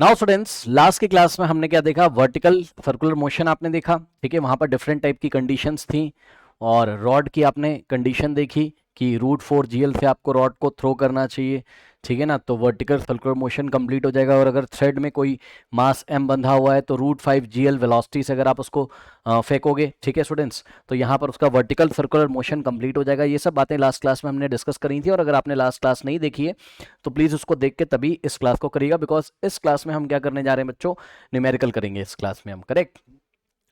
Now students, last की class में हमने क्या देखा? वर्टिकल सर्कुलर मोशन आपने देखा, ठीक है। वहां पर डिफरेंट टाइप की कंडीशंस थी और रॉड की आपने कंडीशन देखी कि √4 GL से आपको रॉड को थ्रो करना चाहिए, ठीक है ना। तो वर्टिकल सर्कुलर मोशन कंप्लीट हो जाएगा। और अगर थ्रेड में कोई मास m बंधा हुआ है तो √5 GL वेलोसिटी से अगर आप उसको फेंकोगे, ठीक है स्टूडेंट्स, तो यहाँ पर उसका वर्टिकल सर्कुलर मोशन कंप्लीट हो जाएगा। ये सब बातें लास्ट क्लास में हमने डिस्कस करी थी, और अगर आपने लास्ट क्लास नहीं देखी है तो प्लीज़ उसको देख के तभी इस क्लास को करिएगा, बिकॉज इस क्लास में हम क्या करने जा रहे हैं बच्चों? न्यूमेरिकल करेंगे इस क्लास में हम, करेक्ट।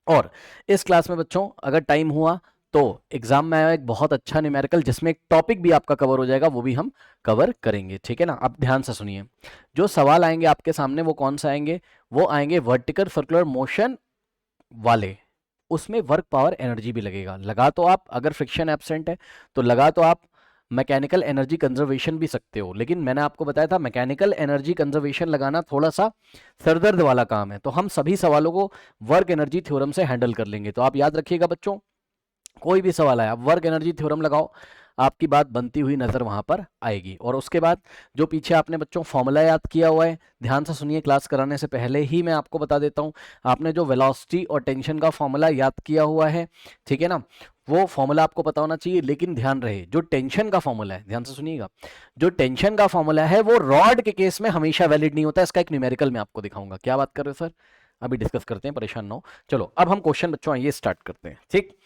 और इस क्लास में बच्चों अगर टाइम हुआ तो एग्जाम में आया एक बहुत अच्छा न्यूमेरिकल जिसमें एक टॉपिक भी आपका कवर हो जाएगा, वो भी हम कवर करेंगे, ठीक है ना। अब ध्यान से सुनिए, जो सवाल आएंगे आपके सामने वो कौन से आएंगे? वो आएंगे वर्टिकल सर्कुलर मोशन वाले। उसमें वर्क पावर एनर्जी भी लगेगा, लगा तो आप, अगर फ्रिक्शन एब्सेंट है तो लगा तो आप मैकेनिकल एनर्जी कंजर्वेशन भी सकते हो, लेकिन मैंने आपको बताया था मैकेनिकल एनर्जी कंजर्वेशन लगाना थोड़ा सा सरदर्द वाला काम है। तो हम सभी सवालों को वर्क एनर्जी थ्योरम से हैंडल कर लेंगे। तो आप याद रखिएगा बच्चों, कोई भी सवाल आया आप वर्क एनर्जी थ्योरम लगाओ, आपकी बात बनती हुई नजर वहां पर आएगी। और उसके बाद जो पीछे आपने बच्चों फॉर्मूला याद किया हुआ है, ध्यान से सुनिए, क्लास कराने से पहले ही मैं आपको बता देता हूं, आपने जो वेलोसिटी और टेंशन का फॉर्मूला याद किया हुआ है, ठीक है ना, वो फॉर्मूला आपको पता होना चाहिए। लेकिन ध्यान रहे, जो टेंशन का फॉर्मूला है, ध्यान से सुनिएगा, जो टेंशन का फॉर्मूला है वो रॉड के केस में हमेशा वैलिड नहीं होता। इसका एक न्यूमेरिकल मैं आपको दिखाऊंगा। क्या बात कर रहे हो सर? अभी डिस्कस करते हैं, परेशान ना हो। चलो अब हम क्वेश्चन बच्चों आइए स्टार्ट करते हैं, ठीक।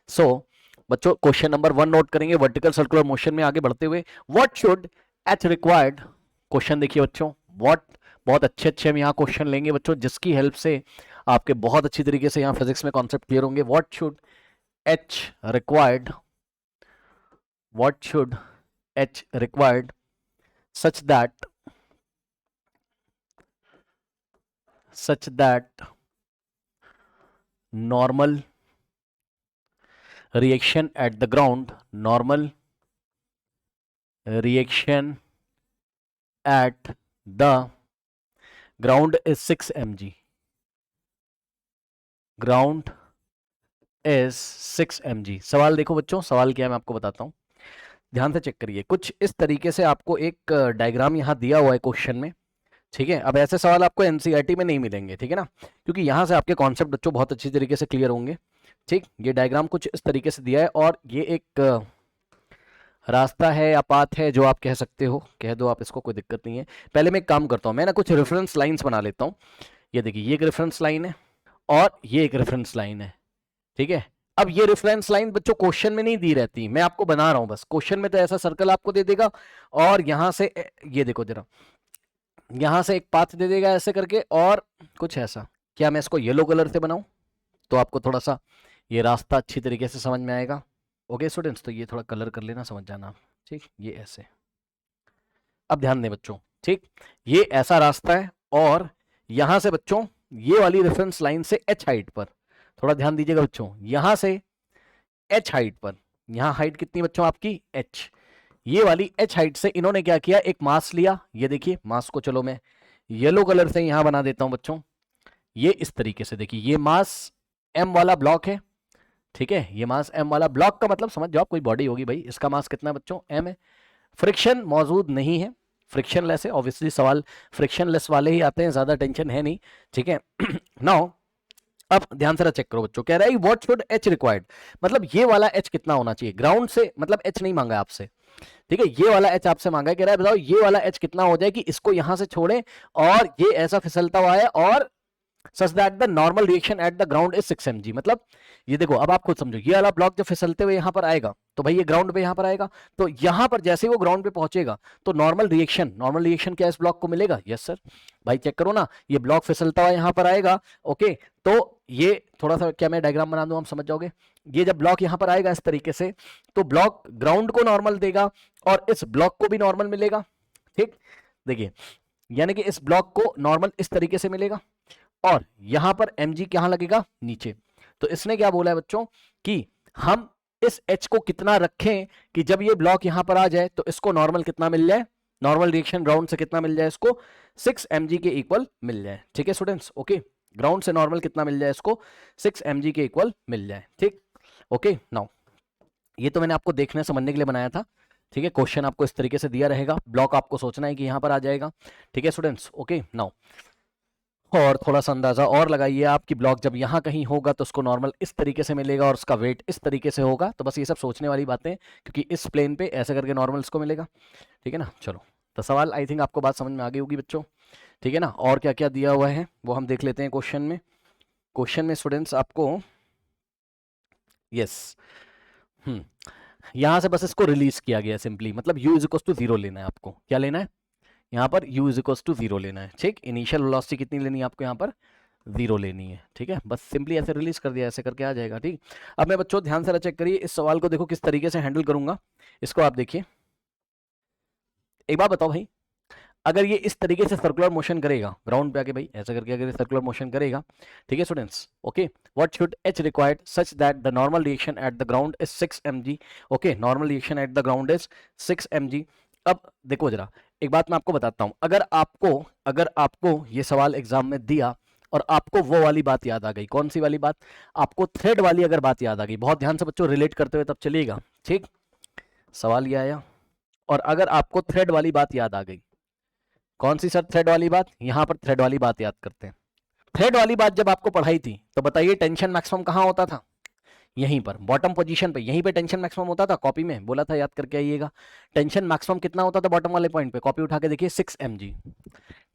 सो बच्चों क्वेश्चन नंबर 1 नोट करेंगे वर्टिकल सर्कुलर मोशन में आगे बढ़ते हुए। What should H required, question देखिए बच्चों, व्हाट, बहुत अच्छे अच्छे हम यहाँ क्वेश्चन लेंगे बच्चों जिसकी हेल्प से आपके बहुत अच्छी तरीके से यहाँ फिजिक्स में कॉन्सेप्ट क्लियर होंगे। What should H required, what should H required such that normal reaction at the ground, normal reaction at the ground is 6 mg, ground is 6 mg। सवाल देखो बच्चों, सवाल क्या है मैं आपको बताता हूं, ध्यान से चेक करिए। कुछ इस तरीके से आपको एक डायग्राम यहाँ दिया हुआ है क्वेश्चन में, ठीक है। अब ऐसे सवाल आपको एनसीईआरटी में नहीं मिलेंगे, ठीक है ना, क्योंकि यहाँ से आपके कॉन्सेप्ट बच्चों बहुत अच्छी तरीके से क्लियर होंगे, ठीक। ये डायग्राम कुछ इस तरीके से दिया है और ये एक रास्ता है या पाथ है जो आप कह सकते हो, कह दो आप इसको, कोई दिक्कत नहीं है। पहले मैं एक काम करता हूँ, मैं ना कुछ रेफरेंस लाइंस बना लेता हूँ। ये देखिए, ये एक रेफरेंस लाइन है और ये एक रेफरेंस लाइन है, ठीक है। अब ये रेफरेंस लाइन बच्चों क्वेश्चन में नहीं दी रहती, मैं आपको बना रहा हूं बस। क्वेश्चन में तो ऐसा सर्कल आपको दे देगा और यहां से ये देखो जरा, यहां से एक पाथ दे देगा ऐसे करके और कुछ ऐसा। क्या मैं इसको येलो कलर से बनाऊं तो आपको थोड़ा सा ये रास्ता अच्छी तरीके से समझ में आएगा? ओके स्टूडेंट्स, तो ये थोड़ा कलर कर लेना, समझ जाना आप, ठीक। ये ऐसे, अब ध्यान दें बच्चों, ठीक। ये ऐसा रास्ता है और यहां से बच्चों ये वाली रेफरेंस लाइन से h हाइट पर, थोड़ा ध्यान दीजिएगा बच्चों, यहां से h हाइट पर, यहां हाइट कितनी बच्चों आपकी? h। ये वाली h हाइट से इन्होंने क्या किया, एक मास लिया। ये देखिए मास को, चलो मैं येलो कलर से यहां बना देता हूं बच्चों। ये इस तरीके से देखिए, ये मास m वाला ब्लॉक है, ठीक है। ये मास m वाला ब्लॉक का मतलब समझ जाओ, कोई बॉडी होगी भाई, इसका मास कितना है बच्चों? m है। फ्रिक्शन मौजूद नहीं है, फ्रिक्शन लेस है, ऑब्वियसली सवाल फ्रिक्शन लेस वाले ही आते हैं, ज्यादा टेंशन है नहीं, ठीक है। नाउ अब ध्यान से चेक करो बच्चों, कह रहा है व्हाट शुड एच रिक्वायर्ड, मतलब ये वाला एच कितना होना चाहिए ग्राउंड से, मतलब एच नहीं मांगा आपसे, ठीक है। ये वाला एच आपसे मांगा है, कह रहा है बताओ ये वाला एच कितना हो जाए कि इसको यहां से छोड़े और ये ऐसा फिसलता हुआ है और such that the normal reaction at the ground is 6 mg। मतलब ये देखो, अब आप खुद समझो, ये वाला ब्लॉक जब फिसलते हुए यहां पर आएगा तो भाई ये ग्राउंड पे यहां पर आएगा, तो यहां पर जैसे ही वो ग्राउंड पे पहुंचेगा तो नॉर्मल रिएक्शन क्या इस ब्लॉक को मिलेगा? Yes sir. भाई चेक करो ना, ये ब्लॉक फिसलता हुआ यहां पर आएगा, ओके। तो ये थोड़ा सा, क्या मैं डायग्राम बना दूं, हम समझ जाओगे। ये जब ब्लॉक यहां पर आएगा इस तरीके से, तो ब्लॉक ग्राउंड को नॉर्मल देगा और इस ब्लॉक को भी नॉर्मल मिलेगा, ठीक। देखिए, यानी कि इस ब्लॉक को नॉर्मल इस तरीके से मिलेगा और यहां पर mg कहां लगेगा? नीचे। तो इसने क्या बोला है बच्चों कि हम इस h को कितना रखें कि जब ये ब्लॉक यहां पर आ जाए तो इसको नॉर्मल कितना मिल जाए, नॉर्मल रिएक्शन ग्राउंड से कितना मिल जाए इसको? 6 mg के इक्वल मिल जाए, ठीक है स्टूडेंट्स, ओके। ग्राउंड से नॉर्मल कितना मिल जाए इसको? 6 mg के इक्वल मिल जाए, ठीक, ओके। नाउ ये तो मैंने आपको देखने समझने के लिए बनाया था, ठीक है। क्वेश्चन आपको इस तरीके से दिया रहेगा, ब्लॉक आपको सोचना है कि यहां पर आ जाएगा, ठीक है स्टूडेंट्स, ओके। नाउ और थोड़ा सा अंदाजा और लगाइए आप कि ब्लॉक जब यहाँ कहीं होगा तो उसको नॉर्मल इस तरीके से मिलेगा और उसका वेट इस तरीके से होगा। तो बस ये सब सोचने वाली बातें, क्योंकि इस प्लेन पे ऐसे करके नॉर्मल इसको मिलेगा, ठीक है ना। चलो, तो सवाल आई थिंक आपको बात समझ में आ गई होगी बच्चों, ठीक है ना। और क्या क्या दिया हुआ है वो हम देख लेते हैं क्वेश्चन में। क्वेश्चन में स्टूडेंट्स आपको यस यहाँ से बस इसको रिलीज किया गया सिंपली, मतलब u इज इक्वल्स टू 0 लेना है आपको। क्या लेना है यहाँ पर? u इज इक्वल्स टू 0 लेना है, ठीक। इनिशियल वेलोसिटी कितनी लेनी है आपको यहाँ पर? 0 लेनी है, ठीक है। बस सिंपली ऐसे रिलीज कर दिया, ऐसे करके आ जाएगा, ठीक। अब मैं बच्चों ध्यान से चेक करिए, इस सवाल को देखो किस तरीके से हैंडल करूंगा इसको, आप देखिए। एक बात बताओ भाई, अगर ये इस तरीके से सर्कुलर मोशन करेगा ग्राउंड पे आके, भाई ऐसा करके अगर ये सर्कुलर मोशन करेगा, ठीक है students, okay, what should h required such that the normal reaction at the ground is 6 mg। Okay, normal reaction at the ground is 6 mg। अब देखो जरा, एक बात मैं आपको बताता हूं, अगर आपको ये सवाल एग्जाम में दिया और आपको वो वाली बात याद आ गई, कौन सी वाली बात? आपको थ्रेड वाली अगर बात याद आ गई, बहुत ध्यान से बच्चों रिलेट करते हुए तब चलिएगा, ठीक। सवाल ये आया और अगर आपको थ्रेड वाली बात याद आ गई, कौन सी सर थ्रेड वाली बात? यहां पर थ्रेड वाली बात याद करते हैं। थ्रेड वाली बात जब आपको पढ़ाई थी तो बताइए टेंशन मैक्सिमम कहां होता था? यहीं पर बॉटम पोजीशन पे, यहीं पे टेंशन मैक्सिमम होता था। कॉपी में बोला था, याद करके आइएगा। टेंशन मैक्सिमम कितना होता था बॉटम वाले पॉइंट पे? कॉपी उठा के देखिए, 6 mg।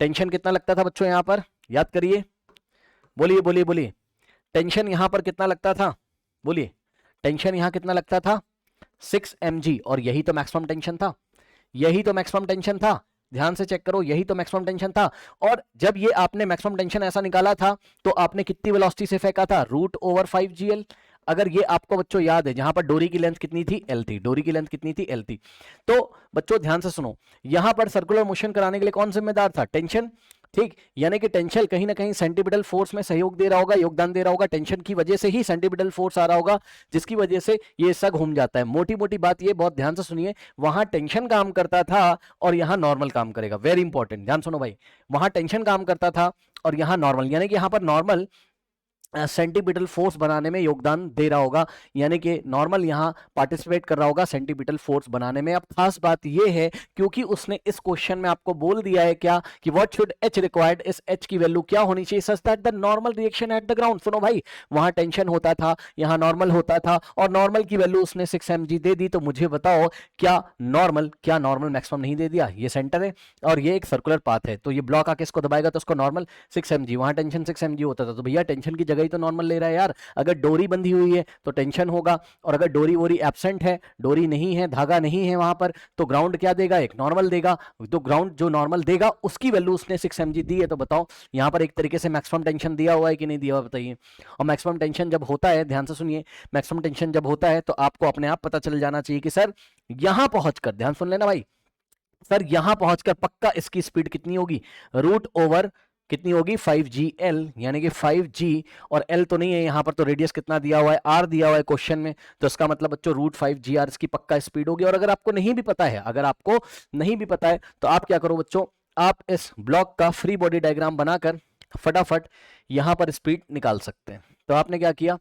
टेंशन कितना लगता था बच्चों यहां पर? याद करिए, बोलिए बोलिए बोलिए। टेंशन यहां पर कितना लगता था? बोलिए, टेंशन यहां कितना लगता था? 6 mg। और यही तो मैक्सिमम टेंशन था, यही तो मैक्सिमम टेंशन था। ध्यान से चेक करो, यही तो मैक्सिमम टेंशन था। और जब ये आपने मैक्सिमम टेंशन ऐसा निकाला था तो आपने कितनी वेलोसिटी से फेंका था? √/5gl। अगर ये आपको बच्चों याद है, जहां पर डोरी की लेंथ कितनी थी? L थी। डोरी की लेंथ कितनी थी? L थी। तो बच्चों ध्यान से सुनो, यहां पर सर्कुलर मोशन कराने के लिए कौन जिम्मेदार था? टेंशन, ठीक। यानी कि टेंशन कहीं ना कहीं सेंटीपिटल फोर्स में सहयोग दे रहा होगा, योगदान दे रहा होगा। टेंशन की वजह से ही सेंटीपिटल फोर्स आ रहा होगा, जिसकी वजह से ये हिस्सा घूम जाता है। मोटी मोटी बात ये, बहुत ध्यान से सुनिए, वहां टेंशन काम करता था और यहां नॉर्मल काम करेगा। वेरी इंपॉर्टेंट, ध्यान सुनो भाई, वहां टेंशन काम करता था और यहां नॉर्मल, यानी कि यहां पर नॉर्मल सेंटीपिटल फोर्स बनाने में योगदान दे रहा होगा, यानी कि नॉर्मल यहां पार्टिसिपेट कर रहा होगा सेंटीपिटल फोर्स बनाने में। अब खास बात यह है, क्योंकि उसने इस क्वेश्चन में आपको बोल दिया है क्या कि व्हाट शुड h रिक्वायर्ड, इस h की वैल्यू क्या होनी चाहिए such that the normal reaction at the ground. सुनो भाई, वहां टेंशन होता था, यहां नॉर्मल होता था, और नॉर्मल की वैल्यू उसने 6 mg दे दी। तो मुझे बताओ, क्या नॉर्मल मैक्सिमम नहीं दे दिया? ये सेंटर है और ये एक सर्कुलर पाथ है, तो ये ब्लॉक आके इसको दबाएगा तो उसको नॉर्मल 6 mg, वहां टेंशन 6 mg होता था। तो भैया टेंशन की जगह ही तो नॉर्मल ले रहा है यार। अगर डोरी बंधी हुई है तो टेंशन होगा, और अगर डोरी वोरी एब्सेंट है, डोरी नहीं है, धागा नहीं है वहां पर, तो ग्राउंड क्या देगा? एक नॉर्मल देगा। तो ग्राउंड जो नॉर्मल देगा उसकी वैल्यू उसने 6 mg दी है। तो बताओ यहां पर एक तरीके से मैक्सिमम टेंशन दिया हुआ है कि नहीं दिया हुआ, बताइए। और मैक्सिमम टेंशन जब होता है, ध्यान से सुनिए, मैक्सिमम टेंशन जब होता है तो आपको अपने आप पता चल जाना चाहिए कि सर यहां पहुंचकर, ध्यान सुन लेना भाई, सर यहां पहुंचकर पक्का इसकी स्पीड कितनी होगी? √ कितनी होगी? 5gl, यानी कि 5g, और l तो नहीं है यहां पर, तो रेडियस कितना दिया हुआ है? r दिया हुआ है क्वेश्चन में। तो इसका मतलब बच्चों √5gr इसकी पक्का स्पीड होगी। और अगर आपको नहीं भी पता है, तो आप क्या करो बच्चों, आप इस ब्लॉक का फ्री बॉडी डायग्राम बनाकर फटाफट यहां पर स्पीड निकाल सकते हैं। तो आपने क्या किया,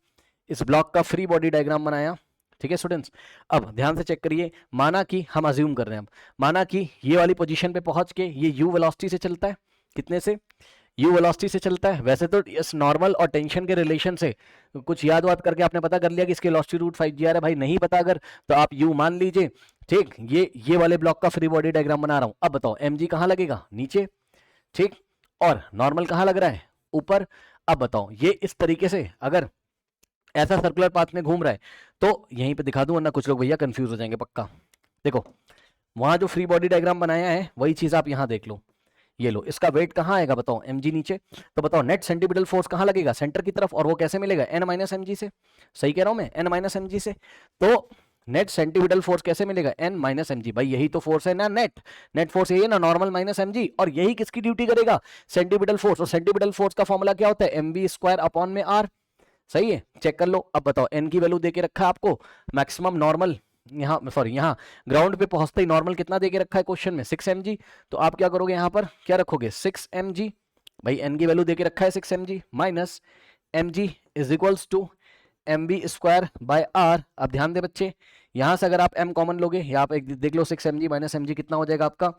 इस ब्लॉक का फ्री बॉडी डायग्राम बनाया, ठीक है स्टूडेंट्स। अब ध्यान से चेक करिए, माना कि हम अज्यूम कर रहे हैं, माना कि ये वाली पोजीशन पे पहुंच के ये u वेलोसिटी से चलता है, कितने से? u वेलोसिटी से चलता है। वैसे तो इस नॉर्मल और टेंशन के रिलेशन से कुछ याद वाद करके आपने पता कर लिया कि इसकी वेलोसिटी √5gr है। भाई नहीं पता अगर, तो आप u मान लीजिए, ठीक। ये वाले ब्लॉक का फ्री बॉडी डायग्राम बना रहा हूं। अब बताओ mg कहां लगेगा? नीचे, ठीक। और नॉर्मल कहां लग रहा है? ऊपर। अब बताओ ये इस तरीके से अगर ऐसा सर्कुलर पाथ में घूम रहा है तो यहीं पे दिखा दूं, वरना कुछ लोग भैया कंफ्यूज हो जाएंगे पक्का। देखो वहां जो फ्री बॉडी डायग्राम बनाया है वही चीज आप यहां देख लो, ये लो, इसका वेट कहां आएगा बताओ? mg नीचे। तो बताओ नेट सेंटीपिटल फोर्स कहां लगेगा? सेंटर की तरफ। और वो कैसे मिलेगा? n-mg से। सही कह रहा हूं मैं? n-mg से। तो नेट सेंटीपिटल फोर्स कैसे मिलेगा? n-mg। भाई यही तो फोर्स है ना, नेट फोर्स यही है ना, नॉर्मल माइनस mg। और यही किसकी ड्यूटी करेगा? Centripetal force. और सेंटीपिटल फोर्स का फॉर्मूला क्या होता है? mv² अपॉन में r। सही है, चेक कर लो। अब बताओ n की वैल्यू देके रखा है आपको, मैक्सिमम नॉर्मल यहाँ, सॉरी यहाँ ग्राउंड पे पहुंचते ही नॉर्मल कितना देके रखा है क्वेश्चन में? 6 mg। तो आप क्या करोगे यहाँ पर, क्या रखोगे? 6 mg। भाई n की वैल्यू देके रखा है 6 mg, minus mg is equals to mv² by r। अब ध्यान दे बच्चे, यहां से अगर आप m कॉमन लोगे, यहाँ आप एक देख लो, 6 mg माइनस mg कितना हो जाएगा आपका?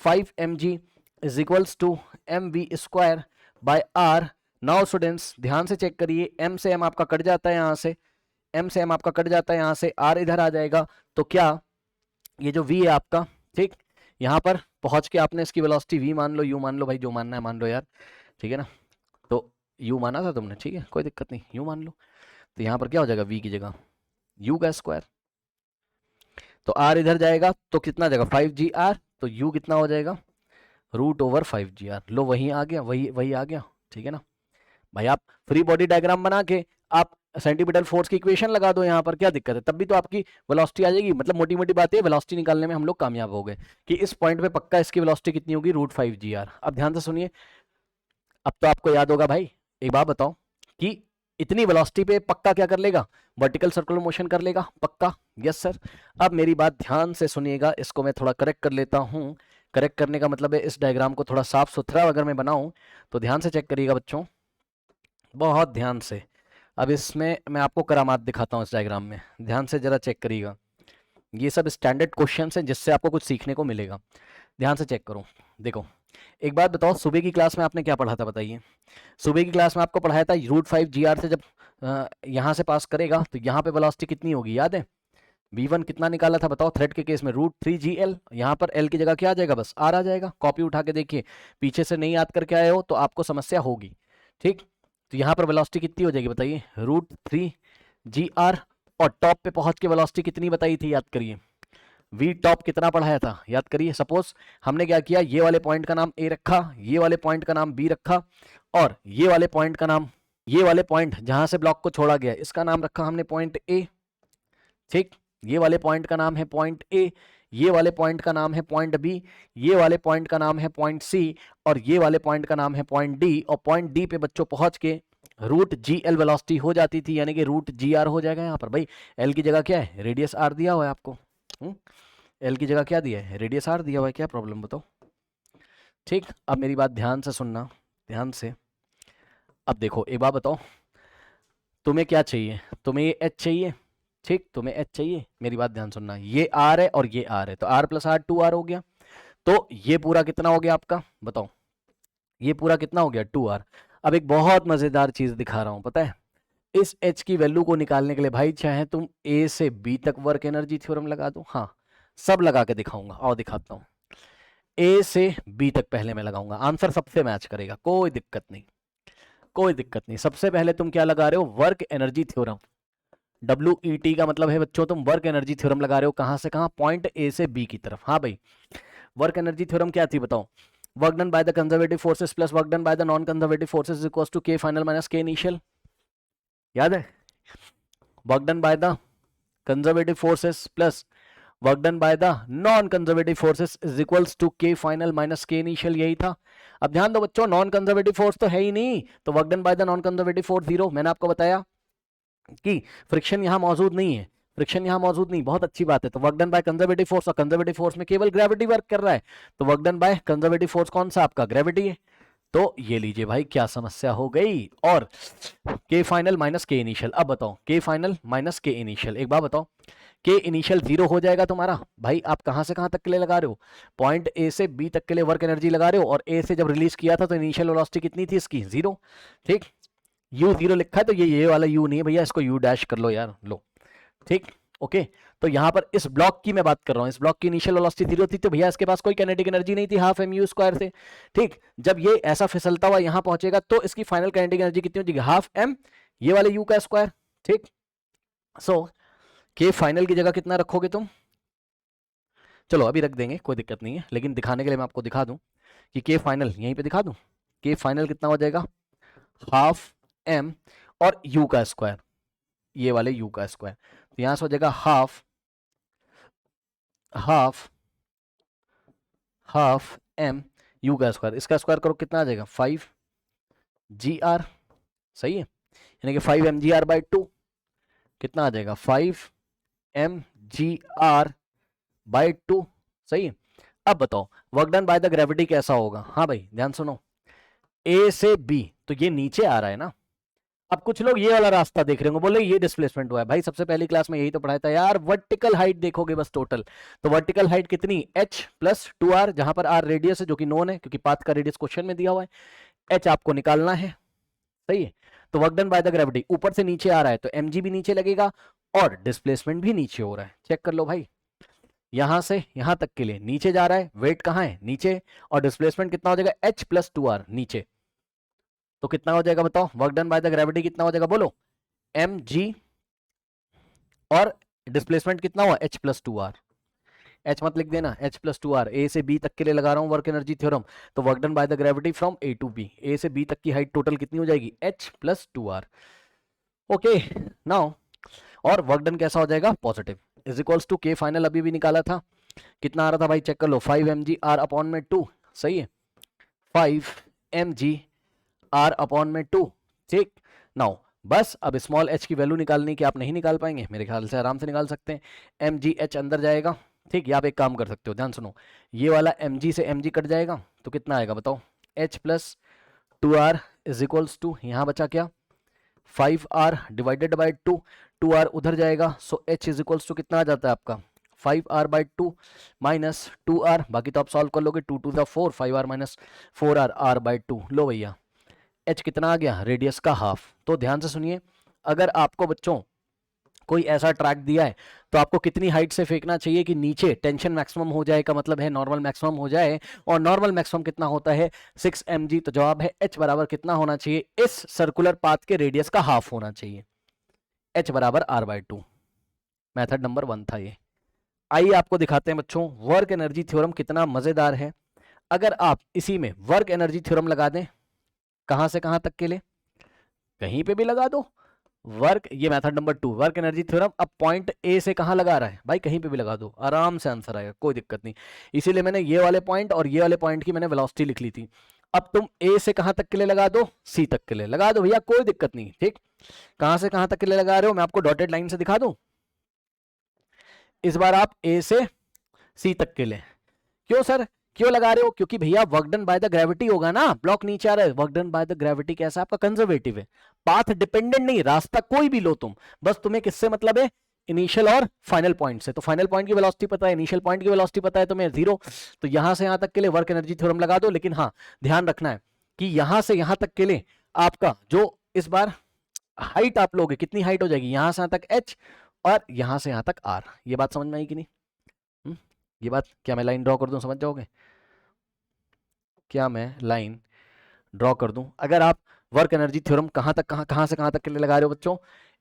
5 mg is equals to mv² by r. Now students ध्यान से चेक करिए, एम से एम आपका कट जाता है यहाँ से, एम से एम आपका कट जाता है यहाँ से, आर इधर आ जाएगा, तो क्या ये जो v है आपका, ठीक, यहाँ पर पहुंच के आपने इसकी वेलोसिटी v मान लो, u मान लो, भाई जो मानना है मान लो यार, ठीक है ना, तो u माना था तुमने, ठीक है कोई दिक्कत नहीं, u मान लो, तो यहाँ पर क्या हो जाएगा v की जगह u का स्क्वायर, तो r इधर जाएगा तो कितना आ जाएगा 5gr, तो u कितना हो जाएगा √5gr। लो वही आ गया, वही वही आ गया, ठीक है ना भाई। आप फ्री बॉडी डायग्राम बना के आप सेंटीपिटल फोर्स की इक्वेशन लगा दो यहाँ पर, क्या दिक्कत है, तब भी तो आपकी वेलोसिटी आ जाएगी। मतलब मोटी मोटी बात है, वेलोसिटी निकालने में हम लोग कामयाब हो गए कि इस पॉइंट पे पक्का इसकी वेलोसिटी कितनी होगी √5gr। अब ध्यान से सुनिए, अब तो आपको याद होगा भाई, एक बात बताओ कि इतनी वेलोसिटी पे पक्का क्या कर लेगा, वर्टिकल सर्कुलर मोशन कर लेगा पक्का, यस सर। अब मेरी बात ध्यान से सुनिएगा, इसको मैं थोड़ा करेक्ट कर लेता हूँ। करेक्ट करने का मतलब है इस डायग्राम को थोड़ा साफ सुथरा अगर मैं बनाऊं तो ध्यान से चेक करिएगा बच्चों, बहुत ध्यान से। अब इसमें मैं आपको करामात दिखाता हूँ इस डायग्राम में, ध्यान से जरा चेक करिएगा। ये सब स्टैंडर्ड क्वेश्चन हैं जिससे आपको कुछ सीखने को मिलेगा, ध्यान से चेक करो। देखो एक बात बताओ, सुबह की क्लास में आपने क्या पढ़ा था बताइए। सुबह की क्लास में आपको पढ़ाया था √5gr से जब यहाँ से पास करेगा तो यहाँ पे वेलोसिटी कितनी होगी, याद है v1 कितना निकाला था बताओ, थ्रेड के केस में √3gl, यहाँ पर l की जगह क्या आ जाएगा, बस r आ जाएगा। कॉपी उठा के देखिए, पीछे से नहीं याद करके आए हो तो आपको समस्या होगी, ठीक। तो यहाँ पर वेलोसिटी कितनी हो जाएगी बताइए √3gr, और टॉप पे पहुंच के वेलोसिटी कितनी बताई थी, याद करिए v टॉप कितना पढ़ाया था, याद करिए। सपोज हमने क्या किया, ये वाले पॉइंट का नाम a रखा, ये वाले पॉइंट का नाम b रखा, और ये वाले पॉइंट का नाम, ये वाले पॉइंट जहां से ब्लॉक को छोड़ा गया इसका नाम रखा हमने पॉइंट a, ठीक। ये वाले पॉइंट का नाम है पॉइंट a, ये वाले पॉइंट का नाम है पॉइंट b, ये वाले पॉइंट का नाम है पॉइंट c, और ये वाले पॉइंट का नाम है पॉइंट d। और पॉइंट d पे बच्चों पहुंच के √gl वेलोसिटी हो जाती थी, यानी कि √gr हो जाएगा यहाँ पर। भाई l की जगह क्या है, रेडियस r दिया हुआ है आपको, l की जगह क्या दिया है, रेडियस r दिया हुआ है, क्या प्रॉब्लम बताओ, ठीक। अब मेरी बात ध्यान से सुनना, ध्यान से। अब देखो एक बात बताओ, तुम्हें क्या चाहिए, तुम्हें ये h चाहिए, ठीक, तुम्हें h चाहिए, मेरी बात ध्यान सुनना, ये r है और ये r है, तो r + r 2r हो गया, तो ये पूरा कितना हो गया आपका बताओ, ये पूरा कितना हो गया 2r। अब एक बहुत मजेदार चीज दिखा रहा हूं, पता है इस h की वैल्यू को निकालने के लिए भाई चाहे तुम a से b तक वर्क एनर्जी थ्योरम लगा दो, हाँ सब लगा के दिखाऊंगा, और दिखाता हूं। a से b तक पहले मैं लगाऊंगा, आंसर सबसे मैच करेगा, कोई दिक्कत नहीं, कोई दिक्कत नहीं। सबसे पहले तुम क्या लगा रहे हो, वर्क एनर्जी थ्योरम, WET का मतलब है बच्चों तुम वर्क एनर्जी थ्योरम लगा रहे हो, कहां से कहां, पॉइंट a से b की तरफ। हाँ भाई वर्क एनर्जी थ्योरम क्या थी बताओ, work done by the conservative forces plus work done by the non conservative forces equals to k final minus k initial, याद है, work done by the conservative forces plus work done by the non conservative forces is equals to k final minus k initial, यही था। अब ध्यान दो बच्चों, non conservative force तो है ही नहीं, तो work done by the non conservative force 0। मैंने आपको बताया कि फ्रिक्शन यहां मौजूद नहीं है, फ्रिक्शन यहां मौजूद नहीं, बहुत अच्छी बात है। तो work done by conservative force, और कंजर्वेटिव फोर्स में केवल ग्रेविटी वर्क कर रहा है, तो work done by conservative force कौन सा आपका, ग्रेविटी है। तो ये लीजिए भाई क्या समस्या हो गई, और के फाइनल माइनस के इनिशियल। अब बताओ के फाइनल माइनस के इनिशियल, एक बात बताओ, के इनिशियल 0 हो जाएगा तुम्हारा। भाई आप कहां से कहां तक के लिए लगा रहे हो, पॉइंट ए से बी तक के लिए वर्क एनर्जी लगा रहे हो, और ए से जब रिलीज किया था तो इनिशियल वेलोसिटी कितनी थी इसकी 0, ठीक। u0 लिखा है तो ये वाला u नहीं है भैया, इसको u डैश कर लो यार, लो ठीक, ओके। तो यहां पर इस ब्लॉक की मैं बात कर रहा हूं, इस ब्लॉक की इनिशियल वेलोसिटी 0 थी, तो भैया इसके पास कोई काइनेटिक एनर्जी नहीं थी, हाफ mu² से, ठीक। जब ये ऐसा फिसलता हुआ यहां पहुंचेगा तो इसकी फाइनल काइनेटिक एनर्जी कितनी हो जाएगी, हाफ m ये वाले u का स्क्वायर, ठीक। सो के फाइनल की जगह कितना रखोगे तुम, चलो अभी रख देंगे कोई दिक्कत नहीं है, लेकिन दिखाने के लिए मैं आपको दिखा दूं कि के फाइनल यहीं पे दिखा दूं, के फाइनल कितना हो जाएगा, हाफ m और u का स्क्वायर, ये वाले u का स्क्वायर, तो यहां से हो जाएगा half half half m u का स्क्वायर, इसका स्क्वायर करो कितना आ जाएगा 5gr, सही है, यानी कि 5mgr/2 कितना आ जाएगा 5mgr/2, सही है। अब बताओ work done by the gravity कैसा होगा, हाँ भाई ध्यान सुनो, a से b तो ये नीचे आ रहा है ना। अब कुछ लोग ये वाला रास्ता देख रहे होंगे, बोले ये डिस्प्लेसमेंट हुआ है, भाई सबसे पहली क्लास में यही तो पढ़ाया था यार, वर्टिकल हाइट देखोगे बस टोटल, तो वर्टिकल हाइट कितनी h + 2r, जहां पर r रेडियस है जो कि नोन है क्योंकि पाथ का रेडियस क्वेश्चन में दिया हुआ है, एच आपको निकालना है, सही है। तो work done by the gravity ऊपर से नीचे आ रहा है तो mg भी नीचे लगेगा और डिस्प्लेसमेंट भी नीचे हो रहा है। चेक कर लो भाई, यहां से यहां तक के लिए नीचे जा रहा है, वेट कहां है, नीचे, और डिस्प्लेसमेंट कितना हो जाएगा, h प्लस 2r नीचे। तो कितना हो जाएगा बताओ, work done by the gravity कितना हो जाएगा बोलो, mg, और डिस्प्लेसमेंट कितना हुआ, h प्लस 2r। h मत लिख देना, h प्लस 2r। ए से बी तक के लिए लगा रहा हूं वर्क एनर्जी थ्योरम, तो work done by the gravity from A to B, A से बी तक की हाइट टोटल कितनी हो जाएगी, h plus 2r। Okay now, और वर्क डन कैसा हो जाएगा, पॉजिटिव, इज इक्वल्स टू के फाइनल अभी भी निकाला था, कितना आ रहा था भाई, चेक कर लो, 5 mg r अपॉन में 2, सही है, 5 mg r अपॉन में 2, ठीक। नाउ बस अब स्मॉल h की वैल्यू निकालनी कि आप नहीं निकाल पाएंगे, मेरे ख्याल से आराम से निकाल सकते हैं। mg h अंदर जाएगा, ठीक, या आप एक काम कर सकते हो, ध्यान सुनो, ये वाला mg से mg कट जाएगा तो कितना आएगा बताओ, h plus 2r is equals to, यहाँ बचा क्या, 5r डिवाइडेड बाई 2, 2r उधर जाएगा, so h is equals to कितना आ जाता है आपका, 5r बाई 2 माइनस 2r, बाकी तो आप सॉल्व कर लोगे, 2 to the 4, 5r minus 4r, r by 2। लो भैया h कितना आ गया, रेडियस का हाफ। तो ध्यान से सुनिए, अगर आपको बच्चों कोई ऐसा ट्रैक दिया है तो आपको कितनी हाइट से फेंकना चाहिए कि नीचे टेंशन मैक्सिमम हो जाए, का मतलब है नॉर्मल मैक्सिमम हो जाए, और नॉर्मल मैक्सिमम कितना होता है 6 mg। तो जवाब है h बराबर कितना होना चाहिए, इस सर्कुलर पाथ के रेडियस का हाफ होना चाहिए, h बराबर r बाई 2। मेथड नंबर 1 था ये। आइए आपको दिखाते हैं बच्चों वर्क एनर्जी थ्योरम कितना मजेदार है। अगर आप इसी में वर्क एनर्जी थ्योरम लगा दें, कहां से कहां तक के लिए, कहीं पे भी लगा दो वर्क, ये method number 2 work energy theorem. अब पॉइंट ए से कहां लगा रहा है भाई, कहीं पे भी लगा दो, आराम से आंसर आएगा, कोई दिक्कत नहीं। इसीलिए मैंने ये वाले पॉइंट और ये वाले पॉइंट की मैंने वेलोसिटी लिख ली थी। अब तुम ए से कहां तक के लिए लगा दो, सी तक के लिए लगा दो भैया, कोई दिक्कत नहीं, ठीक। कहां से कहां तक के लिए लगा रहे हो, मैं आपको डॉटेड लाइन से दिखा दूं। इस बार आप ए से सी तक के लिए, क्यों सर क्यों लगा रहे हो, क्योंकि भैया work done by the gravity होगा ना, ब्लॉक नीचे आ रहा है, work done by the gravity कैसा आपका कंजर्वेटिव है, पाथ डिपेंडेंट नहीं, रास्ता कोई भी लो तुम, बस तुम्हें किससे मतलब है, इनिशियल और फाइनल पॉइंट से। तो फाइनल पॉइंट की वेलोसिटी पता है, इनिशियल पॉइंट की वेलोसिटी पता है तुम्हें 0, तो यहां से यहां तक के लिए वर्क एनर्जी थ्योरम लगा दो। लेकिन हाँ ध्यान रखना है कि यहां से यहां तक के लिए आपका जो इस बार हाइट आप लोगे, कितनी हाइट हो जाएगी, यहां से यहां तक h और यहां से यहां तक r। ये बात समझ में आई कि नहीं, ये बात, क्या मैं लाइन ड्रॉ कर दूं, समझ जाओगे, क्या मैं लाइन ड्रॉ कर दूं। अगर आप वर्क एनर्जी थ्योरम कहां तक, कहां से कहां तक के लिए लगा रहे हो बच्चों,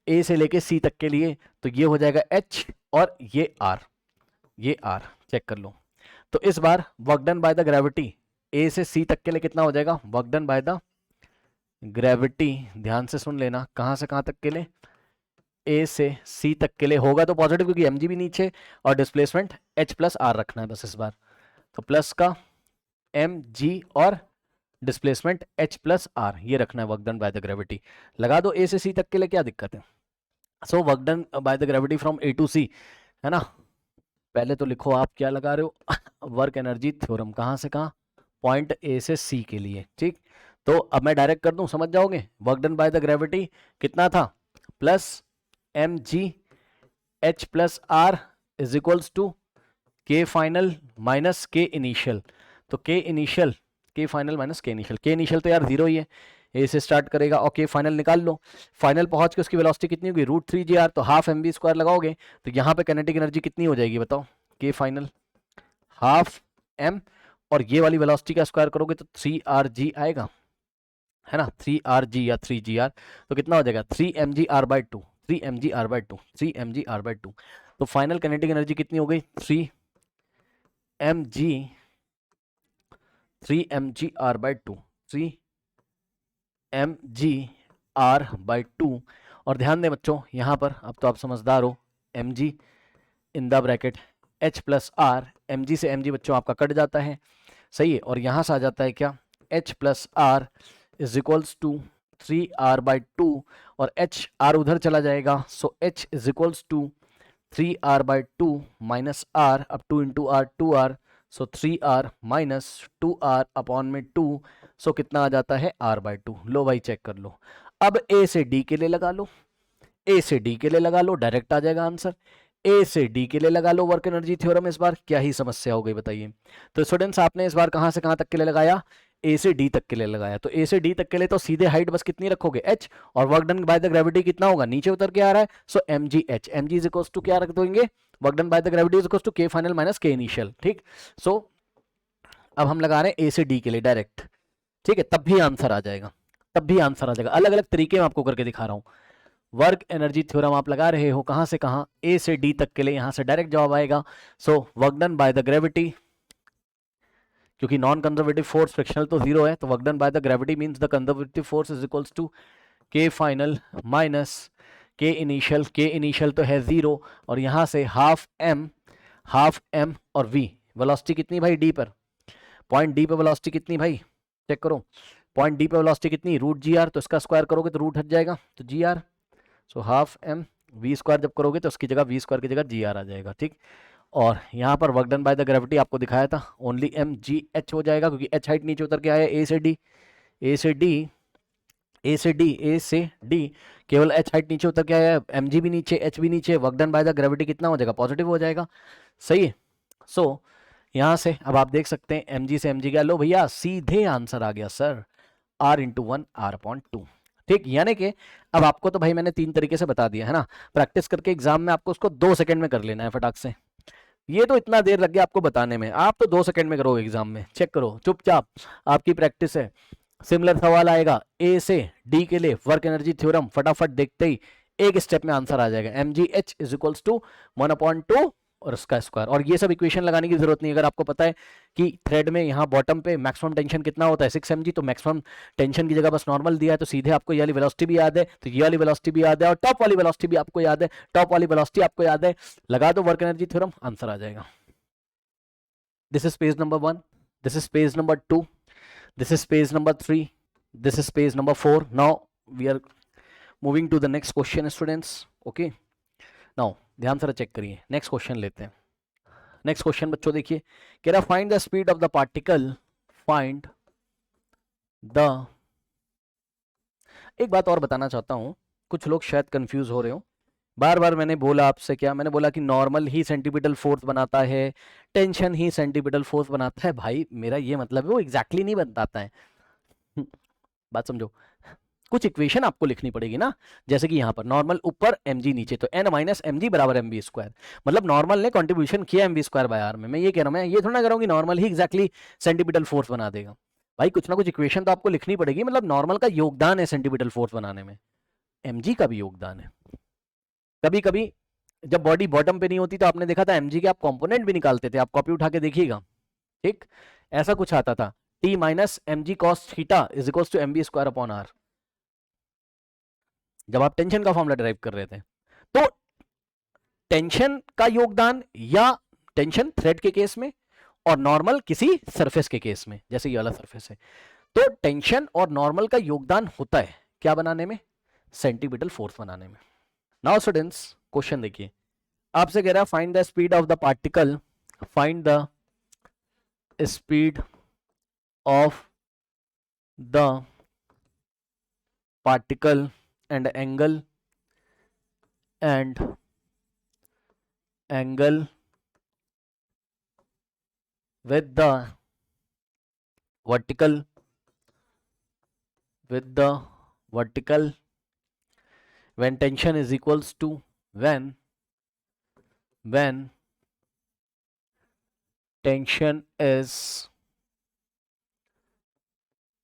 ए से लेके सी तक के लिए, तो ये हो जाएगा h और ये r, ये r, चेक कर लो। तो इस बार work done by the gravity A से सी तक के लिए कितना हो जाएगा, work done by the gravity, ध्यान से सुन लेना, कहां से कहां तक के लिए, ए से सी तक के लिए होगा तो पॉजिटिव, क्योंकि mg भी नीचे, और डिस्प्लेसमेंट h प्लस r रखना है बस इस बार, तो प्लस का mg और डिस्प्लेसमेंट h प्लस r ये रखना है work done by the gravity. लगा दो ए से सी तक के लिए, क्या दिक्कत है। So work done by the gravity from A to C, है ना। पहले तो लिखो आप क्या लगा रहे हो वर्क एनर्जी थ्योरम कहां से कहां, पॉइंट ए से सी के लिए, ठीक। तो अब मैं डायरेक्ट कर दूं, समझ जाओगे। Work done by the gravity कितना था, plus mg h plus r is equals to के फाइनल माइनस के इनिशियल। तो k initial, k final minus के इनिशियल, के इनिशियल तो यार 0 ही है, ए से स्टार्ट करेगा, और के फाइनल निकाल लो। फाइनल पहुंच के उसकी वेलोसिटी कितनी होगी, √3gr, तो हाफ mv स्क्वायर लगाओगे तो यहाँ पे काइनेटिक एनर्जी कितनी हो जाएगी बताओ, के फाइनल हाफ m, और ये वाली वेलोसिटी का स्क्वायर करोगे तो 3rg आएगा, है ना, 3rg या 3gr, तो कितना हो जाएगा 3mgr/2, 3mgr/2, 3mgr/2। तो फाइनल काइनेटिक एनर्जी कितनी हो गई, 3mgr/2, 3mgr/2। और ध्यान दें बच्चों यहाँ पर, अब तो आप समझदार हो, mg in the bracket h plus r, mg से mg बच्चों आपका कट जाता है, सही है, और यहाँ से आ जाता है क्या, h plus r is equals to 3r/2, और h r उधर चला जाएगा, so h is equals to 3r/2 minus r, अब 2 into r 2r, so 3r minus 2r upon में 2, सो कितना आ जाता है r/2। लो भाई चेक कर लो। अब a से d के लिए लगा लो, a से d के लिए लगा लो, डायरेक्ट आ जाएगा आंसर। a से d के लिए लगा लो वर्क एनर्जी थ्योरम, इस बार क्या ही समस्या हो गई बताइए। तो स्टूडेंट्स आपने इस बार कहां से कहां तक के लिए लगाया, ए से डी तक के लिए लगाया, तो ए से डी तक के लिए तो सीधे हाइट बस कितनी रखोगे h, और work done by the gravity कितना होगा, नीचे उतर के आ रहा है, so mgh, mg is equals to क्या रख देंगे, work done by the gravity is equals to k final minus k initial. ठीक, सो अब हम लगा रहे हैं ए से डी के लिए डायरेक्ट, ठीक है, तब भी आंसर आ जाएगा, तब भी आंसर आ जाएगा। अलग अलग तरीके में आपको करके दिखा रहा हूं। वर्क एनर्जी थ्योरम आप लगा रहे हो कहां से कहां, ए से डी तक के लिए, यहां से डायरेक्ट जवाब आएगा। So work done by the gravity, क्योंकि नॉन कंजर्वेटिव फोर्स फ्रिक्शनल तो जीरो है, तो work done by the gravity means the conservative force is equals to के फाइनल माइनस के इनिशियल, के इनिशियल तो है जीरो, और यहां से हाफ एम और वी, वेलोसिटी कितनी भाई डी पर, पॉइंट डी पे वेलोसिटी कितनी भाई, चेक करो, पॉइंट डी पे वेलोसिटी कितनी, रूट जी आर, तो इसका स्क्वायर करोगे तो रूट हट जाएगा, तो g R, so half M, we square जब करोगे तो उसकी जगह वी स्क्वायर की जगह जी आर आ जाएगा। ठीक, और यहाँ पर work done by the gravity आपको दिखाया था, ओनली एम जी एच हो जाएगा, क्योंकि एच हाइट नीचे उतर के आया ए से डी, ए से डी, ए से डी, ए से डी, केवल एच हाइट नीचे उतर के आया, एम जी भी नीचे, एच भी नीचे, work done by the gravity कितना हो जाएगा, पॉजिटिव हो जाएगा। सही है, सो यहाँ से अब आप देख सकते हैं एम जी से एम जी गया, लो भैया सीधे आंसर आ गया सर, r इंटू 1 r/2। ठीक, यानी कि अब आपको तो भाई मैंने 3 तरीके से बता दिया है ना, प्रैक्टिस करके एग्जाम में आपको उसको 2 सेकंड में कर लेना है फटाक से। ये तो इतना देर लग गया आपको बताने में, आप तो 2 सेकंड में करोगे एग्जाम में, चेक करो चुपचाप, आपकी प्रैक्टिस है। सिमिलर सवाल आएगा ए से डी के लिए, वर्क एनर्जी थ्योरम, फटाफट देखते ही एक स्टेप में आंसर आ जाएगा, mgh इज इक्वल्स टू 1/2 और उसका स्क्वायर। और ये सब इक्वेशन लगाने की जरूरत नहीं, अगर आपको पता है कि थ्रेड में यहाँ बॉटम पे मैक्सिमम टेंशन कितना होता है 6 mg, तो मैक्सिमम टेंशन की जगह बस नॉर्मल दिया है, तो सीधे आपको ये वाली वेलोसिटी भी याद है, तो ये वाली वेलोसिटी भी याद है, और टॉप वाली वेलोसिटी भी आपको याद है, टॉप वाली वेलोसिटी आपको याद है, लगा दो वर्क एनर्जी थ्योरम, आंसर आ जाएगा। This is page number 1, this is page number 2, this is page number 3, this is page number 4। Now we are moving to the next question students. Okay, now ध्यान से check करिए, next question लेते हैं। Next question बच्चों देखिए, कह रहा find the speed of the particle, find the, एक बात और बताना चाहता हूं, कुछ लोग शायद कंफ्यूज हो रहे हो, बार बार मैंने बोला आपसे, क्या मैंने बोला कि नॉर्मल ही सेंटीपिटल फोर्स बनाता है, टेंशन ही सेंटीपिटल फोर्स बनाता है, भाई मेरा ये मतलब है वो एग्जैक्टली नहीं बताता है। बात समझो, कुछ इक्वेशन आपको लिखनी पड़ेगी ना, जैसे कि यहाँ पर नॉर्मल ऊपर mg नीचे, तो n माइनस mg बराबर mv स्क्वायर, मतलब नॉर्मल ने कंट्रीब्यूशन किया mv स्क्वायर बाय r में। मैं ये कह रहा हूँ, मैं ये थोड़ा ना कह रहा हूँ कि नॉर्मल ही एग्जैक्टली सेंटीपिटल फोर्स बना देगा, भाई कुछ ना कुछ इक्वेशन तो आपको लिखनी पड़ेगी, मतलब नॉर्मल का योगदान है सेंटीपिटल फोर्स बनाने में, mg का भी योगदान है। कभी कभी जब बॉडी बॉटम पे नहीं होती तो आपने देखा था mg के आप कॉम्पोनेंट भी निकालते थे, आप कॉपी उठा के देखिएगा। ठीक, ऐसा कुछ आता था, t माइनस mg cos theta is equals to mv square upon r, जब आप टेंशन का फॉर्मूला ड्राइव कर रहे थे। तो टेंशन का योगदान, या टेंशन थ्रेड के केस में और नॉर्मल किसी सरफेस के केस में, जैसे ये वाला सरफेस है, तो टेंशन और नॉर्मल का योगदान होता है क्या बनाने में, सेंटीपिटल फोर्स बनाने में। नाउ स्टूडेंट्स क्वेश्चन देखिए, आपसे कह रहा है find the speed of the particle, find the speed of the particle and angle with the vertical when tension is equals to when tension is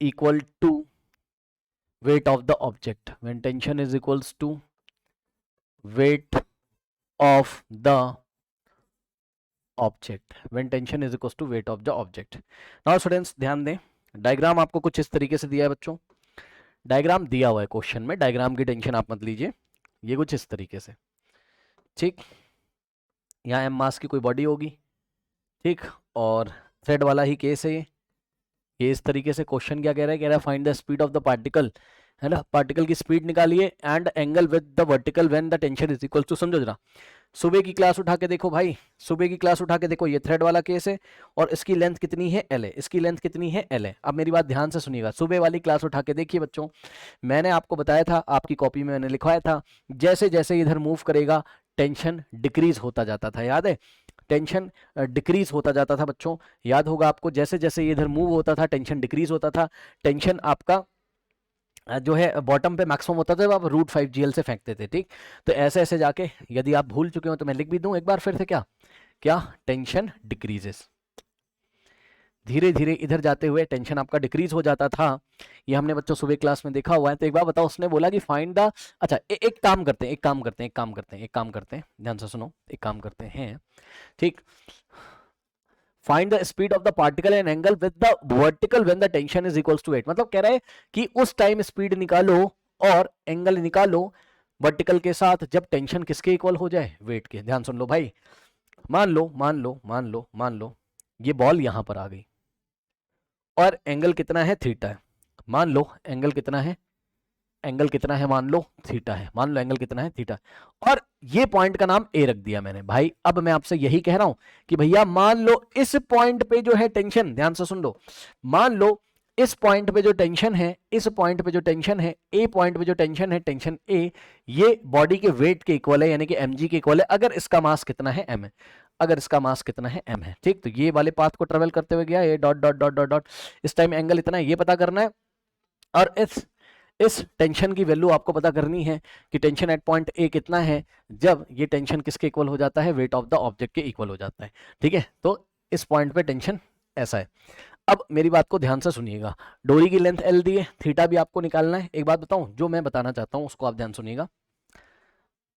equal to weight of the object, when tension is equals to weight of the object, when tension is equals to weight of the object। now students ध्यान दें, diagram आपको कुछ इस तरीके से दिया है बच्चों, डायग्राम दिया हुआ है क्वेश्चन में, डायग्राम की टेंशन आप मत लीजिए, ये कुछ इस तरीके से। ठीक, यहाँ एम मास की कोई बॉडी होगी, ठीक, और थ्रेड वाला ही केस है ये इस तरीके से। क्वेश्चन क्या कह रहा है, कह रहा है find the speed of the particle, है ना, पार्टिकल की स्पीड निकालिए, and angle with the vertical when the tension is equal to, समझो जरा, सुबह की क्लास उठा के देखो भाई, सुबह की क्लास उठा के देखो, ये थ्रेड वाला केस है और इसकी लेंथ कितनी है l है, इसकी लेंथ कितनी है l है। अब मेरी बात ध्यान से सुनिएगा, सुबह वाली क्लास उठा के देखिए बच्चों, मैंने आपको बताया था, आपकी कॉपी में मैंने लिखवाया था, जैसे जैसे इधर मूव करेगा टेंशन डिक्रीज होता जाता था, याद है, टेंशन डिक्रीज होता जाता था बच्चों। याद होगा आपको, जैसे जैसे ये इधर मूव होता था टेंशन डिक्रीज होता था। टेंशन आपका जो है बॉटम पे मैक्सिमम होता था जब आप √5 GL से फेंकते थे। ठीक, तो ऐसे ऐसे जाके, यदि आप भूल चुके हो तो मैं लिख भी दूं एक बार फिर से, क्या क्या टेंशन डिक्रीजेस, धीरे धीरे इधर जाते हुए टेंशन आपका डिक्रीज हो जाता था। ये हमने बच्चों सुबह क्लास में देखा हुआ है। तो एक बार बताओ, उसने बोला कि फाइंड द, अच्छा एक काम करते हैं, एक काम करते हैं, ध्यान से सुनो, एक काम करते हैं। ठीक, find the speed of the particle and angle with the vertical when the tension is equals to 8। मतलब कह रहा है कि उस टाइम स्पीड निकालो और एंगल निकालो वर्टिकल के साथ जब टेंशन किसके इक्वल हो जाए, वेट के। ध्यान सुन लो भाई, मान लो ये बॉल यहां पर आ गई और एंगल कितना है, थीटा है। मान लो एंगल कितना है, मान लो थीटा है, मान लो एंगल कितना है, थीटा। और ये पॉइंट का नाम ए रख दिया मैंने। भाई अब मैं आपसे यही कह रहा हूं कि भैया मान लो इस पॉइंट पे जो है टेंशन, ध्यान से सुन लो, मान लो इस पॉइंट पे जो टेंशन है, इस पॉइंट पे जो टेंशन है, ए पॉइंट पे जो टेंशन है, टेंशन ए, ये बॉडी के वेट के इक्वल है, यानी कि mg के इक्वल है, अगर इसका मास कितना है, m है। अगर इसका मास कितना है, m है। ठीक, तो ये वाले पाथ को ट्रेवल करते हुए गया, ये dot dot dot dot dot, इस टाइम एंगल इतना है, ये पता करना है। और इस टेंशन की वैल्यू आपको पता करनी है कि टेंशन एट पॉइंट ए कितना है जब ये टेंशन किसके इक्वल हो जाता है, वेट ऑफ द ऑब्जेक्ट के इक्वल हो जाता है। ठीक है, तो इस पॉइंट पे टेंशन ऐसा है। अब मेरी बात को ध्यान से सुनिएगा, डोरी की लेंथ एल दी है, थीटा भी आपको निकालना है। एक बात बताऊं, जो मैं बताना चाहता हूं उसको आप ध्यान सुनिएगा,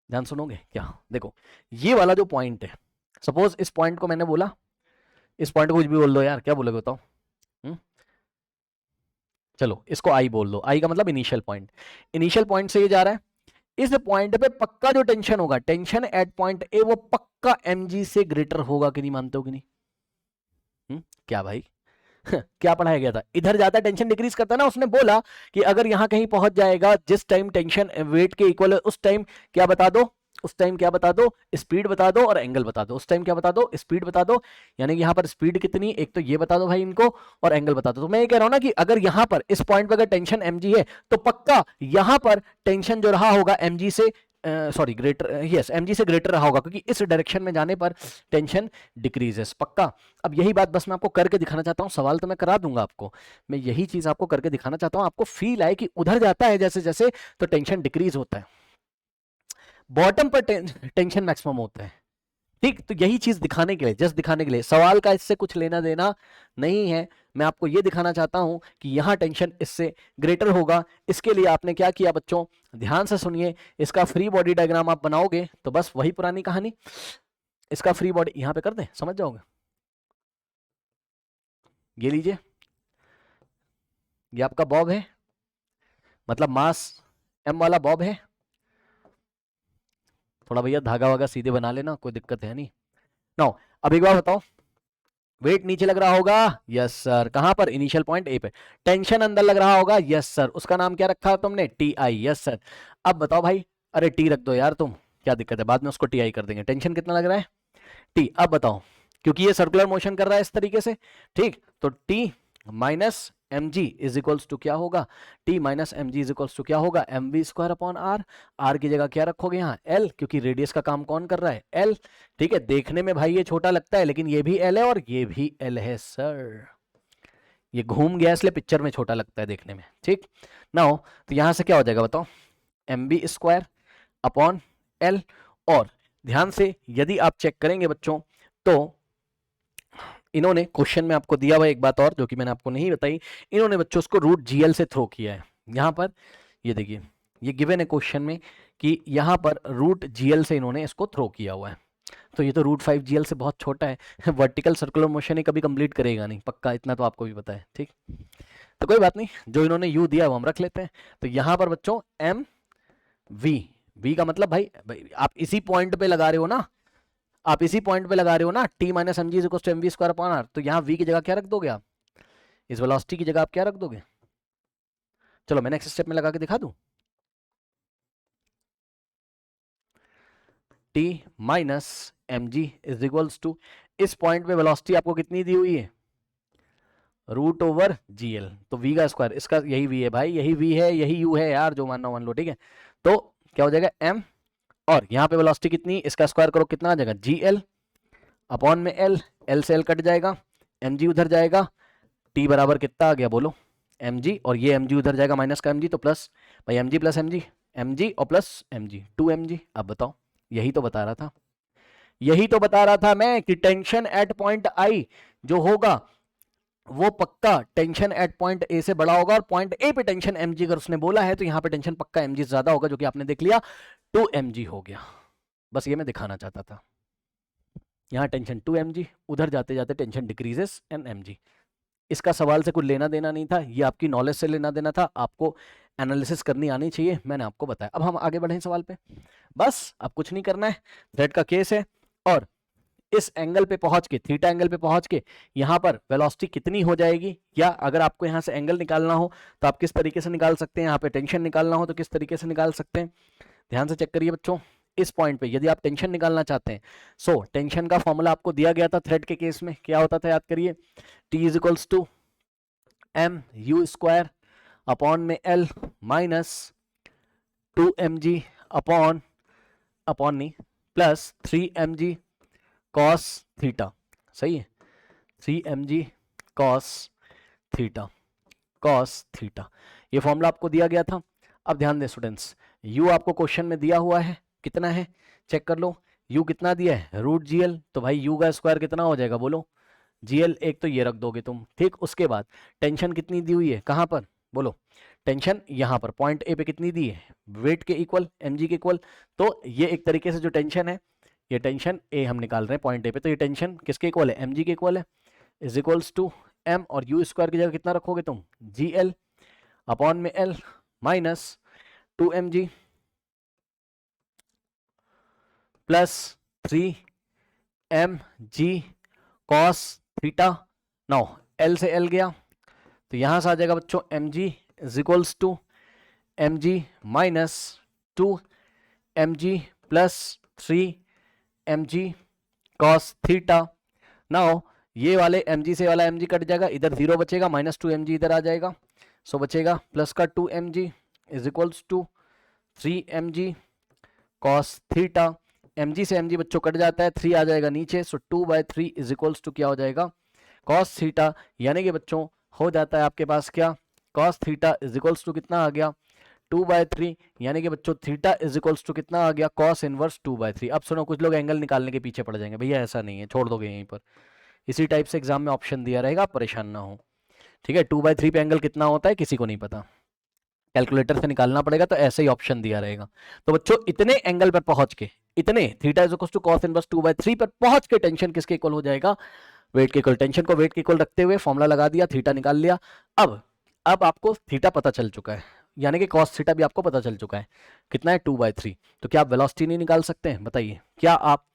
ध्यान सुनोगे क्या? देखो ये वाला जो पॉइंट है, सपोज इस पॉइंट को मैंने बोला, इस पॉइंट को कुछ भी बोल दो यार, क्या बोलोगे बताओ? चलो इसको आई बोल दो, आई का मतलब इनिशियल पॉइंट। इनिशियल पॉइंट से ये जा रहा है, इस पॉइंट पे पक्का जो टेंशन होगा, टेंशन एट पॉइंट ए, वो पक्का mg से ग्रेटर होगा कि नहीं, मानते हो कि नहीं? क्या भाई क्या पढ़ाया गया था? इधर ज्यादा टेंशन डिक्रीज करता ना, उसने बोला कि अगर यहां कहीं पहुंच जाएगा जिस टाइम टेंशन वेट के इक्वल है, उस टाइम क्या बता दो, उस टाइम क्या बता दो, स्पीड बता दो और एंगल बता दो। उस टाइम क्या बता दो, स्पीड बता दो, यानी कि यहां पर स्पीड कितनी, एक तो ये बता दो भाई इनको, और एंगल बता दो। तो मैं ये कह रहा हूं ना कि अगर यहां पर इस पॉइंट पर अगर टेंशन mg है तो पक्का यहां पर टेंशन जो रहा होगा mg से, सॉरी ग्रेटर, यस mg से ग्रेटर रहा होगा, क्योंकि इस डायरेक्शन में जाने पर टेंशन डिक्रीजेस पक्का। अब यही बात बस मैं आपको करके दिखाना चाहता हूं, सवाल तो मैं करा दूंगा आपको, मैं यही चीज आपको करके दिखाना चाहता हूं, आपको फील आए कि उधर जाता है जैसे जैसे तो टेंशन डिक्रीज होता है, बॉटम पर टेंशन मैक्सिमम होता है। ठीक, तो यही चीज दिखाने के लिए, जस्ट दिखाने के लिए, सवाल का इससे कुछ लेना देना नहीं है। मैं आपको ये दिखाना चाहता हूं कि यहां टेंशन इससे ग्रेटर होगा। इसके लिए आपने क्या किया बच्चों, ध्यान से सुनिए, इसका फ्री बॉडी डायग्राम आप बनाओगे तो बस वही पुरानी कहानी, इसका फ्री बॉडी यहां पे कर दें, समझ जाओगे। ये लीजिए, ये आपका बॉब है, मतलब मास m वाला बॉब है। थोड़ा भैया धागा वागा सीधे बना लेना, कोई दिक्कत है नहीं। नाउ अब एक बार बताओ, वेट नीचे लग रहा होगा, यस सर, कहां पर, इनिशियल पॉइंट ए पे। टेंशन अंदर लग रहा होगा, यस सर, उसका नाम क्या रखा तुमने, टी आई, यस सर। अब बताओ भाई, अरे टी रख दो यार तुम, क्या दिक्कत है, बाद में उसको टी आई कर देंगे। टेंशन कितना लग रहा है, टी। अब बताओ, क्योंकि ये सर्कुलर मोशन कर रहा है इस तरीके से, ठीक, तो T minus M G is equals to क्या होगा, T minus M G is equals to क्या होगा, M we square upon R. R की जगह क्या रखोगे यहाँ, एल, क्योंकि रेडियस का काम कौन कर रहा है, एल। ठीक है, देखने में भाई ये छोटा लगता है, लेकिन ये भी एल है और ये भी एल है सर, ये घूम गया इसलिए पिक्चर में छोटा लगता है देखने में। ठीक ना हो, तो यहां से क्या हो जाएगा बताओ, M B square upon L. और ध्यान से यदि आप चेक करेंगे बच्चों, तो इन्होंने क्वेश्चन में आपको दिया हुआ एक बात और जो कि मैंने आपको नहीं बताई, इन्होंने बच्चों उसको √GL से थ्रो किया है। यहां पर ये देखिए, ये गिवन है क्वेश्चन में कि यहां पर √GL से इन्होंने इसको थ्रो किया हुआ है। तो ये तो √5GL से बहुत छोटा है, वर्टिकल सर्कुलर मोशन ही कभी कंप्लीट करेगा नहीं पक्का, इतना तो आपको भी पता है। ठीक, तो कोई बात नहीं, जो इन्होंने यू दिया वो हम रख लेते हैं। तो यहां पर बच्चों एम वी का मतलब भाई आप इसी पॉइंट पे लगा रहे हो ना, आप इसी पॉइंट पे लगा रहे हो ना, T minus M G is equal to M we square upon R. तो यहाँ वी की जगह क्या रख दोगे आप, इस वेलोसिटी की जगह आप क्या रख दोगे, चलो मैं नेक्स्ट स्टेप में लगा के दिखा दूं, T minus M G is equals to, इस पॉइंट पे वेलोसिटी आपको कितनी दी हुई है, √/GL, तो v का स्क्वायर, इसका यही v है भाई, यही v है, यही u है यार, जो मानना मान लो। ठीक है, तो क्या हो जाएगा m, और यहाँ पे वेलोसिटी कितनी, इसका स्क्वायर करो कितना आ जाएगा GL, अपॉन में एल, एल से एल कट जाएगा, mg उधर जाएगा, t बराबर कितना आ गया बोलो, mg, और ये mg उधर जाएगा माइनस का mg, तो प्लस भाई mg प्लस mg, mg और प्लस mg, 2mg। अब बताओ, यही तो बता रहा था, यही तो बता रहा था मैं कि टेंशन एट पॉइंट आई जो होगा वो पक्का टेंशन एट पॉइंट ए से बड़ा होगा, और पॉइंट ए पे टेंशन mg अगर उसने बोला है तो यहां पे टेंशन पक्का mg से ज्यादा होगा, जो कि आपने देख लिया 2mg हो गया। बस ये मैं दिखाना चाहता था, यहाँ टेंशन 2mg, उधर जाते जाते टेंशन डिक्रीजेस एन mg। इसका सवाल से कुछ लेना देना नहीं था, ये आपकी नॉलेज से लेना देना था, आपको एनालिसिस करनी आनी चाहिए, मैंने आपको बताया। अब हम आगे बढ़ें सवाल पे, बस अब कुछ नहीं करना है, थ्रेड का केस है, और इस एंगल पे पहुंच के, थीटा एंगल पे पहुंच के यहाँ पर वेलोसिटी कितनी हो जाएगी, या अगर आपको यहाँ से एंगल निकालना हो तो आप किस तरीके से निकाल सकते हैं, यहाँ पे टेंशन निकालना हो तो किस तरीके से निकाल सकते हैं। ध्यान से चेक करिए बच्चों, इस पॉइंट पे यदि आप टेंशन निकालना चाहते हैं, सो टेंशन का फॉर्मूला आपको दिया गया था थ्रेड के केस में, क्या होता था याद करिए, T is equals to M you square upon में एल माइनस 2mg अपॉन नहीं प्लस 3mg कॉस थीटा। सही है, 3mg cos theta, cos theta, ये फॉर्मूला आपको दिया गया था। अब ध्यान दें स्टूडेंट्स, u आपको क्वेश्चन में दिया हुआ है, कितना है चेक कर लो, u कितना दिया है √gl, तो भाई u का स्क्वायर कितना हो जाएगा बोलो, gl, एक तो ये रख दोगे तुम, ठीक। उसके बाद टेंशन कितनी दी हुई है, कहां पर बोलो, टेंशन यहाँ पर पॉइंट ए पे कितनी दी है, वेट के इक्वल, mg के इक्वल, तो ये एक तरीके से जो टेंशन है, ये टेंशन ए हम निकाल रहे हैं पॉइंट ए पे, तो ये टेंशन किसके इक्वल है, mg के इक्वल है, इज इक्वल्स टू m, और u स्क्वायर की जगह कितना रखोगे तुम, gl अपॉन में l minus 2mg plus 3mg cos theta. Now l से l गया तो यहां से आ जाएगा बच्चों mg is equals to mg minus 2mg plus 3mg cos theta. Now ये वाले mg से वाला mg कट जाएगा, इधर 0 बचेगा, माइनस 2mg इधर आ जाएगा, सो बचेगा प्लस का 2mg is equals to 3mg cos theta. mg से mg बच्चों कट जाता है, 3 आ जाएगा नीचे, सो 2/3 इज इक्वल्स टू क्या हो जाएगा, कॉस थीटा, यानी कि बच्चों हो जाता है आपके पास क्या, cos theta is equals to कितना आ गया 2/3, यानी कि बच्चों थीटा इज इक्वल्स टू कितना आ गया, कॉस इनवर्स 2/3। अब सुनो, कुछ लोग एंगल निकालने के पीछे पड़ जाएंगे, भैया ऐसा नहीं है, छोड़ दोगे यहीं पर, इसी टाइप से एग्जाम में ऑप्शन दिया रहेगा, परेशान ना हो, ठीक है। 2/3 पे एंगल कितना होता है किसी को नहीं पता, कैलकुलेटर से निकालना पड़ेगा, तो ऐसे ही ऑप्शन दिया रहेगा। तो बच्चों इतने एंगल पर पहुंच के, इतने theta is equal to cos inverse 2/3 पर पहुंच के टेंशन किसके इक्वल हो जाएगा, वेट के इक्वल। टेंशन को वेट के इक्वल रखते हुए फॉर्मूला लगा दिया, थीटा निकाल लिया। अब आपको थीटा पता चल चुका है, यानी कि कॉस थीटा भी आपको पता चल चुका है, कितना है 2/3। तो क्या आप वेलोसिटी नहीं निकाल सकते हैं, बताइए, क्या आप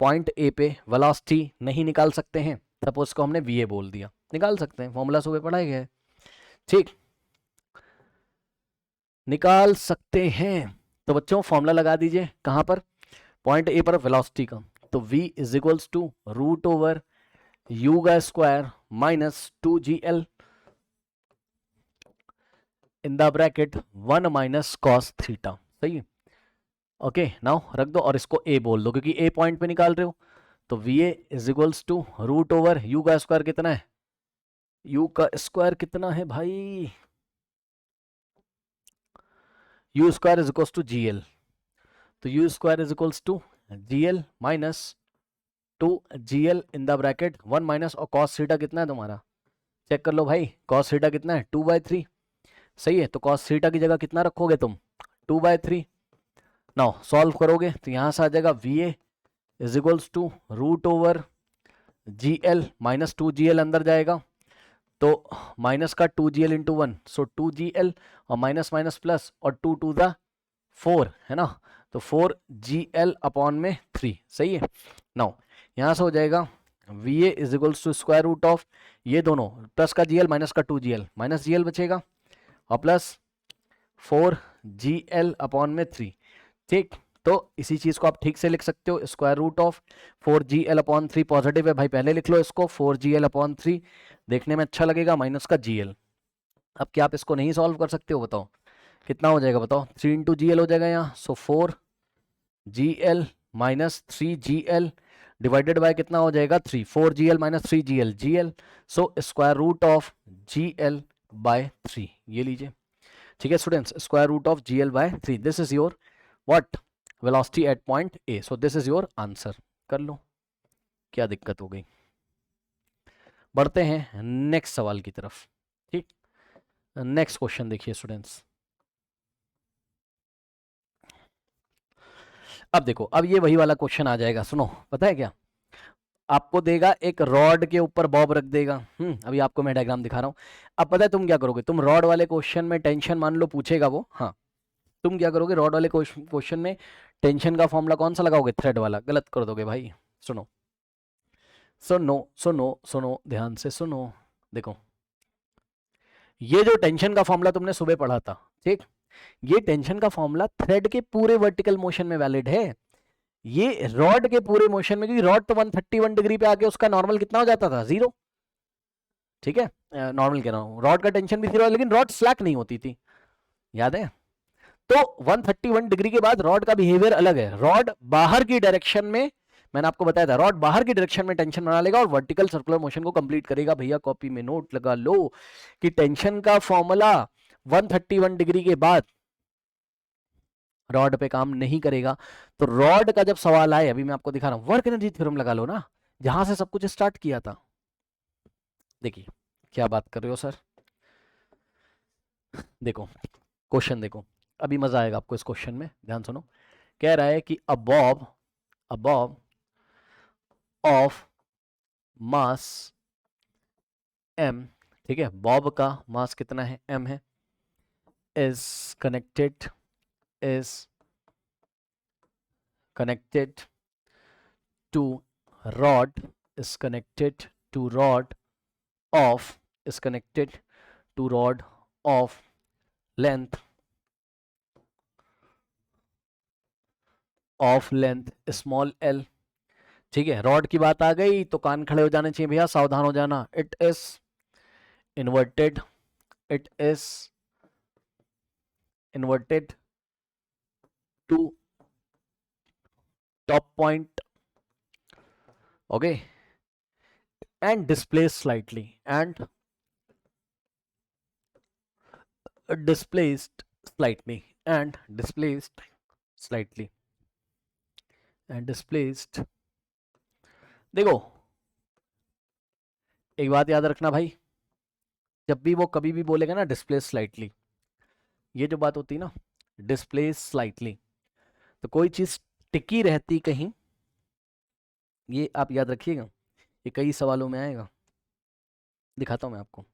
पॉइंट ए पे वेलोसिटी नहीं निकाल सकते हैं, सपोज को हमने va बोल दिया, निकाल सकते हैं, फॉर्मूला सुबह पढ़ाया गया है, ठीक, निकाल सकते हैं। तो बच्चों फॉर्मूला लगा दीजिए, कहां पर, पॉइंट ए पर वेलोसिटी का, तो v is equals to √u का square minus 2gl in the bracket 1 minus cos theta. सही है, ओके। नाउ रख दो और इसको a बोल दो, क्योंकि a पॉइंट पे निकाल रहे हो, तो va is equals to √u का स्क्वायर कितना है, u का स्क्वायर कितना है भाई, u square is equals to gl, तो u square is equals to gl minus 2gl in the bracket 1 minus, और कॉस थीटा कितना है तुम्हारा, चेक कर लो भाई, कॉस थीटा कितना है 2/3। सही है, तो कॉस थीटा की जगह कितना रखोगे तुम 2/3। नाउ सॉल्व करोगे तो यहां से आ जाएगा va is equals to √gl minus 2gl अंदर जाएगा, तो माइनस का 2gl इंटू 1, सो 2gl और माइनस माइनस प्लस, और 2 टू द 4 है ना, तो 4gl अपॉन में 3। सही है, नाउ यहां से हो जाएगा va is equals to square root of ये दोनों, प्लस का gl माइनस का 2gl, माइनस gl बचेगा, और प्लस 4gl अपॉन में 3, ठीक। तो इसी चीज को आप ठीक से लिख सकते हो, square root of 4gl upon 3 positive है भाई, पहले लिख लो इसको, 4gl अपॉन 3 देखने में अच्छा लगेगा, माइनस का gl। अब क्या आप इसको नहीं सॉल्व कर सकते हो, बताओ कितना हो जाएगा, बताओ 3 इंटू gl हो जाएगा यहाँ, सो 4gl minus 3gl divided by कितना हो जाएगा 3, 4gl minus 3gl gl, so square root of gl by 3, ये लीजिए। ठीक है students, square root of gl by 3, this is your what velocity at point A, so this is your answer. कर लो, क्या दिक्कत हो गई। बढ़ते हैं नेक्स्ट सवाल की तरफ। ठीक, नेक्स्ट क्वेश्चन देखिए स्टूडेंट्स। अब देखो, अब ये वही वाला क्वेश्चन आ जाएगा, सुनो, पता है क्या, आपको देगा एक रॉड के ऊपर बॉब रख देगा। अभी आपको मैं डायग्राम दिखा रहा हूं। अब पता है तुम क्या करोगे, तुम रॉड वाले क्वेश्चन में टेंशन मान लो पूछेगा वो, हाँ, तुम क्या करोगे, रॉड वाले क्वेश्चन में टेंशन का फॉर्मूला कौन सा लगाओगे, थ्रेड वाला। गलत कर दोगे भाई, सुनो सुनो सुनो सुनो, ध्यान से सुनो। देखो, ये जो टेंशन का फॉर्मूला तुमने सुबह पढ़ा था, ठीक, ये टेंशन का फॉर्मूला थ्रेड के पूरे वर्टिकल मोशन में वैलिड है। ये रॉड के पूरे मोशन में, क्योंकि रॉड तो 131 डिग्री पे आके उसका नॉर्मल कितना हो जाता था, 0। ठीक है, नॉर्मल कह रहा हूं, रॉड का टेंशन भी 0 है, लेकिन रॉड स्लैक नहीं होती थी, याद है। तो 131 डिग्री के बाद रॉड का बिहेवियर अलग है। रॉड बाहर की डायरेक्शन में, मैंने आपको बताया था, रॉड बाहर की डायरेक्शन में टेंशन बना लेगा और वर्टिकल सर्कुलर मोशन को कंप्लीट करेगा। भैया कॉपी में नोट लगा लो कि टेंशन का फॉर्मूला 131 डिग्री के बाद रॉड पे काम नहीं करेगा। तो रॉड का जब सवाल आए, अभी मैं आपको दिखा रहा हूं, वर्क एनर्जी थ्योरम लगा लो ना, जहां से सब कुछ स्टार्ट किया था। देखिए क्या बात कर रहे हो सर, देखो क्वेश्चन देखो, अभी मजा आएगा आपको इस क्वेश्चन में, ध्यान सुनो। कह रहा है कि a bob of mass m, ठीक है, बॉब का मास कितना है, m है, is connected to rod, is connected to rod of length small l। ठीक है, रॉड की बात आ गई तो कान खड़े हो जाने चाहिए भैया, सावधान हो जाना। It is inverted to top point, okay, and displaced slightly and displaced slightly and displaced। देखो एक बात याद रखना भाई, जब भी वो कभी भी बोलेगा ना डिस्प्लेस स्लाइटली, ये जो बात होती है ना डिस्प्लेस स्लाइटली, तो कोई चीज टिकी रहती कहीं, ये आप याद रखिएगा, ये कई सवालों में आएगा। दिखाता हूं मैं आपको,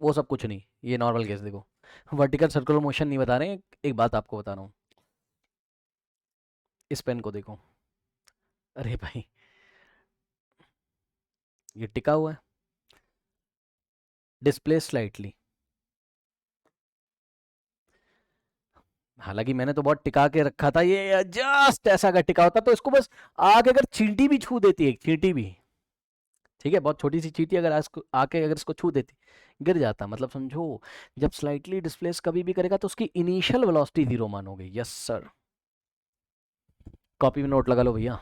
वो सब कुछ नहीं, ये नॉर्मल केस देखो, वर्टिकल सर्कुलर मोशन नहीं बता रहे हैं, एक बात आपको बता रहा हूं, इस पेन को देखो, अरे भाई ये टिका हुआ है, डिस्प्ले स्लाइटली, हालांकि मैंने तो बहुत टिका के रखा था, ये जस्ट ऐसा अगर टिका होता तो इसको बस आके अगर चींटी भी छू देती है, चींटी भी, ठीक है, बहुत छोटी सी चींटी अगर आके अगर इसको छू देती, गिर जाता। मतलब समझो, जब स्लाइटली डिस्प्लेस कभी भी करेगा तो उसकी इनिशियल वेलोसिटी 0 मानोगे। यस सर, कॉपी में नोट लगा लो भैया,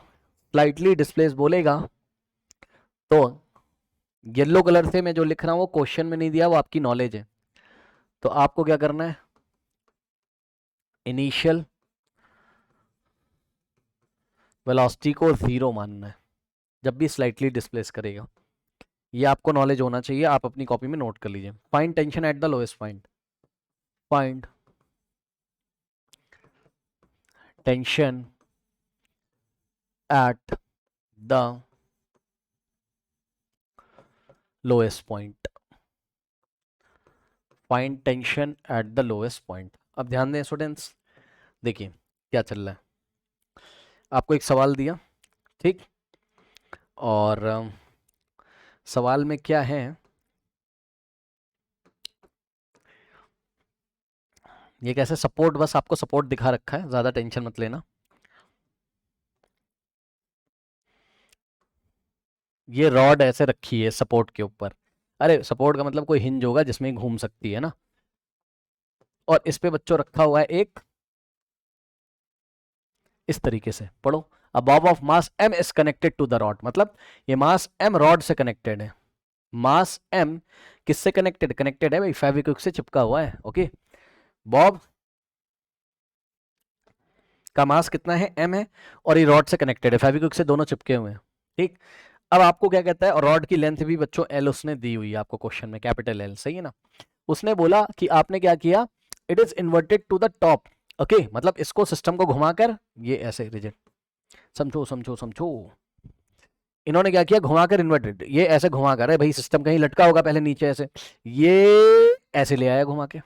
स्लाइटली डिस्प्लेस बोलेगा तो येलो कलर से मैं जो लिख रहा हूँ वो क्वेश्चन में नहीं दिया, वो आपकी नॉलेज है। तो आपको क्या करना है, इनिशियल वेलोसिटी को 0 मानना है जब भी स्लाइटली डिस्प्लेस करेगा। ये आपको नॉलेज होना चाहिए, आप अपनी कॉपी में नोट कर लीजिए। Find tension at the lowest point, find tension at the lowest point, find tension at the lowest point. अब ध्यान दें स्टूडेंट्स, देखिए क्या चल रहा है, आपको एक सवाल दिया, ठीक, और सवाल में क्या है, ये कैसे सपोर्ट, बस आपको सपोर्ट दिखा रखा है, ज्यादा टेंशन मत लेना। ये रॉड ऐसे रखी है सपोर्ट के ऊपर, अरे सपोर्ट का मतलब कोई हिंज होगा जिसमें घूम सकती है ना, और इस पे बच्चों रखा हुआ है एक, इस तरीके से पढ़ो, a bob of mass m is connected to the rod, मतलब ये मास m रॉड से कनेक्टेड है। मास m किससे कनेक्टेड कनेक्टेड है भाई, फेविक्विक से चिपका हुआ है। ओके, बॉब का मास कितना है, m है, और ये रॉड से कनेक्टेड है, फेविक्विक से दोनों चिपके हुए हैं। ठीक, अब आपको क्या कहता है, और रॉड की लेंथ भी बच्चों l उसने दी हुई है आपको क्वेश्चन में, कैपिटल L, सही है ना। उसने बोला कि आपने क्या किया, it is inverted to the top. Okay, मतलब इसको सिस्टम को घुमाकर ये ऐसे रिजिड, समझो समझो समझो, इन्होंने क्या किया, घुमाकर इन्वर्टेड, ये ऐसे घुमाकर है भाई, सिस्टम कहीं लटका होगा पहले नीचे ऐसे, ये ऐसे ले आया घुमा के,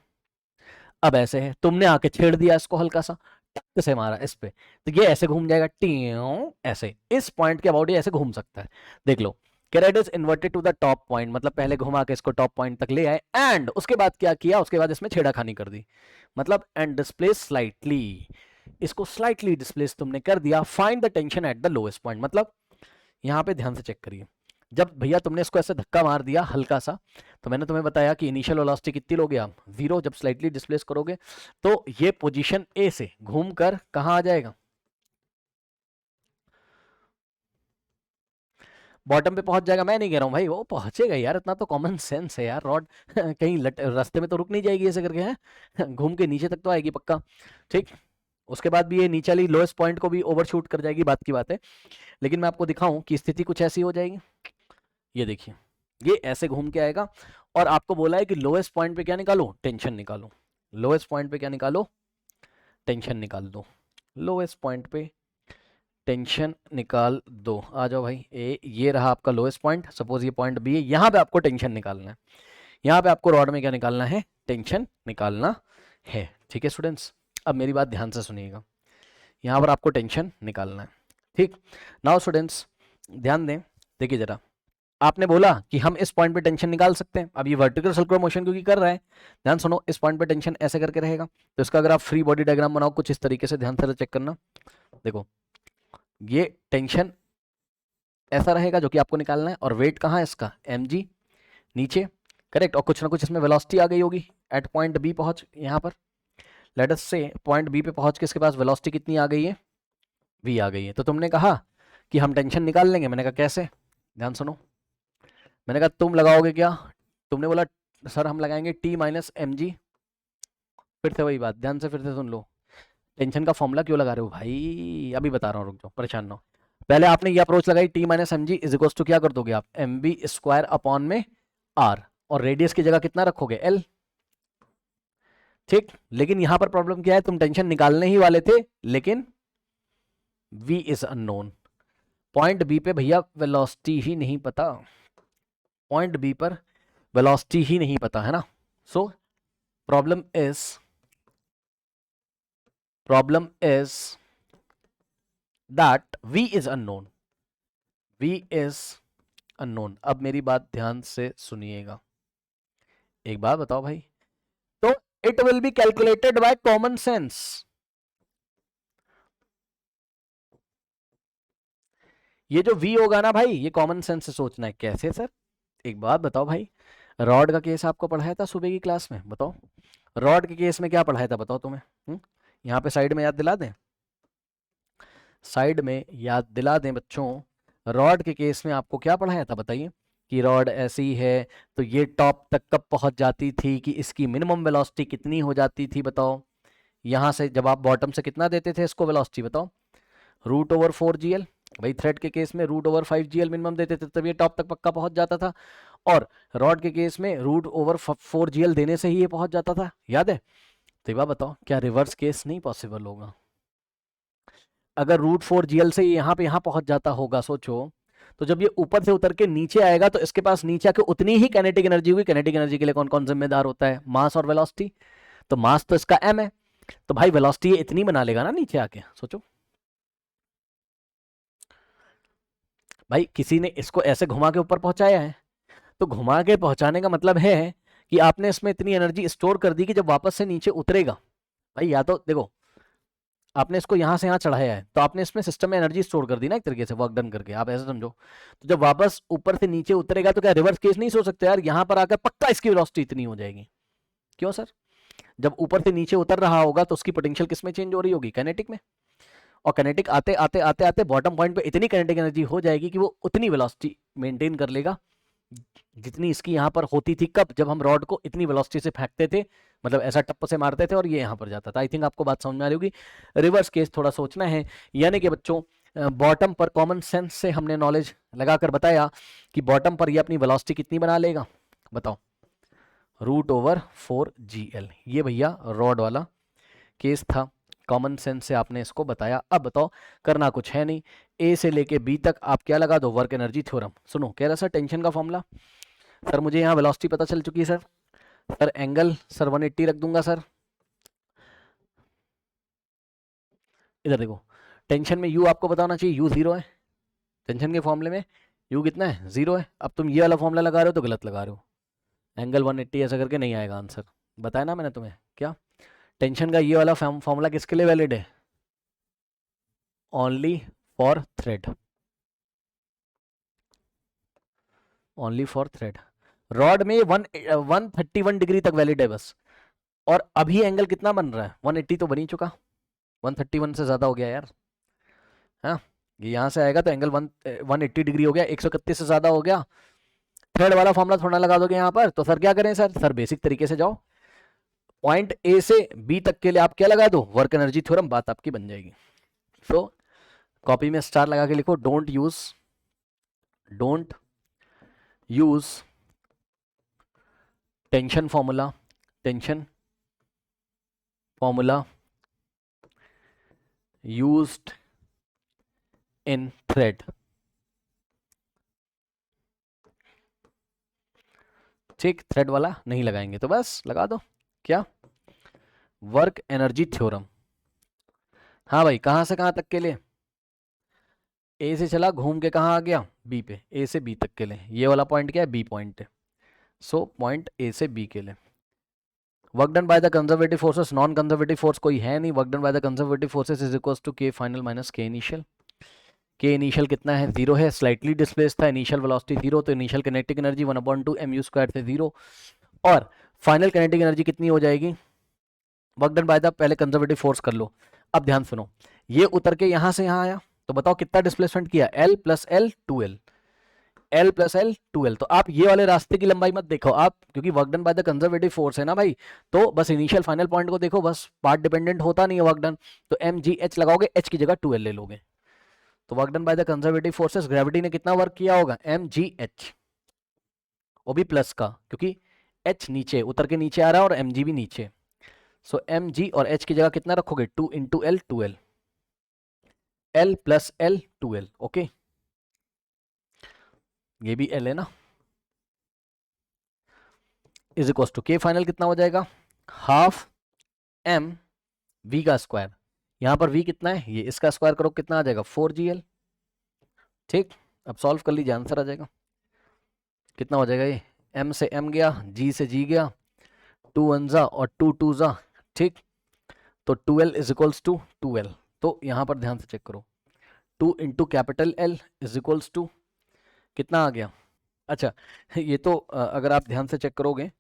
अब ऐसे है, तुमने आके छेड़ दिया इसको हल्का सा, टक से मारा इस पे, तो ये ऐसे घूम जाएगा, टीयों ऐसे, इस पॉइंट के अबाउट ये ऐसे घूम सकता है। देख लो, caret is inverted to the top point, मतलब पहले घुमा के इसको टॉप पॉइंट तक ले आए, एंड उसके बाद क्या किया, उसके बाद इसमें छेड़ाखानी कर दी, मतलब एंड डिस्प्लेस स्लाइटली, इसको स्लाइटली डिस्प्लेस तुमने कर दिया, find the tension at the lowest point, मतलब यहां पे ध्यान से चेक करिए, जब भैया तुमने इसको ऐसे धक्का मार दिया हल्का सा, तो मैंने तुम्हें बताया कि इनिशियल वेलोसिटी कितनी लोगे आप, 0, जब स्लाइटली डिस्प्लेस करोगे तो ये पोजीशन ए से घूमकर कहां आ जाएगा, बॉटम पे पहुंच जाएगा। मैं नहीं कह रहा हूं भाई वो पहुंचेगा यार, इतना तो कॉमन सेंस है यार, रॉड कहीं रास्ते में तो रुक नहीं जाएगी ऐसे करके, है घूम के नीचे तक तो आएगी पक्का। ठीक, उसके बाद भी ये नीचे वाली लोएस्ट पॉइंट को भी ओवरशूट कर जाएगी, बात की बात है, लेकिन मैं आपको दिखाऊं कि स्थिति कुछ ऐसी हो जाएगी। ये देखिए, ये ऐसे घूम के आएगा, और आपको बोला है कि लोएस्ट पॉइंट पे क्या निकालो, टेंशन निकालो, लोएस्ट पॉइंट पे क्या निकालो, टेंशन निकाल दो, लोएस्ट पॉइंट पे टेंशन निकाल दो, आ जाओ भाई, ये रहा आपका लोएस्ट पॉइंट, सपोज ये पॉइंट बी है, यहाँ पे आपको टेंशन निकालना है, यहाँ पे आपको रॉड में क्या निकालना है, टेंशन निकालना है। ठीक है स्टूडेंट्स, अब मेरी बात ध्यान से सुनिएगा, यहाँ पर आपको टेंशन निकालना है। ठीक, नाउ स्टूडेंट्स ध्यान दें, देखिए जरा, आपने बोला कि हम इस पॉइंट पे टेंशन निकाल सकते हैं, अब ये वर्टिकल सर्कुलर मोशन क्योंकि कर रहा है, ध्यान सुनो, इस पॉइंट पे टेंशन ऐसे करके रहेगा, तो इसका अगर आप फ्री बॉडी डायग्राम बनाओ कुछ इस तरीके से, ध्यान से चेक करना, देखो ये टेंशन ऐसा रहेगा जो कि आपको निकालना है, और वेट कहाँ है इसका, mg नीचे, करेक्ट, और कुछ ना कुछ इसमें वेलोसिटी आ गई होगी एट पॉइंट बी, पहुंच यहाँ पर, लेट अस से पॉइंट बी पे पहुंच के इसके पास वेलोसिटी कितनी आ गई है, v आ गई है, तो तुमने कहा कि हम टेंशन निकाल लेंगे, मैंने कहा कैसे, ध्यान सुनो, मैंने कहा तुम लगाओगे क्या, तुमने बोला सर हम लगाएंगे t माइनस एम जी, फिर से वही बात, ध्यान से फिर से सुन लो, टेंशन का फॉर्मूला क्यों लगा रहे हो भाई, अभी बता रहा हूँ, रुक जाओ, परेशान ना हो, पहले आपने ये अप्रोच लगाई, t minus M G is equal to क्या कर दोगे आप, एम बी स्क्वायर अपॉन में r, और रेडियस की जगह कितना रखोगे, l। ठीक, लेकिन यहां पर प्रॉब्लम क्या है, तुम टेंशन निकालने ही वाले थे, लेकिन v is unknown, point B पे भैया वेलोसिटी ही नहीं पता, पॉइंट बी पर वेलोसिटी ही नहीं पता है ना, so problem is that v is unknown, v is unknown. अब मेरी बात ध्यान से सुनिएगा, एक बात बताओ भाई, तो it will be calculated by common sense, ये जो v होगा ना भाई, ये कॉमन सेंस से सोचना है, कैसे सर, एक बात बताओ भाई, रॉड का केस आपको पढ़ाया था सुबह की क्लास में, बताओ रॉड के केस में क्या पढ़ाया था, बताओ तुम्हें, यहाँ पे साइड में याद दिला दें, साइड में याद दिला दें बच्चों, रॉड के केस में आपको क्या पढ़ाया था बताइए, कि रॉड ऐसी है तो ये टॉप तक कब पहुंच जाती थी, कि इसकी मिनिमम वेलोसिटी कितनी हो जाती थी, बताओ, यहां से जब आप बॉटम से कितना देते थे इसको वेलोसिटी, बताओ, √4gl, भाई थ्रेड के केस में √5gl मिनिमम देते थे, तब ये टॉप तक पक्का पहुंच जाता था, और रॉड के केस में √4gl देने से ही ये पहुंच जाता था, याद है। तो ये बात बताओ, क्या रिवर्स केस नहीं पॉसिबल होगा, अगर √4gl से यहाँ पे यहाँ पहुंच जाता होगा, सोचो, तो जब ये ऊपर से उतर के नीचे आएगा तो इसके पास नीचे आके उतनी ही काइनेटिक एनर्जी होगी, काइनेटिक एनर्जी के लिए कौन कौन जिम्मेदार होता है, मास और वेलोसिटी, तो मास तो इसका m है, तो भाई वेलोसिटी ये इतनी बना लेगा ना नीचे आके, सोचो भाई, किसी ने इसको ऐसे घुमा के ऊपर पहुंचाया है, तो घुमा के पहुंचाने का मतलब है कि आपने इसमें इतनी एनर्जी स्टोर कर दी कि जब वापस से नीचे उतरेगा, भाई या तो देखो आपने इसको यहां से यहां चढ़ाया है, तो आपने इसमें सिस्टम में एनर्जी स्टोर कर दी ना एक तरीके से, वर्क डन करके, आप ऐसे समझो, तो जब वापस ऊपर से नीचे उतरेगा तो क्या रिवर्स केस नहीं सोच सकते यार, यहां पर आकर पक्का इसकी वेलोसिटी इतनी हो जाएगी, क्यों सर, जब ऊपर से नीचे उतर रहा होगा तो उसकी पोटेंशियल किस में चेंज हो रही होगी, काइनेटिक में, और किनेटिक आते आते आते आते बॉटम पॉइंट पे इतनी किनेटिक एनर्जी हो जाएगी कि वो उतनी वेलोसिटी मेंटेन कर लेगा जितनी इसकी यहाँ पर होती थी। कब? जब हम रॉड को इतनी वेलोसिटी से फेंकते थे, मतलब ऐसा टप्प से मारते थे और ये यहाँ पर जाता था। आई थिंक आपको बात समझ में आ रही होगी। रिवर्स केस थोड़ा सोचना है, यानी कि बच्चों बॉटम पर कॉमन सेंस से हमने नॉलेज लगाकर बताया कि बॉटम पर ये अपनी वेलोसिटी कितनी बना लेगा, बताओ, √4GL। ये भैया रॉड वाला केस था, कॉमन सेंस से आपने इसको बताया। अब बताओ, करना कुछ है नहीं, ए से लेके बी तक आप क्या लगा दो, वर्क एनर्जी थ्योरम। सुनो, कह रहा सर टेंशन का फॉर्मूला, सर मुझे यहाँ वेलोसिटी पता चल चुकी है सर, सर एंगल सर 180 रख दूंगा सर। इधर देखो, टेंशन में यू आपको बताना चाहिए यू 0 है, टेंशन के फॉर्मूले में यू कितना है, 0 है। अब तुम ये वाला फॉर्मूला लगा रहे हो तो गलत लगा रहे हो, एंगल 180 ऐसा करके नहीं आएगा आंसर। बताया ना मैंने तुम्हें, क्या टेंशन का ये वाला फॉर्मूला किसके लिए वैलिड है, only for thread, only for thread. Rod में 131 डिग्री तक वैलिड है बस, और अभी एंगल कितना बन रहा है, 180 तो बन ही चुका, 131 से ज्यादा हो गया यार। हाँ, ये यहाँ से आएगा तो एंगल 180 डिग्री हो गया, 131 से ज्यादा हो गया। थ्रेड वाला फॉर्मूला थोड़ा लगा दोगे यहाँ पर, तो सर क्या करें सर बेसिक तरीके से जाओ, पॉइंट ए से बी तक के लिए आप क्या लगा दो, वर्क एनर्जी थ्योरम, बात आपकी बन जाएगी। तो कॉपी में स्टार लगा के लिखो, don't use tension formula used in thread. ठीक, थ्रेड वाला नहीं लगाएंगे तो बस लगा दो क्या, वर्क एनर्जी थ्योरम। हाँ भाई, कहां से कहां तक के लिए, ए से चला घूम के कहां आ गया, बी पे, ए से बी तक के लिए, ये वाला पॉइंट क्या है, बी पॉइंट है। सो पॉइंट ए से बी के लिए work done by the conservative forces, non conservative force कोई है नहीं, work done by the conservative forces is equals to के फाइनल माइनस के इनिशियल। के इनिशियल कितना है, 0 है, स्लाइटली डिस्प्लेस था, इनिशियल वेलोसिटी 0, तो इनिशियल किनेटिक एनर्जी 1/2 mu² से 0, और फाइनल किनेटिक एनर्जी कितनी हो जाएगी, वर्क डन बाय द, पहले कंजर्वेटिव फोर्स कर लो। अब ध्यान सुनो, ये उतर के यहां से यहां आया, तो बताओ कितना डिस्प्लेसमेंट किया, L + L 2L, L + L 2L। तो आप ये वाले रास्ते की लंबाई मत देखो आप, क्योंकि work done by the conservative force है ना भाई, तो बस इनिशियल फाइनल पॉइंट को देखो, बस पार्ट डिपेंडेंट होता नहीं है वर्क डन, तो mgh लगाओगे, h की जगह 2L ले लोगे, तो work done by the conservative forces, gravity ने कितना वर्क किया होगा, mgh, वो भी प्लस का, क्योंकि h नीचे उतर के नीचे आ रहा है और mg भी नीचे, सो mg और h की जगह कितना रखोगे, 2 × L 2L, L + L 2L, okay, ये भी L है ना, इज इक्वल टू के फाइनल कितना हो जाएगा, हाफ m v का स्क्वायर, यहां पर v कितना है, ये इसका स्क्वायर करो कितना आ जाएगा, 4GL। ठीक, अब सॉल्व कर लीजिए, आंसर आ जाएगा, कितना हो जाएगा, ये m से m गया, g से g गया, 2 1 जा और 2 2 जा, ठीक, तो 2L is equals to 2L। तो यहां पर ध्यान से चेक करो, 2 × capital L is equals to कितना आ गया। अच्छा, ये तो अगर आप ध्यान से चेक करोगे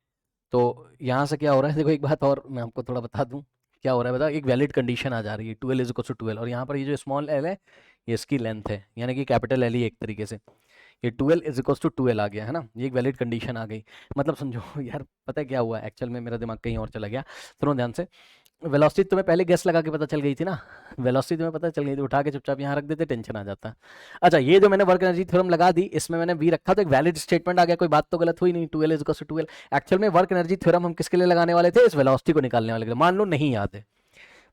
तो यहाँ से क्या हो रहा है, देखो एक बात और मैं आपको थोड़ा बता दूं, क्या हो रहा है बताओ, एक वैलिड कंडीशन आ जा रही है, 2L is equal to 2L, और यहाँ पर ये जो स्मॉल l है ये इसकी लेंथ है, यानी कि कैपिटल L ही एक तरीके से, ये 2L is equal to 2L आ गया है ना, ये एक वैलिड कंडीशन आ गई। मतलब समझो यार, पता है क्या हुआ, एक्चुअल में मेरा दिमाग कहीं और चला गया, सुनो ध्यान से, वेलोसिटी तुम्हें पहले गेस लगा के पता चल गई थी ना, वेलोसिटी तुम्हें पता चल गई थी, उठा के चुपचाप यहाँ रख देते, टेंशन आ जाता। अच्छा, ये जो मैंने वर्क एनर्जी थ्योरम लगा दी, इसमें मैंने v रखा तो एक वैलिड स्टेटमेंट आ गया, कोई बात तो गलत हुई नहीं, 2L is equal to 2L। Actual में वर्क एनर्जी थ्योरम हम किसके लिए लगाने वाले थे, इस वेलोसिटी को निकालने वाले के लिए। मान लो नहीं याद है,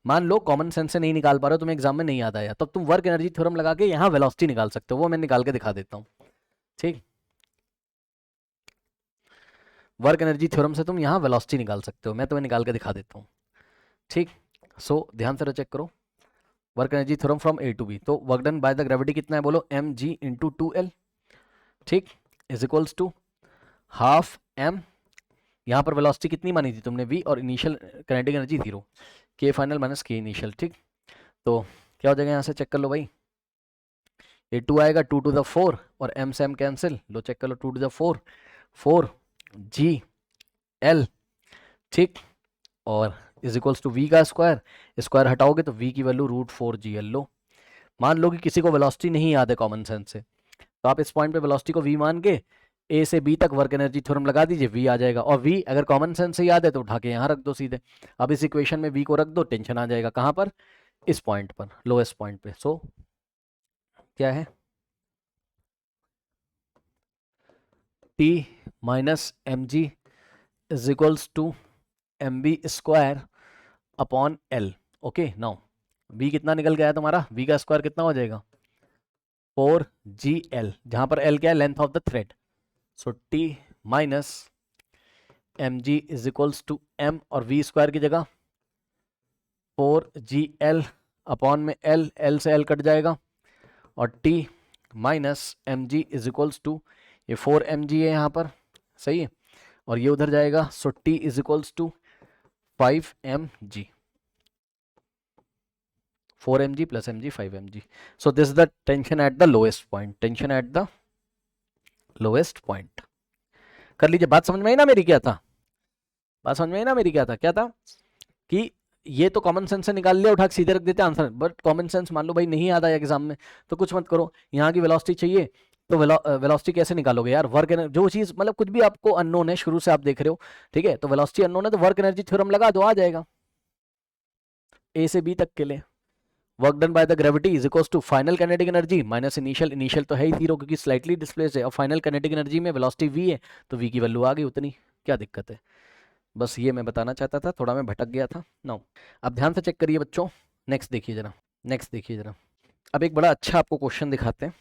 मान लो कॉमन सेंस से नहीं निकाल पा रहे हो, तुम्हें एग्जाम में नहीं याद आया, तब तुम वर्क एनर्जी थ्योरम लगा के यहाँ वेलोसिटी निकाल सकते हो, वो मैं निकाल के दिखा देता हूँ। ठीक, वर्क एनर्जी थ्योरम से तुम यहाँ वेलोसिटी निकाल सकते हो, मैं तुम्हें निकाल के दिखा देता हूँ। ठीक, सो ध्यान से चेक करो, work energy theorem from A to B, तो work done by the gravity कितना है बोलो, mg × 2L, ठीक, is equals to half m, यहाँ पर वेलोसिटी कितनी मानी थी तुमने, v, और initial kinetic energy 0, k final minus k initial. ठीक, तो क्या हो जाएगा, यहाँ से चेक कर लो भाई, ये 2 आएगा, 2 to the 4 और m से m कैंसिल, लो चेक कर लो, 2 to the 4 4GL, ठीक, और इज इक्वल्स टू v का स्क्वायर, स्क्वायर हटाओगे तो v की वैल्यू √4GL लो, मान लो कि किसी को वेलोसिटी नहीं याद है कॉमन सेंस से, तो आप इस पॉइंट पे वेलोसिटी को v मान के a से b तक वर्क एनर्जी थ्योरम लगा दीजिए, v आ जाएगा। और v अगर कॉमन सेंस से याद है तो उठा के यहाँ रख दो सीधे। अब इस इक्वेशन में v को रख दो, टेंशन आ जाएगा कहाँ पर, इस पॉइंट पर, लोएस्ट पॉइंट पे। सो क्या है, T minus M G is equals to M B square upon L. Okay, now v कितना निकल गया है तुम्हारा, v का स्क्वायर कितना हो जाएगा 4gl, जहां पर l क्या है, length of the thread. So t minus M G is equals to m, और v स्क्वायर की जगह 4gl अपॉन में l से l कट जाएगा, और t minus M G is equals to, ये 4mg है यहाँ पर, सही है, और ये उधर जाएगा। So t is equals to 5mg, 4mg plus mg 5mg. So this is the tension at the lowest point, tension at the lowest point. कर लीजिए, बात समझ में आई ना मेरी क्या था, बात समझ में आई ना मेरी क्या था, क्या था कि ये तो कॉमन सेंस से निकाल लिया, उठा के सीधे रख देते आंसर। बट कॉमन सेंस मान लो भाई नहीं याद आया एग्जाम में, तो कुछ मत करो, यहाँ की वेलोसिटी चाहिए तो वेलोसिटी कैसे निकालोगे यार, वर्क एनर्जी, जो चीज मतलब कुछ भी आपको अननोन है शुरू से आप देख रहे हो, ठीक है, तो वेलोसिटी अननोन है तो वर्क एनर्जी थ्योरम लगा दो, आ जाएगा ए से बी तक के लिए। Work done by the gravity is equals to final kinetic energy minus initial, initial तो है ही जीरो क्योंकि स्लाइटली डिस्प्लेस्ड है, और फाइनल काइनेटिक एनर्जी में वेलोसिटी v है तो v की वैल्यू आ गई उतनी, क्या दिक्कत है। बस ये मैं बताना चाहता था, थोड़ा मैं भटक गया था। नाउ अब ध्यान से चेक करिए बच्चों, नेक्स्ट देखिए जरा, नेक्स्ट देखिए जरा। अब एक बड़ा अच्छा आपको क्वेश्चन दिखाते हैं,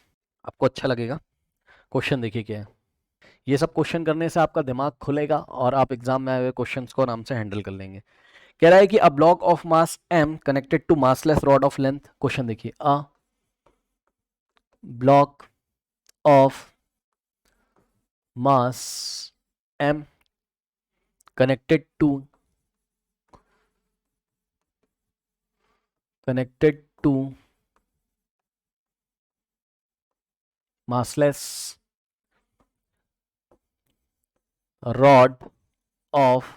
आपको अच्छा लगेगा। क्वेश्चन देखिए क्या है, ये सब क्वेश्चन करने से आपका दिमाग खुलेगा और आप एग्जाम में आए हुए क्वेश्चन को आराम से हैंडल कर लेंगे। कह रहा है कि a block of mass m connected to massless rod of length, question देखिए, a block of mass m connected to massless rod of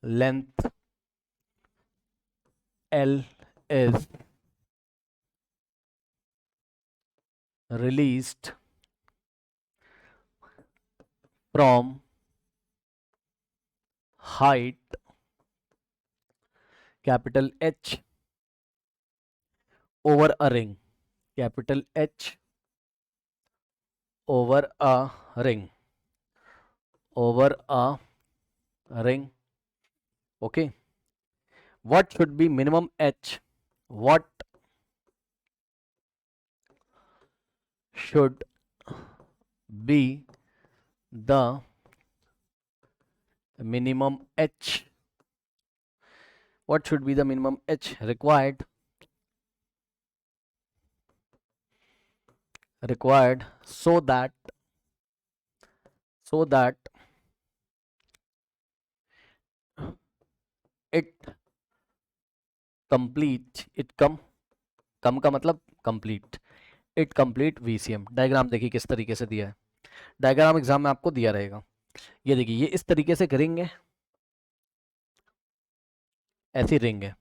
length L is released from height capital H over a ring, capital H over a ring, over a ring. Okay, what should be minimum H, what should be the minimum H, what should be the minimum H required so that it complete, it कम का मतलब complete, it complete VCM। Diagram देखिए किस तरीके से दिया है, diagram exam में आपको दिया रहेगा। ये देखिए, ये इस तरीके से करेंगे, ऐसी रिंग है,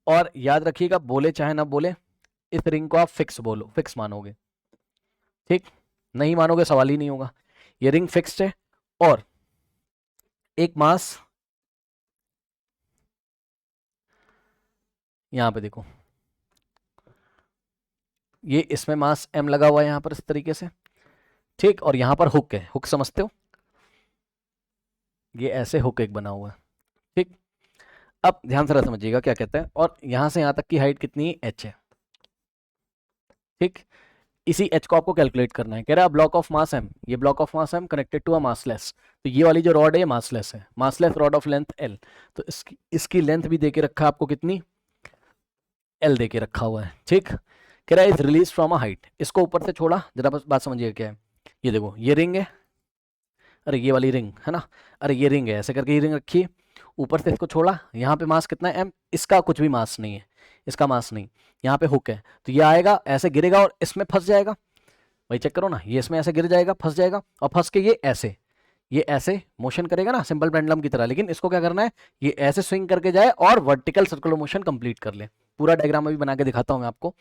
और याद रखिएगा बोले चाहे ना बोले, इस रिंग को आप फिक्स बोलो, फिक्स मानोगे, ठीक, नहीं मानोगे सवाल ही नहीं होगा। ये रिंग फिक्स्ड है, और एक मास यहां पे देखो, ये इसमें मास m लगा हुआ है यहां पर इस तरीके से, ठीक, और यहां पर हुक है, हुक समझते हो, ये ऐसे हुक एक बना हुआ है, ठीक। अब ध्यान से समझिएगा क्या कहते हैं, और यहां से यहां तक की हाइट कितनी h है, ठीक, इसी h को आपको कैलकुलेट करना है। कह रहा है ब्लॉक ऑफ मास m, ये block of mass m connected to a massless, तो ये वाली जो रॉड है ये मासलेस है, massless rod of length l, तो इसकी लेंथ भी देके रखा है आपको, कितनी l देके रखा हुआ है, ठीक। कह रहा है is release from a height, इसको ऊपर से छोड़ा, जरा बस बात समझिएगा क्या है। ये देखो ये रिंग है, अरे ये वाली रिंग है ना, अरे ये रिंग है, ऐसे करके ये रिंग रखी है, ऊपर से इसको छोड़ा, यहाँ पे मास कितना है m, इसका कुछ भी मास नहीं है, इसका मास नहीं, यहाँ पे हुक है, तो ये आएगा ऐसे गिरेगा और इसमें फंस जाएगा, भाई चेक करो ना, ये इसमें ऐसे गिर जाएगा, फंस जाएगा, और फंस के ये ऐसे मोशन करेगा ना सिंपल पेंडुलम की तरह, लेकिन इसको क्या करना है, ये ऐसे स्विंग करके जाए और वर्टिकल सर्कुलर मोशन कंप्लीट कर ले, पूरा डायग्राम अभी बना के दिखाता हूँ मैं आपको।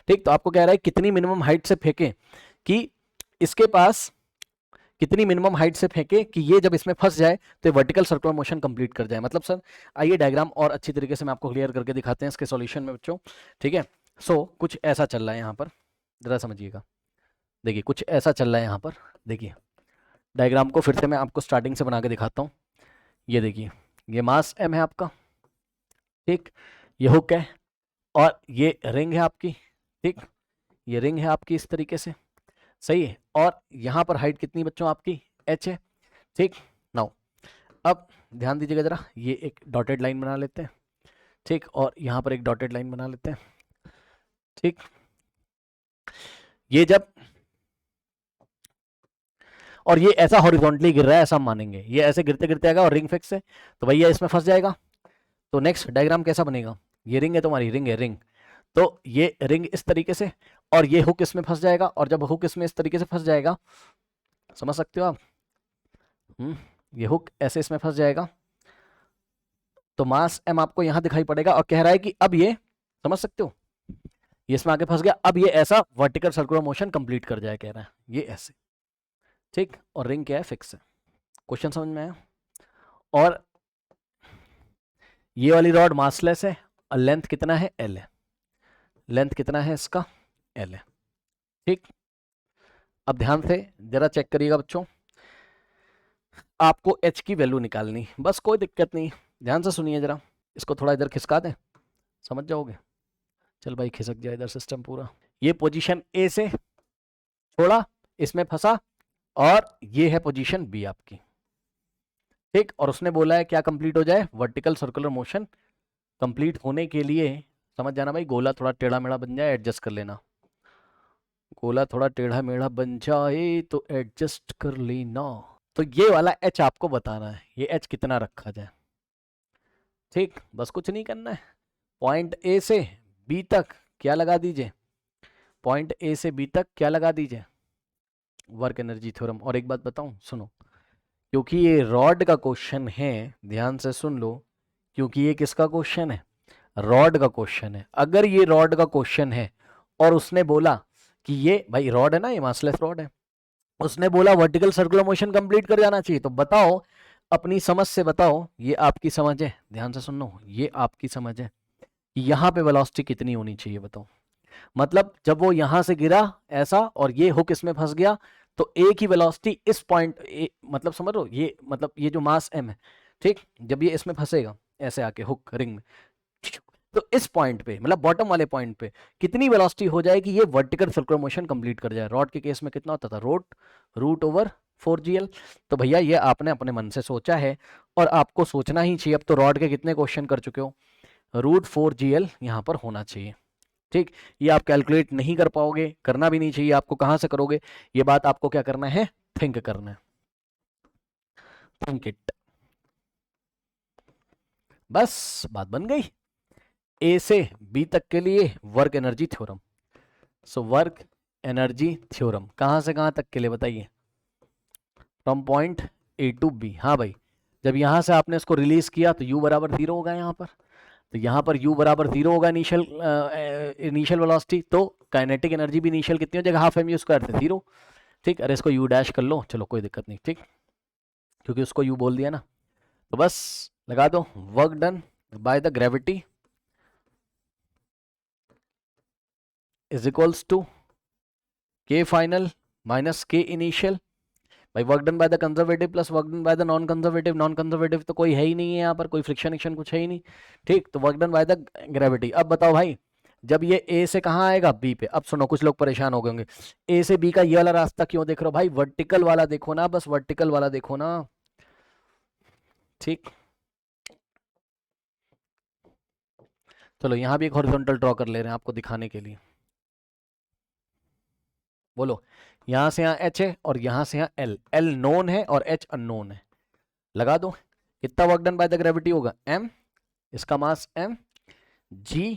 ठीक, तो आपको कह रहा है कितनी मिनिमम हाइट से फेंके कि इसके पास कितनी मिनिमम हाइट से फेंके कि ये जब इसमें फंस जाए तो वर्टिकल सर्कुलर मोशन कंप्लीट कर जाए। मतलब सर आइए डायग्राम और अच्छी तरीके से मैं आपको क्लियर करके दिखाते हैं इसके सॉल्यूशन में बच्चों। ठीक है, सो कुछ ऐसा चल रहा है यहाँ पर, जरा समझिएगा। देखिए कुछ ऐसा चल रहा है यहाँ पर, देखिए डायग्राम को फिर से मैं आपको स्टार्टिंग से बना के दिखाता हूँ। ये देखिए, ये मास m है आपका, ठीक, ये हुक है और ये रिंग है आपकी। ठीक, ये रिंग है आपकी इस तरीके से, सही है। और यहाँ पर हाइट कितनी बच्चों आपकी h है। ठीक, नाउ अब ध्यान दीजिएगा जरा, ये एक डॉटेड लाइन बना लेते हैं। ठीक, और यहाँ पर एक डॉटेड लाइन बना लेते हैं। ठीक, ये जब और ये ऐसा हॉरिजॉन्टली गिर रहा है ऐसा हम मानेंगे, ये ऐसे गिरते गिरते आएगा और रिंग फिक्स है तो भैया इसमें फंस जाएगा। तो नेक्स्ट डायग्राम कैसा बनेगा, ये रिंग है तुम्हारी, रिंग है रिंग, तो ये रिंग इस तरीके से और ये हुक इसमें फंस जाएगा। और जब हुक इसमें इस तरीके से फंस जाएगा, समझ सकते हो आप, ये हुक ऐसे इसमें फंस जाएगा तो मास m आपको यहां दिखाई पड़ेगा। और कह रहा है कि अब ये, समझ सकते हो, ये इसमें आके फंस गया, अब ये ऐसा वर्टिकल सर्कुलर मोशन कंप्लीट कर जाए, कह रहा है ये ऐसे। ठीक, और रिंग क्या है, फिक्स है। क्वेश्चन समझ में आया। और ये वाली रॉड मासलेस है और लेंथ कितना है, l है। लेंथ कितना है इसका, l है। ठीक, अब ध्यान से जरा चेक करिएगा बच्चों, आपको h की वैल्यू निकालनी, बस कोई दिक्कत नहीं, ध्यान से सुनिए जरा, इसको थोड़ा इधर खिसका दें, समझ जाओगे। चल भाई खिसक जाए इधर सिस्टम पूरा। ये पोजीशन A से छोड़ा, इसमें फंसा, और ये है पोजीशन B आपकी। ठीक, और उसने बोला है क्या कंप्लीट हो जाए, वर्टिकल सर्कुलर मोशन कंप्लीट होने के लिए, समझ जाना भाई, गोला थोड़ा टेढ़ा मेढ़ा बन जाए एडजस्ट कर लेना, गोला थोड़ा टेढ़ा मेढ़ा बन जाए तो एडजस्ट कर लेना। तो ये वाला h आपको बताना है, ये h कितना रखा जाए। ठीक, बस कुछ नहीं करना है, पॉइंट A से B तक क्या लगा दीजिए, पॉइंट A से B तक क्या लगा दीजिए, वर्क एनर्जी थ्योरम। और एक बात बताऊं, सुनो, क्योंकि ये रॉड का क्वेश्चन है, ध्यान से सुन लो, क्योंकि ये किसका क्वेश्चन है, रॉड का क्वेश्चन है। अगर ये रॉड का क्वेश्चन है और उसने बोला कि ये भाई रॉड है ना, ये मासलेस रॉड है, उसने बोला वर्टिकल सर्कुलर मोशन कंप्लीट कर जाना चाहिए, तो बताओ अपनी समझ से बताओ, ये आपकी समझ है, ध्यान से सुनो, ये आपकी समझ है, यहाँ पे वेलोसिटी कितनी होनी चाहिए बताओ। मतलब जब वो यहां से गिरा ऐसा और ये हुक इसमें फंस गया तो एक ही वेलोसिटी इस पॉइंट, मतलब समझ लो, ये मतलब ये जो मास m है, ठीक, जब ये इसमें फंसेगा ऐसे आके हुक रिंग में, तो इस पॉइंट पे मतलब बॉटम वाले पॉइंट पे कितनी वेलोसिटी हो जाएगी, ये वर्टिकल सर्कुलर मोशन कंप्लीट कर जाए। रॉड के केस में कितना होता था, रूट ओवर 4gl। तो भैया ये आपने अपने मन से सोचा है और आपको सोचना ही चाहिए। अब तो रॉड के कितने क्वेश्चन कर चुके हो, √4gl यहाँ पर होना चाहिए। ठीक, ये आप कैलकुलेट नहीं कर पाओगे, करना भी नहीं चाहिए आपको, कहां से करोगे, ये बात आपको क्या करना है, थिंक करना है, थिंक इट, बस बात बन गई। ए से बी तक के लिए work energy theorem. So work energy theorem कहां से कहां तक के लिए बताइए, from point A to B. हाँ भाई, जब यहां से आपने इसको रिलीज किया तो u बराबर 0 होगा यहाँ पर, तो यहाँ पर u बराबर 0 होगा इनिशियल वेलोसिटी, तो काइनेटिक एनर्जी भी इनिशियल कितनी हो जाएगा, हाफ एम यू स्क्वायर से 0। ठीक, अरे इसको u डैश कर लो, चलो कोई दिक्कत नहीं, ठीक, क्योंकि उसको u बोल दिया ना, तो बस लगा दो work done by the gravity is equals to k final minus k initial. भाई work done by the conservative plus work done by the non conservative, non conservative तो कोई है ही नहीं है यहाँ पर, कोई फ्रिक्शन एक्शन कुछ है ही नहीं। ठीक, तो work done by the gravity. अब बताओ भाई, जब ये ए से कहाँ आएगा, बी पे। अब सुनो, कुछ लोग परेशान हो गए होंगे, ए से बी का ये वाला रास्ता क्यों देख रहे हो भाई, वर्टिकल वाला देखो ना, बस वर्टिकल वाला देखो ना। ठीक, चलो यहाँ भी एक हॉरिजॉन्टल ड्रॉ कर ले रहे हैं आपको दिखाने के लिए। बोलो, यहां से यहाँ h है और यहां से यहाँ l नोन है और h अननोन है, लगा दो कितना work done by the gravity होगा, m, इसका मास m, g,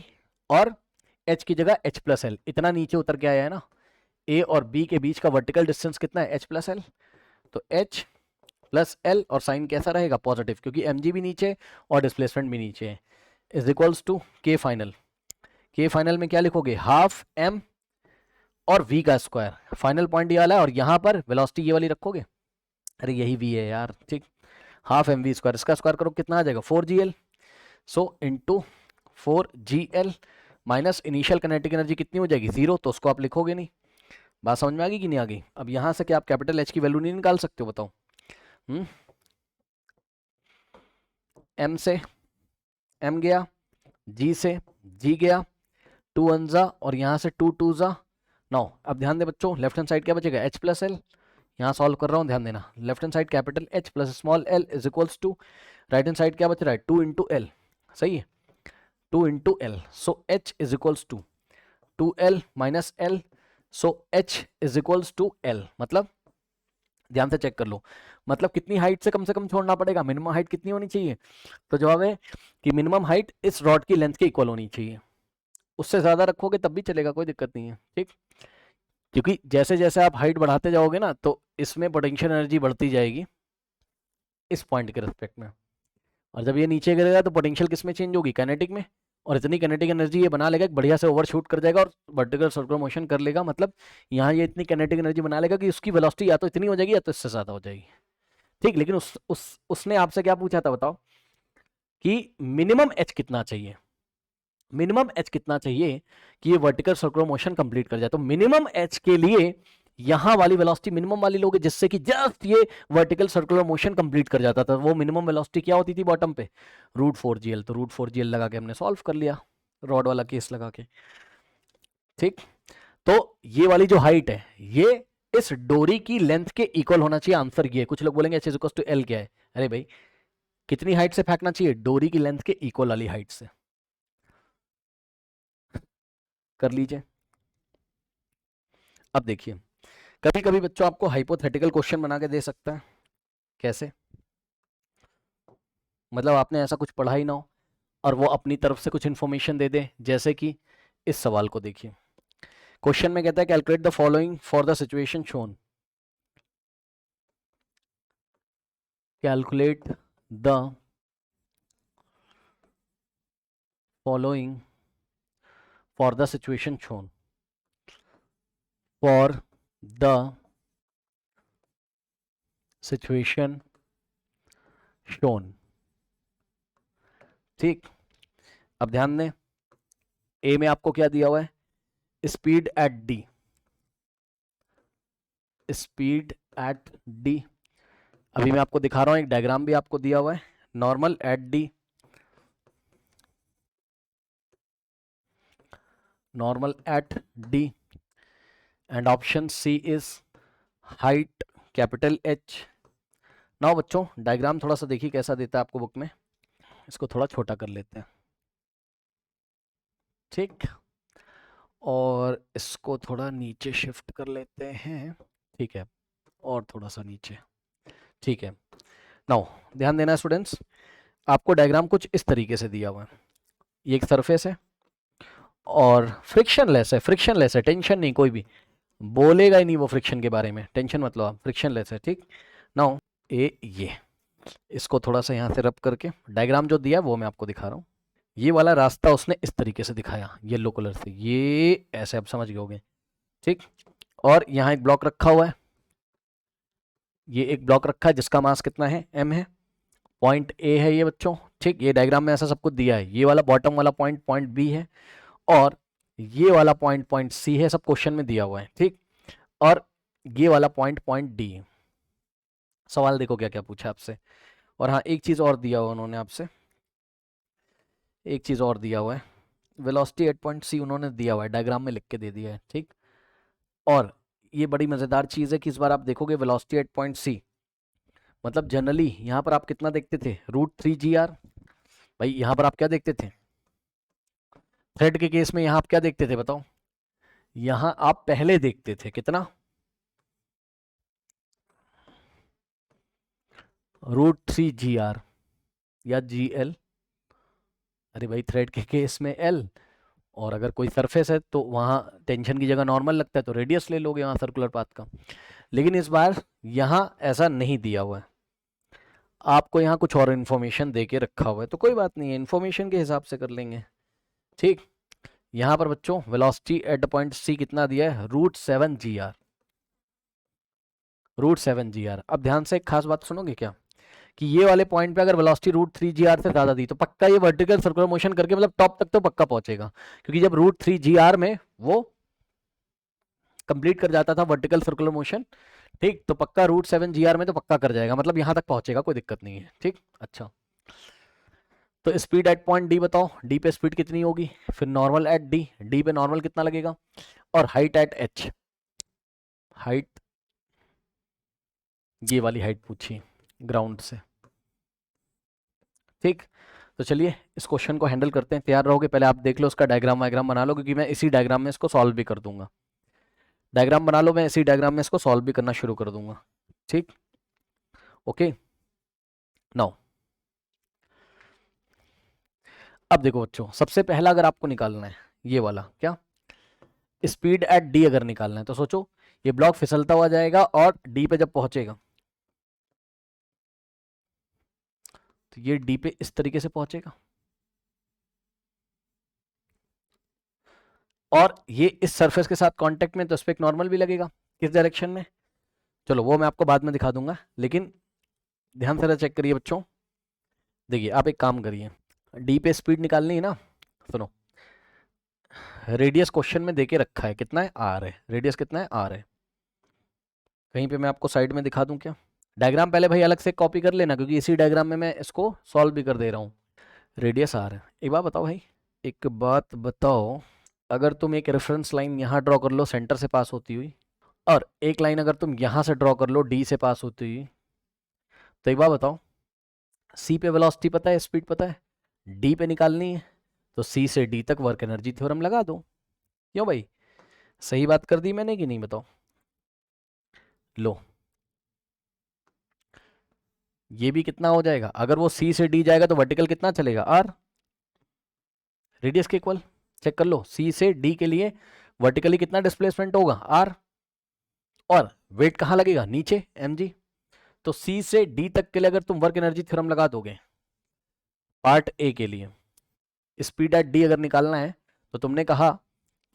और h की जगह h प्लस l, इतना नीचे उतर के आया है ना, a और b के बीच का वर्टिकल डिस्टेंस कितना है, h प्लस l, तो h प्लस l, और साइन कैसा रहेगा, पॉजिटिव, क्योंकि mg भी नीचे और डिस्प्लेसमेंट भी नीचे है, is equals to k final. कि फाइनल में क्या लिखोगे, हाफ m और v का स्क्वायर, फाइनल पॉइंट ये वाला है, और यहाँ पर वेलोसिटी ये वाली रखोगे, अरे यही v है यार, ठीक, हाफ mv स्क्वायर, इसका स्क्वायर करो कितना आ जाएगा 4gl, so into 4gl minus initial kinetic energy कितनी हो जाएगी 0, तो उसको आप लिखोगे नहीं। बात समझ में आ गई कि नहीं आ गई? अब यहाँ से क्या आप कैपिटल H की वैल्यू नहीं निकाल सकते हो, बताओ? m से m गया, g से g गया, 2 1 जा और यहाँ से 2 2 जा 9। अब ध्यान दे बच्चों, लेफ्ट हैंड साइड क्या बचेगा, h प्लस एल, यहाँ सॉल्व कर रहा हूँ, ध्यान देना, left hand side capital H plus small l is equals to, right hand side क्या बच रहा है 2 इंटू एल, सही है, 2 into L, so h is equals to 2l minus L, so h is equals to l, मतलब ध्यान से check कर लो, मतलब कितनी हाइट से कम छोड़ना पड़ेगा, मिनिमम हाइट कितनी होनी चाहिए, तो जवाब है कि मिनिमम हाइट इस रॉड की लेंथ के इक्वल होनी चाहिए, उससे ज्यादा रखोगे तब भी चलेगा, कोई दिक्कत नहीं है, ठीक, क्योंकि जैसे जैसे आप हाइट बढ़ाते जाओगे ना तो इसमें पोटेंशियल एनर्जी बढ़ती जाएगी इस पॉइंट के रिस्पेक्ट में, और जब ये नीचे गिरेगा तो पोटेंशियल किस में चेंज होगी, काइनेटिक में, और इतनी काइनेटिक एनर्जी ये बना लेगा कि बढ़िया से ओवरशूट कर जाएगा और वर्टिकल सर्कुलर मोशन कर लेगा, मतलब यहाँ ये इतनी काइनेटिक एनर्जी बना लेगा कि उसकी वेलोसिटी या तो इतनी हो जाएगी या तो इससे ज्यादा हो जाएगी, ठीक। लेकिन उसने आपसे क्या पूछा था बताओ, कि मिनिमम एच कितना चाहिए, मिनिमम एच कितना चाहिए कि ये वर्टिकल सर्कुलर मोशन कंप्लीट कर जाए, तो मिनिमम एच के लिए यहां वाली वेलोसिटी मिनिमम वाली लोगे, जिससे कि जस्ट ये वर्टिकल सर्कुलर मोशन कंप्लीट कर जाता था, वो मिनिमम वेलोसिटी क्या होती थी बॉटम पे, √4gl, तो √4gl लगा के हमने सॉल्व कर लिया, रॉड वाला केस लगा के, ठीक। तो ये वाली जो हाइट है ये इस डोरी की लेंथ के इक्वल होना चाहिए, आंसर ये है। कुछ लोग बोलेंगे h = l क्या है, अरे भाई कितनी हाइट से फेंकना चाहिए, डोरी की लेंथ के इक्वल वाली हाइट से, कर लीजिए। अब देखिए, कभी कभी बच्चों आपको हाइपोथेटिकल क्वेश्चन बना के दे सकता है, कैसे, मतलब आपने ऐसा कुछ पढ़ा ही ना हो और वो अपनी तरफ से कुछ इंफॉर्मेशन दे दे, जैसे कि इस सवाल को देखिए, क्वेश्चन में कहता है calculate the following for the situation shown, calculate the following for the situation shown, for the situation shown, ठीक। अब ध्यान दें, ए में आपको क्या दिया हुआ है, speed at D, speed at D, अभी मैं आपको दिखा रहा हूं, एक डायग्राम भी आपको दिया हुआ है, normal at D, normal at D, and option C is height capital H. Now बच्चों डायग्राम थोड़ा सा देखिए कैसा देता है आपको बुक में, इसको थोड़ा छोटा कर लेते हैं, ठीक, और इसको थोड़ा नीचे शिफ्ट कर लेते हैं, ठीक है, और थोड़ा सा नीचे, ठीक है। नाउ ध्यान देना स्टूडेंट्स, आपको डायग्राम कुछ इस तरीके से दिया हुआ है, ये एक सरफेस है और फ्रिक्शनलेस है, फ्रिक्शनलेस है, टेंशन नहीं, कोई भी बोलेगा ही नहीं वो फ्रिक्शन के बारे में, टेंशन मतलब आप, फ्रिक्शनलेस है, ठीक। नाउ ये इसको थोड़ा सा यहाँ से रब करके, डायग्राम जो दिया वो मैं आपको दिखा रहा हूँ, ये वाला रास्ता उसने इस तरीके से दिखाया येलो कलर से, ये ऐसे आप समझ गए होंगे, ठीक। और यहाँ एक ब्लॉक रखा हुआ है, ये एक ब्लॉक रखा है जिसका मास कितना है m है, पॉइंट A है ये बच्चों, ठीक, ये डायग्राम में ऐसा सब कुछ दिया है, ये वाला बॉटम वाला पॉइंट पॉइंट B है, और ये वाला पॉइंट पॉइंट C है, सब क्वेश्चन में दिया हुआ है, ठीक, और ये वाला पॉइंट पॉइंट D है। सवाल देखो क्या क्या पूछा आपसे, और हाँ एक चीज और दिया हुआ उन्होंने आपसे, एक चीज और दिया हुआ है, वेलोसिटी एट पॉइंट C उन्होंने दिया हुआ है, डायग्राम में लिख के दे दिया है, ठीक। और ये बड़ी मजेदार चीज है कि इस बार आप देखोगे वेलोसिटी एट पॉइंट C, मतलब जनरली यहाँ पर आप कितना देखते थे, √3gr, भाई यहाँ पर आप क्या देखते थे, थ्रेड के केस में यहाँ आप क्या देखते थे बताओ, यहाँ आप पहले देखते थे कितना, √3gr या gl, अरे भाई थ्रेड के केस में l, और अगर कोई सरफेस है तो वहाँ टेंशन की जगह नॉर्मल लगता है तो रेडियस ले लोगे वहाँ सर्कुलर पाथ का, लेकिन इस बार यहाँ ऐसा नहीं दिया हुआ है, आपको यहाँ कुछ और इन्फॉर्मेशन दे के रखा हुआ है, तो कोई बात नहीं है, इन्फॉर्मेशन के हिसाब से कर लेंगे, ठीक। यहां पर बच्चों velocity at the point C कितना दिया है, √7 g r, √7 g r। अब ध्यान से एक खास बात सुनोगे क्या, कि ये वाले पॉइंट पे अगर वेलोसिटी √3 g r से ज्यादा दी तो पक्का ये वर्टिकल सर्कुलर मोशन करके मतलब टॉप तक तो पक्का पहुंचेगा, क्योंकि जब √3 g r में वो कंप्लीट कर जाता था वर्टिकल सर्कुलर मोशन, ठीक, तो पक्का √7 g r में तो पक्का कर जाएगा, मतलब यहां तक पहुंचेगा, कोई दिक्कत नहीं है, ठीक। अच्छा, तो स्पीड एट पॉइंट डी बताओ, डी पे स्पीड कितनी होगी, फिर नॉर्मल एट डी, डी पे नॉर्मल कितना लगेगा, और हाइट एट एच, हाइट, ये वाली हाइट पूछी ग्राउंड से, ठीक। तो चलिए इस क्वेश्चन को हैंडल करते हैं, तैयार रहोगे, पहले आप देख लो उसका डायग्राम वायग्राम बना लो, क्योंकि मैं इसी डायग्राम में इसको सॉल्व भी कर दूंगा। डायग्राम बना लो, मैं इसी डायग्राम में इसको सॉल्व भी करना शुरू कर दूंगा, ठीक। ओके, नाउ अब देखो बच्चों, सबसे पहला अगर आपको निकालना है ये वाला क्या, स्पीड एट डी अगर निकालना है तो सोचो ये ब्लॉक फिसलता हुआ जाएगा और डी पे जब पहुंचेगा तो ये डी पे इस तरीके से पहुंचेगा, और ये इस सरफेस के साथ कांटेक्ट में, तो इस पे एक नॉर्मल भी लगेगा, किस डायरेक्शन में, चलो वो मैं आपको बाद में दिखा दूंगा, लेकिन ध्यान से चेक करिए बच्चों। देखिए आप एक काम करिए, डी पे स्पीड निकालनी है ना, सुनो, रेडियस क्वेश्चन में देके रखा है, कितना है, आर है, रेडियस कितना है, आर है, कहीं पे मैं आपको साइड में दिखा दूं क्या, डायग्राम पहले भाई अलग से कॉपी कर लेना, क्योंकि इसी डायग्राम में मैं इसको सॉल्व भी कर दे रहा हूँ। रेडियस आर है, एक बात बताओ भाई, एक बात बताओ, अगर तुम एक रेफरेंस लाइन यहाँ ड्रॉ कर लो सेंटर से पास होती हुई, और एक लाइन अगर तुम यहाँ से ड्रॉ कर लो डी से पास होती हुई, तो एक बात बताओ, सी पे वेलोसिटी पता है, स्पीड पता है, डी पे निकालनी है, तो सी से डी तक वर्क एनर्जी थ्योरम लगा दो। क्यों भाई, सही बात कर दी मैंने कि नहीं, बताओ। लो, ये भी कितना हो जाएगा, अगर वो सी से डी जाएगा तो वर्टिकल कितना चलेगा, आर, रेडियस के इक्वल, चेक कर लो, सी से डी के लिए वर्टिकली कितना डिस्प्लेसमेंट होगा, आर, और वेट कहाँ लगेगा, नीचे, mg। तो सी से डी तक के लिए अगर तुम वर्क एनर्जी थ्योरम लगा दोगे पार्ट ए के लिए, स्पीड एट डी अगर निकालना है, तो तुमने कहा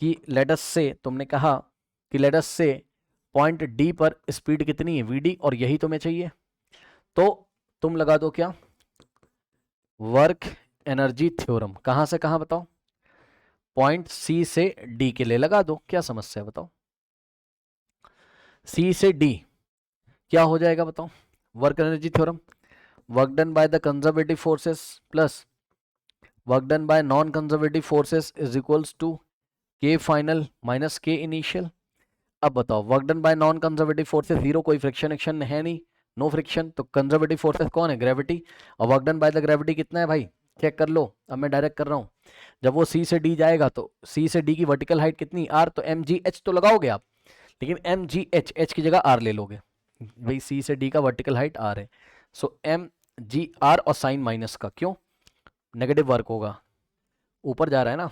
कि लेटस से, तुमने कहा कि लेटस से पॉइंट डी पर स्पीड कितनी है, वीडी, और यही तुम्हें चाहिए, तो तुम लगा दो क्या, वर्क एनर्जी थ्योरम, कहां से कहां बताओ, पॉइंट सी से डी के लिए लगा दो, क्या समस्या है बताओ, सी से डी क्या हो जाएगा बताओ, work energy theorem, work done by the conservative forces plus work done by non conservative forces is equals to के फाइनल माइनस के इनिशियल। अब बताओ, work done by non conservative forces, zero, कोई फ्रिक्शन एक्शन है नहीं, no friction, तो conservative forces कौन है, ग्रेविटी, और work done by the gravity कितना है भाई, चेक कर लो, अब मैं डायरेक्ट कर रहा हूँ, जब वो सी से डी जाएगा तो सी से डी की वर्टिकल हाइट कितनी, आर, तो एम जी एच तो लगाओगे आप, लेकिन एम जी एच, एच की जगह आर ले लोगे, भाई सी से डी का वर्टिकल हाइट आर है, सो एम जी आर, और साइन माइनस का, क्यों, नेगेटिव वर्क होगा, ऊपर जा रहा है ना,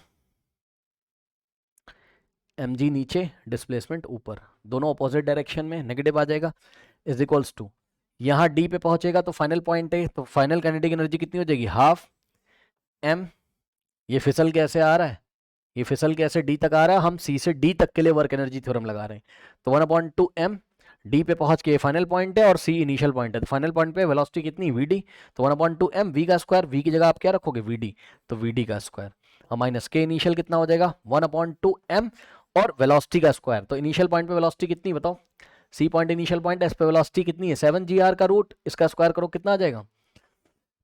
एम जी नीचे, डिस्प्लेसमेंट ऊपर, दोनों अपोजिट डायरेक्शन में, नेगेटिव आ जाएगा, इज इक्वल्स टू, यहाँ डी पे पहुंचेगा तो फाइनल पॉइंट है, तो फाइनल काइनेटिक एनर्जी कितनी हो जाएगी, हाफ एम, ये फिसल कैसे आ रहा है, ये फिसल कैसे डी तक आ रहा है, हम सी से डी तक के लिए वर्क एनर्जी थ्योरम लगा रहे हैं, तो 1/2m, डी पे पहुंच के फाइनल पॉइंट है और सी इनिशियल पॉइंट है, तो फाइनल पॉइंट पे वेलोसिटी कितनी, वीडी, तो 1/2m, वी का स्क्वायर, वी की जगह आप क्या रखोगे, वीडी, तो वीडी का स्क्वायर, और माइनस के इनिशियल कितना हो जाएगा, 1/2m, और वेलोसिटी का स्क्वायर, तो इनिशियल पॉइंट पे वेलोसिटी कितनी बताओ, C point initial point, S पे वेलोसिटी कितनी है, 7 g r का रूट, इसका स्क्वायर करो कितना आ जाएगा,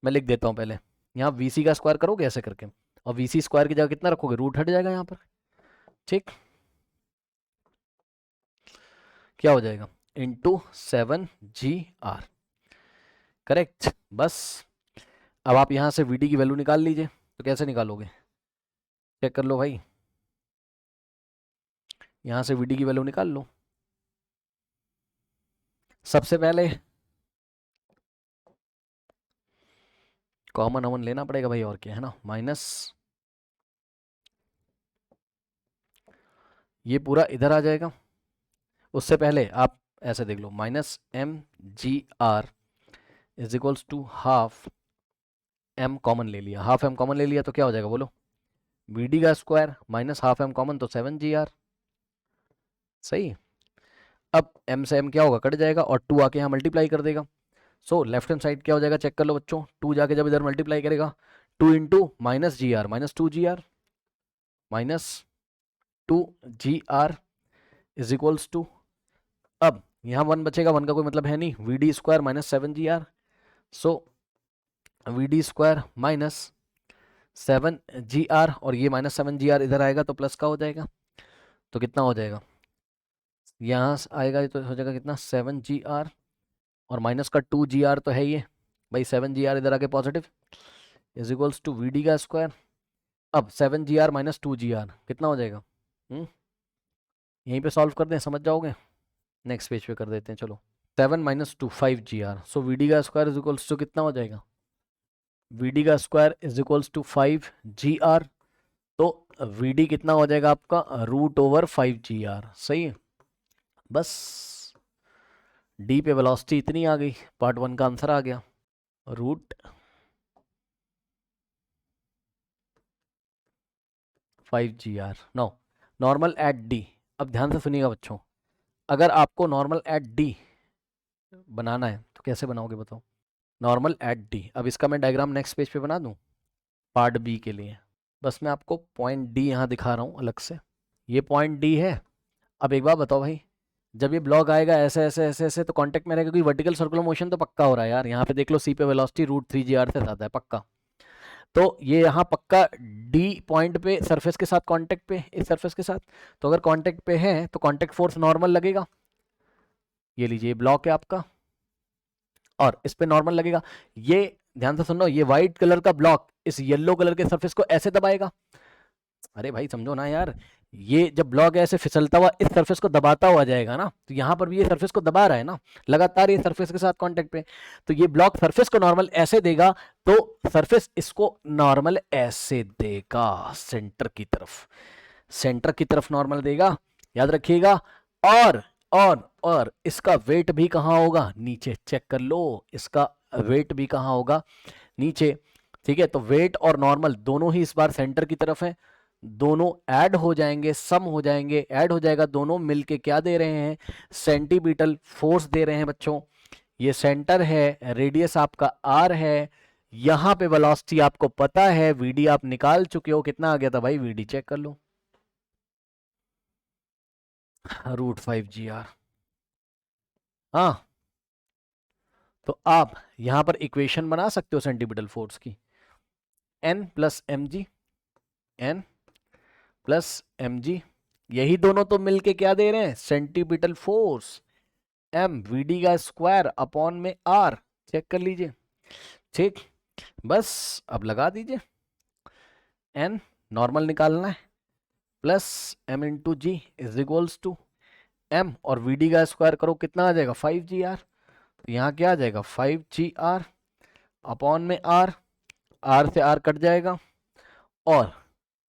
मैं लिख देता हूँ पहले, यहाँ वी सी का स्क्वायर करोगे ऐसे करके, और वी सी स्क्वायर की जगह कितना रखोगे, रूट हट जाएगा यहाँ पर, ठीक, क्या हो जाएगा, इंटू 7 g r, करेक्ट, बस। अब आप यहाँ से वी डी की वैल्यू निकाल लीजिए, तो कैसे निकालोगे, चेक कर लो भाई, यहाँ से वी डी की वैल्यू निकाल लो, सबसे पहले कॉमन अमन लेना पड़ेगा भाई, और क्या है ना, माइनस, ये पूरा इधर आ जाएगा, उससे पहले आप ऐसे देख लो, -mgr is equals to half M common ले लिया, हाफ एम कॉमन ले लिया तो क्या हो जाएगा बोलो, वी डी का square minus half M common तो 7 GR। सही। अब m से m क्या होगा, कट जाएगा और 2 आके यहाँ मल्टीप्लाई कर देगा। सो लेफ्ट हैंड साइड क्या हो जाएगा, चेक कर लो बच्चों। 2 जाके जब इधर मल्टीप्लाई करेगा, 2 into minus G R minus 2 GR minus 2 GR is equals to, अब यहाँ 1 बचेगा, 1 का कोई मतलब है नहीं, V D square minus 7 GR। So V D square minus 7 GR और ये माइनस 7 GR इधर आएगा तो प्लस का हो जाएगा। तो कितना हो जाएगा, यहाँ से आएगा तो हो जाएगा कितना, 7 GR और माइनस का 2 GR तो है ये भाई, 7 GR इधर आके positive is equals to V D का स्क्वायर। अब 7 GR माइनस 2 GR कितना हो जाएगा, यहीं पे सॉल्व कर दें, समझ जाओगे। नेक्स्ट पेज पे कर देते हैं चलो। 7 minus 2 5 GR। So V D का स्क्वायर इज इक्वल्स टू कितना हो जाएगा, वी डी का square is equals to 5 GR। तो वी डी कितना हो जाएगा आपका, √5 GR। सही है। बस डी पे वेलोसिटी इतनी आ गई, पार्ट 1 का आंसर आ गया, √5 GR। No normal at D. अब ध्यान से सुनिएगा बच्चों, अगर आपको नॉर्मल एट डी बनाना है तो कैसे बनाओगे बताओ, नॉर्मल एट डी। अब इसका मैं डायग्राम नेक्स्ट पेज पे बना दूं पार्ट बी के लिए। बस मैं आपको पॉइंट डी यहाँ दिखा रहा हूँ अलग से, ये पॉइंट डी है। अब एक बार बताओ भाई, जब ये ब्लॉक आएगा ऐसे ऐसे ऐसे ऐसे तो कांटेक्ट में रहेगा, क्योंकि वर्टिकल सर्कुलर मोशन तो पक्का हो रहा है यार। यहाँ पे देख लो सी पे वेलोसिटी √3 GR से ज़्यादा है पक्का। तो ये यहाँ पक्का डी पॉइंट पे सरफेस के साथ कांटेक्ट पे, इस सरफेस के साथ। तो अगर कांटेक्ट पे है तो कांटेक्ट फोर्स नॉर्मल लगेगा। ये लीजिए ब्लॉक है आपका और इस पे नॉर्मल लगेगा। ये ध्यान से सुनो, ये व्हाइट कलर का ब्लॉक इस येलो कलर के सरफेस को ऐसे दबाएगा। अरे भाई समझो ना यार, ये जब ब्लॉक ऐसे फिसलता हुआ इस सरफेस को दबाता हुआ जाएगा ना, तो यहाँ पर भी ये सरफेस को दबा रहा है ना लगातार, ये सरफेस के साथ कांटेक्ट पे। तो ये ब्लॉक सरफेस को नॉर्मल ऐसे देगा, तो सरफेस इसको नॉर्मल ऐसे देगा सेंटर की तरफ, सेंटर की तरफ नॉर्मल देगा, याद रखिएगा। और और इसका वेट भी कहाँ होगा, नीचे। चेक कर लो, इसका वेट भी कहाँ होगा, नीचे। ठीक है, तो वेट और नॉर्मल दोनों ही इस बार सेंटर की तरफ है, दोनों ऐड हो जाएंगे, सम हो जाएंगे, ऐड हो जाएगा, दोनों मिलके क्या दे रहे हैं, सेंटीमीटर फोर्स दे रहे हैं बच्चों। ये सेंटर है, रेडियस आपका आर है, यहां पे वेलोसिटी आपको पता है, वीडी आप निकाल चुके हो, कितना आ गया था भाई, वीडी चेक कर लो, √5 GR। हाँ, तो आप यहां पर इक्वेशन बना सकते हो सेंटीमीटर फोर्स की, N plus M G, N plus M G, यही दोनों तो मिलके क्या दे रहे हैं, सेंटीमीटर फोर्स। M वीडी का स्क्वायर अपॉन में R, चेक कर लीजिए। ठीक, बस अब लगा दीजिए, N नॉर्मल निकालना है, plus M into G is equals to M, और वीडी का स्क्वायर करो कितना आ जाएगा, 5 GR। तो यहाँ क्या आ जाएगा, 5 GR अपॉन में R, R से R कट जाएगा, और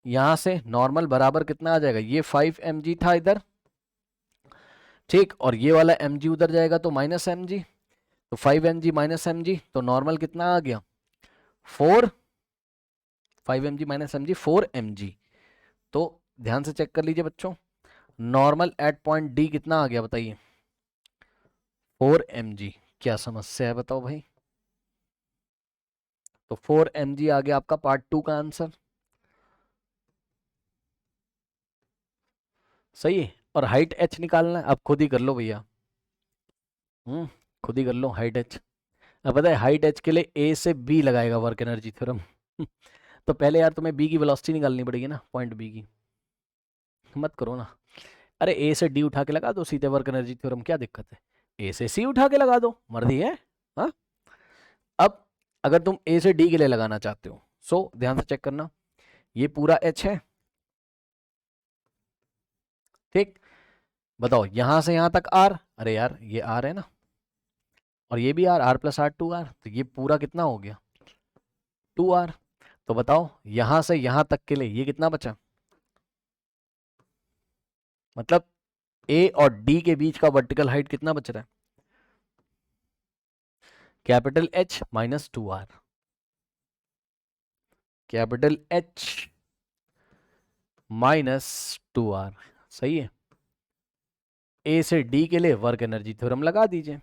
यहां से नॉर्मल बराबर कितना आ जाएगा, ये 5 mg था इधर, ठीक, और ये वाला mg उधर जाएगा तो माइनस mg, तो 5 mg माइनस mg, तो नॉर्मल कितना आ गया, 4, 5 mg माइनस mg 4 mg। तो ध्यान से चेक कर लीजिए बच्चों, नॉर्मल एट पॉइंट डी कितना आ गया बताइए, 4 mg। क्या समस्या है बताओ भाई, तो 4 mg आ गया आपका पार्ट 2 का आंसर। सही है, और हाइट h निकालना है, अब खुद ही कर लो भैया, खुद ही कर लो हाइट h। अब पता है हाइट h के लिए a से b लगाएगा वर्क एनर्जी थ्योरम। तो पहले यार तुम्हें b की वेलोसिटी निकालनी पड़ेगी ना, पॉइंट b की, मत करो ना। अरे a से d उठा के लगा दो सीधे वर्क एनर्जी थ्योरम, क्या दिक्कत है, a से c उठा के लगा दो, मर्जी है। हाँ, अब अगर तुम a से d के लिए लगाना चाहते हो, सो ध्यान से चेक करना, ये पूरा h है, ठीक, बताओ यहां से यहां तक r, अरे यार ये r है ना, और ये भी r प्लस r 2r, तो ये पूरा कितना हो गया 2r। तो बताओ यहां से यहां तक के लिए ये कितना बचा, मतलब a और d के बीच का वर्टिकल हाइट कितना बच रहा है, capital H minus 2r, capital H -2r। सही है। ए से डी के लिए वर्क एनर्जी थ्योरम लगा दीजिए।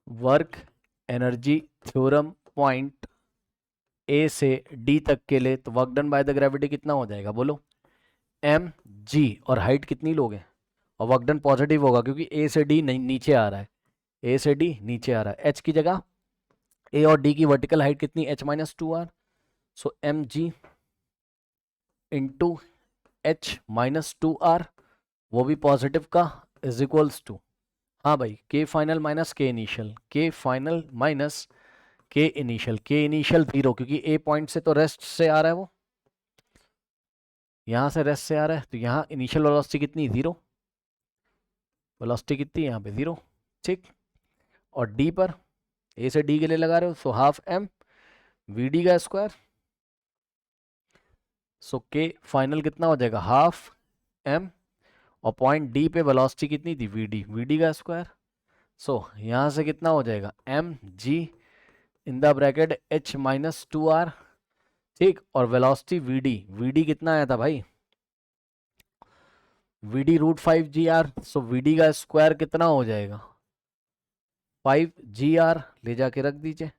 Work energy theorem point A से डी तक के लिए, तो work done by the gravity कितना हो जाएगा बोलो, एम जी, और हाइट कितनी लोगे, और वर्क डन पॉजिटिव होगा क्योंकि ए से डी नीचे आ रहा है, ए से डी नीचे आ रहा है। एच की जगह ए और डी की वर्टिकल हाइट कितनी, h-2r, सो एम जी इंटू h-2r, वो भी पॉजिटिव का, इज इक्वल्स टू, हाँ भाई, के फाइनल माइनस के इनिशियल, के फाइनल माइनस के इनिशियल, के इनिशियल 0 क्योंकि ए पॉइंट से तो रेस्ट से आ रहा है, वो यहां से रेस्ट से आ रहा है, तो यहाँ इनिशियल वेलोसिटी कितनी, 0, वेलोसिटी कितनी है यहाँ पे 0, ठीक। और डी पर, ए से डी के लिए लगा रहे हो, so half M V D का स्क्वायर, सो के फाइनल कितना हो जाएगा, हाफ एम, और पॉइंट डी पे वेलोसिटी कितनी थी, वी डी का स्क्वायर, सो यहाँ से कितना हो जाएगा, M G in the bracket h-2r, ठीक। और वेलोसिटी वी डी कितना आया था भाई, V D √5 GR, so V D का स्क्वायर कितना हो जाएगा, 5 GR, ले जाके रख दीजिए,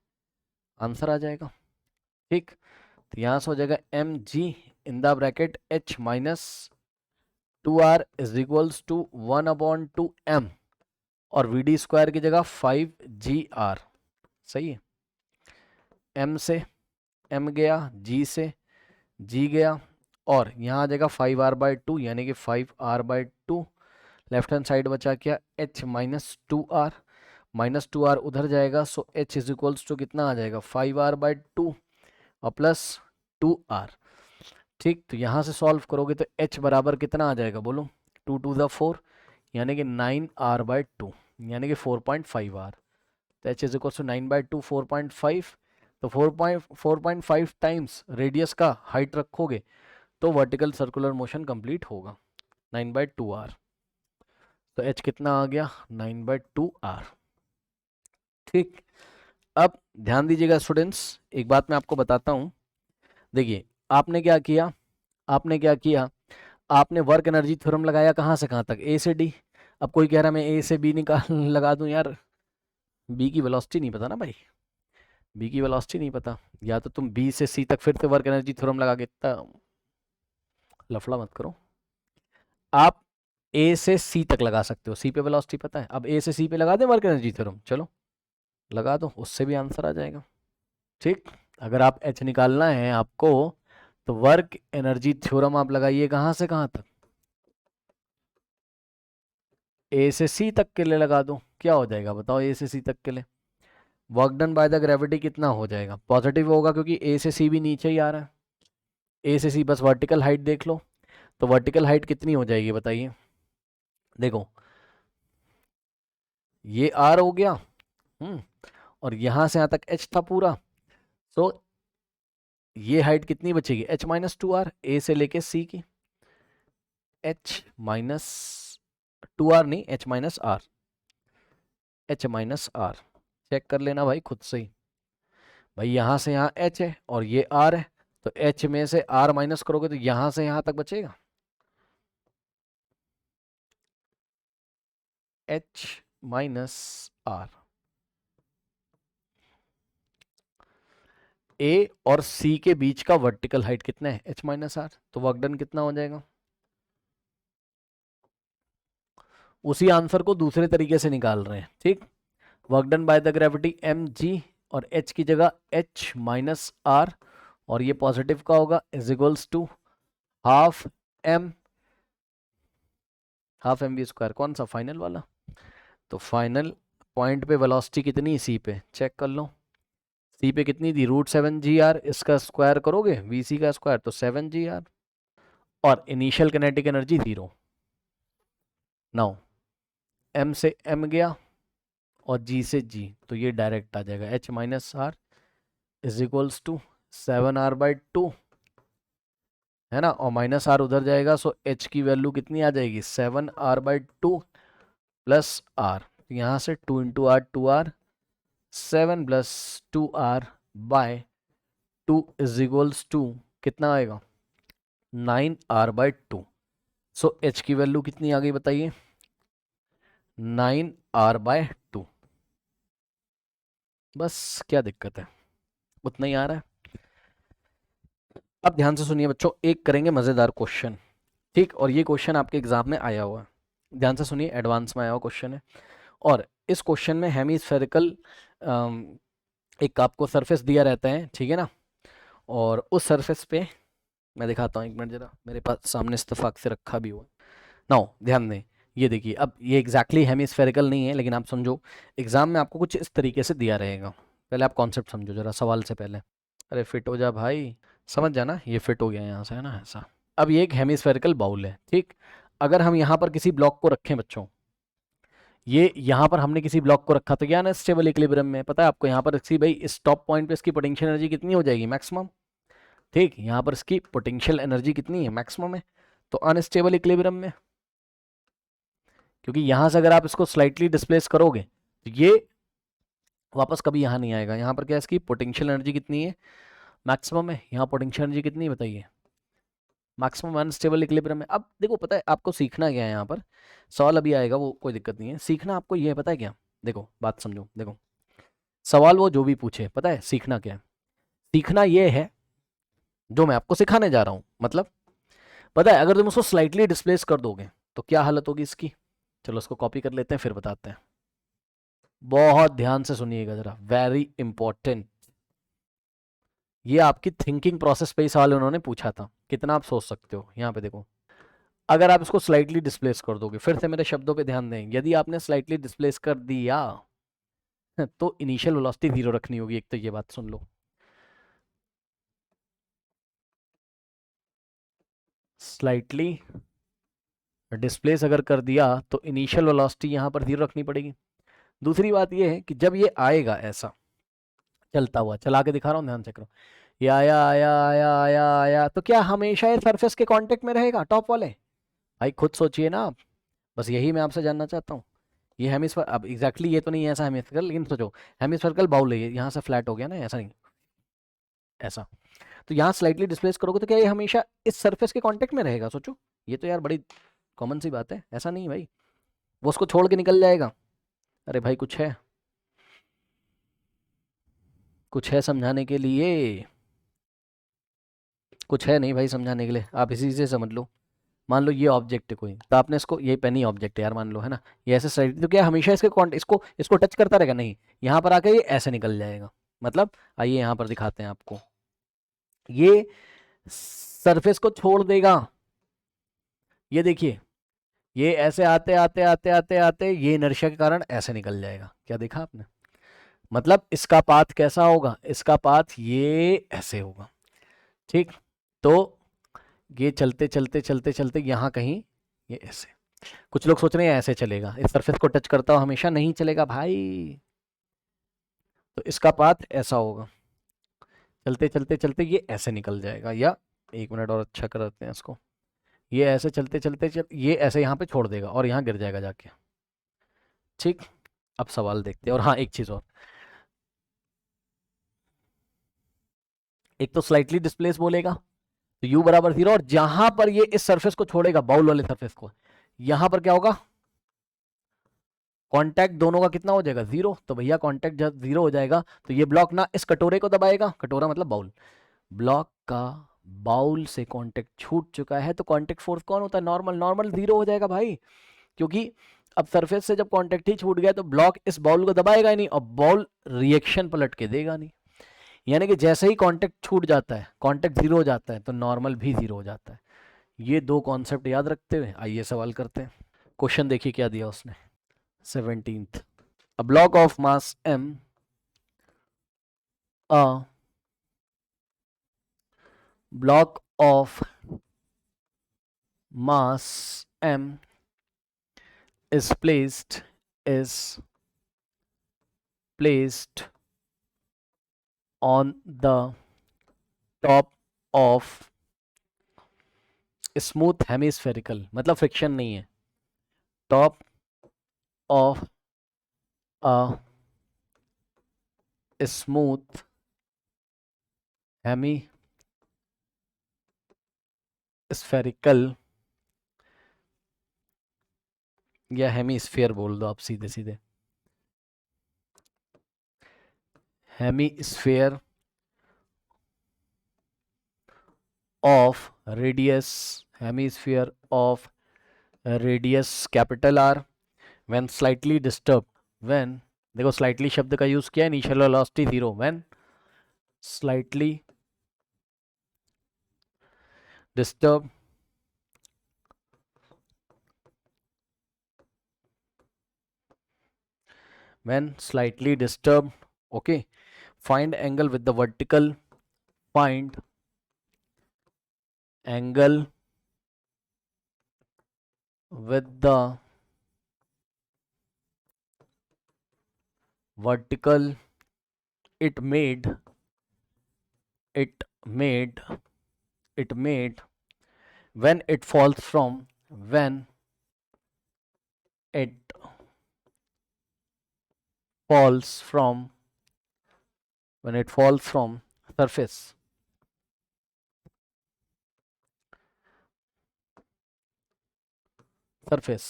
आंसर आ जाएगा, ठीक। तो यहाँ से हो जाएगा M G in the bracket h-2r is equals to 1/2m, और वी डी स्क्वायर की जगह 5 GR, सही है। m से m गया, g से g गया, और यहाँ आ जाएगा 5r/2 यानी कि 5r/2, लेफ्ट हैंड साइड बचा क्या, h-2r, -2r उधर जाएगा, so h is equals to कितना आ जाएगा, 5r/2 और प्लस 2r, ठीक। तो यहाँ से सॉल्व करोगे तो h बराबर कितना आ जाएगा बोलो, 2 to the 4 यानी कि 9r/2 यानी कि 4.5r, तो h इज इक्वल्स टू 9/2 4.5, तो 4.5 टाइम्स रेडियस का हाइट रखोगे तो वर्टिकल सर्कुलर मोशन कंप्लीट होगा, 9/2r, तो h कितना आ गया, 9/2r, ठीक। अब ध्यान दीजिएगा स्टूडेंट्स, एक बात मैं आपको बताता हूं, देखिए आपने क्या किया, आपने वर्क एनर्जी थ्योरम लगाया कहाँ से कहाँ तक, ए से डी। अब कोई कह रहा मैं ए से बी निकाल लगा दूं, यार बी की वेलोसिटी नहीं पता ना भाई, बी की वेलोसिटी नहीं पता, या तो तुम बी से सी तक फिर से वर्क एनर्जी थ्योरम लगा के, इतना लफड़ा मत करो। आप ए से सी तक लगा सकते हो, सी पे वेलोसिटी पता है, अब ए से सी पे लगा दें वर्क एनर्जी थ्योरम, चलो लगा दो, उससे भी आंसर आ जाएगा, ठीक। अगर आप एच निकालना है आपको, तो वर्क एनर्जी थ्योरम आप लगाइए कहाँ से कहाँ तक, ए से सी तक के लिए लगा दो, क्या हो जाएगा बताओ, ए से सी तक के लिए work done by the gravity कितना हो जाएगा, पॉजिटिव होगा क्योंकि ए से सी भी नीचे ही आ रहा है, ए से सी बस वर्टिकल हाइट देख लो, तो वर्टिकल हाइट कितनी हो जाएगी बताइए, देखो ये आर हो गया, और यहां से यहां तक एच था पूरा, तो ये हाइट कितनी बचेगी, h-2r, ए से लेके सी की, h-2r नहीं, h-r, h-r, चेक कर लेना भाई खुद से ही, भाई यहां से यहां h है और ये r है, तो h में से r माइनस करोगे तो यहां से यहां तक बचेगा, h-r, ए और सी के बीच का वर्टिकल हाइट कितना है, h-r, तो वर्क डन कितना हो जाएगा, उसी आंसर को दूसरे तरीके से निकाल रहे हैं, ठीक। Work done by the gravity M G, और h की जगह h-r, और ये पॉजिटिव का होगा, is equals to half M we square, कौन सा फाइनल वाला, तो फाइनल पॉइंट पे वेलोसिटी कितनी, सी पे चेक कर लो, सी पे कितनी थी, √7 GR, इसका स्क्वायर करोगे वी सी का स्क्वायर तो 7 GR, और initial kinetic energy 0। Now M से एम गया और जी से जी, तो ये डायरेक्ट आ जाएगा, h-r is equals to 7r/2, है ना, और -r उधर जाएगा, सो h की वैल्यू कितनी आ जाएगी, 7r/2 प्लस r, यहाँ से 2 × r 2r, 7 + 2r/2 is equals to कितना आएगा, 9r/2। सो h की वैल्यू कितनी आ गई बताइए? 9r/2। बस क्या दिक्कत है, उतना ही आ रहा है। अब ध्यान से सुनिए बच्चों, एक करेंगे मजेदार क्वेश्चन, ठीक? और ये क्वेश्चन आपके एग्जाम में आया हुआ है, ध्यान से सुनिए, एडवांस में आया हुआ क्वेश्चन है। और इस क्वेश्चन में हेमीस्फेरिकल एक आपको सरफेस दिया रहता है, ठीक है ना? और उस सरफेस पे मैं दिखाता हूँ, एक मिनट जरा, मेरे पास सामने इत्तेफाक से रखा भी हुआ। नाउ ध्यान दें, ये देखिए, अब ये एग्जैक्टली हेमीस्फेरिकल नहीं है, लेकिन आप समझो एग्जाम में आपको कुछ इस तरीके से दिया रहेगा। पहले आप कॉन्सेप्ट समझो जरा सवाल से पहले। अरे फिट हो जा भाई, समझ जाना, ये फिट हो गया यहाँ से, है ना, ऐसा। अब ये एक हेमीस्फेरिकल बाउल है, ठीक? अगर हम यहाँ पर किसी ब्लॉक को रखें बच्चों, ये यहाँ पर हमने किसी ब्लॉक को रखा तो क्या ना, स्टेबल इक्विलिब्रियम में, पता है आपको यहाँ पर भाई इस टॉप पॉइंट पे इसकी पोटेंशियल एनर्जी कितनी हो जाएगी? मैक्सिमम, ठीक? यहाँ पर इसकी पोटेंशियल एनर्जी कितनी है? मैक्सिमम है। तो अनस्टेबल इक्विलिब्रियम में, क्योंकि यहाँ से अगर आप इसको स्लाइटली डिस्प्लेस करोगे तो ये वापस कभी यहाँ नहीं आएगा। यहाँ पर क्या है, इसकी पोटेंशियल एनर्जी कितनी है? मैक्सिमम है। यहाँ पोटेंशियल एनर्जी कितनी है बताइए? मैक्सिमम अनस्टेबल इक्विलिब्रियम में। अब देखो, पता है आपको सीखना क्या है यहाँ पर, सवाल अभी आएगा वो कोई दिक्कत नहीं है, सीखना आपको ये है, पता है क्या? देखो बात समझो, देखो सवाल वो जो भी पूछे, पता है सीखना क्या है? सीखना ये है जो मैं आपको सिखाने जा रहा हूँ। मतलब पता है, अगर तुम उसको स्लाइटली डिस्प्लेस कर दोगे तो क्या हालत होगी इसकी? चलो उसको कॉपी कर लेते हैं, फिर बताते हैं। बहुत ध्यान से सुनिएगा जरा, वेरी इंपॉर्टेंट। ये आपकी थिंकिंग प्रोसेस पे ही सवाल उन्होंने पूछा था, कितना आप सोच सकते हो। यहाँ पे देखो, अगर आप इसको स्लाइटली डिस्प्लेस कर दोगे, फिर से मेरे शब्दों पे ध्यान दें, यदि आपने स्लाइटली डिस्प्लेस कर दिया तो इनिशियल वेलोसिटी 0 रखनी होगी। एक तो ये बात सुन लो, स्लाइटली डिस्प्लेस अगर कर दिया तो इनिशियल वेलोसिटी यहाँ पर 0 रखनी पड़ेगी। दूसरी बात ये है कि जब ये आएगा ऐसा चलता हुआ, चला के दिखा रहा हूँ, ध्यान से करो, ये आया आया आया आया आया, तो क्या हमेशा ये सरफेस के कांटेक्ट में रहेगा टॉप वाले? भाई खुद सोचिए ना आप, बस यही मैं आपसे जानना चाहता हूँ। ये हेमिस्फीयर, अब एग्जैक्टली ये तो नहीं है ऐसा हेमिस्फीयर, लेकिन सोचो हेमिस्फेरिकल बाउल है ये, यहाँ से फ्लैट हो गया ना, ऐसा नहीं, ऐसा। तो यहाँ स्लाइटली डिस्प्लेस करोगे तो क्या ये हमेशा इस सरफेस के कांटेक्ट में रहेगा? सोचो, ये तो यार बड़ी कॉमन सी बात है। ऐसा नहीं भाई, वो उसको छोड़ के निकल जाएगा। अरे भाई कुछ है, कुछ है समझाने के लिए? कुछ है नहीं भाई समझाने के लिए, आप इसी से समझ लो। मान लो ये ऑब्जेक्ट है कोई, तो आपने इसको, ये पेन ही ऑब्जेक्ट है यार मान लो, है ना, ये ऐसे साइड, तो क्या हमेशा इसके इसको इसको टच करता रहेगा? नहीं, यहाँ पर आके ये ऐसे निकल जाएगा। मतलब आइए यहाँ पर दिखाते हैं आपको, ये सरफेस को छोड़ देगा। ये देखिए, ये ऐसे आते आते आते आते आते ये इनर्शिया के कारण ऐसे निकल जाएगा। क्या देखा आपने? मतलब इसका पाथ कैसा होगा? इसका पाथ ये ऐसे होगा, ठीक? तो ये चलते चलते चलते चलते यहाँ कहीं ये ऐसे, कुछ लोग सोच रहे हैं ऐसे चलेगा, इस सरफेस को टच करता हुआ हमेशा नहीं चलेगा भाई। तो इसका पाथ ऐसा होगा, चलते चलते चलते ये ऐसे निकल जाएगा, या एक मिनट और अच्छा करते हैं इसको, ये ऐसे चलते चलते ये ऐसे यहाँ पे छोड़ देगा और यहाँ गिर जाएगा जाके, ठीक? अब सवाल देखते हैं। और हाँ एक चीज और, एक तो स्लाइटली डिस्प्लेस बोलेगा तो u बराबर 0, और जहां पर ये इस सरफेस को छोड़ेगा, बाउल वाले सरफेस को, यहां पर क्या होगा? कांटेक्ट दोनों का कितना हो जाएगा? 0। तो भैया कांटेक्ट जब 0 हो जाएगा तो ये ब्लॉक ना इस कटोरे को दबाएगा, कटोरा मतलब बाउल, ब्लॉक का बाउल से कांटेक्ट छूट चुका है, तो कांटेक्ट फोर्स कौन होता है? नॉर्मल, नॉर्मल 0 हो जाएगा भाई, क्योंकि अब सरफेस से जब कांटेक्ट ही छूट गया तो ब्लॉक इस बाउल को दबाएगा ही नहीं, और बाउल रिएक्शन पलट के देगा नहीं। यानी कि जैसे ही कांटेक्ट छूट जाता है, कांटेक्ट 0 हो जाता है, तो नॉर्मल भी 0 हो जाता है। ये दो कॉन्सेप्ट याद रखते हुए आइए सवाल करते हैं। क्वेश्चन देखिए क्या दिया उसने, 17th, a block of mass m, a block of mass m is placed on the top of smooth hemispherical, मतलब फ्रिक्शन नहीं है, top of a smooth hemispherical या हेमीस्फीयर बोल दो आप सीधे सीधे, hemisphere of radius, hemisphere of radius capital R when slightly disturb, when, देखो स्लाइटली शब्द का यूज किया, initial velocity 0, when slightly disturb when slightly disturbed, okay, find angle with the vertical, find angle with the vertical, it made it made it made when it falls from, when it falls from when it falls from surface, surface.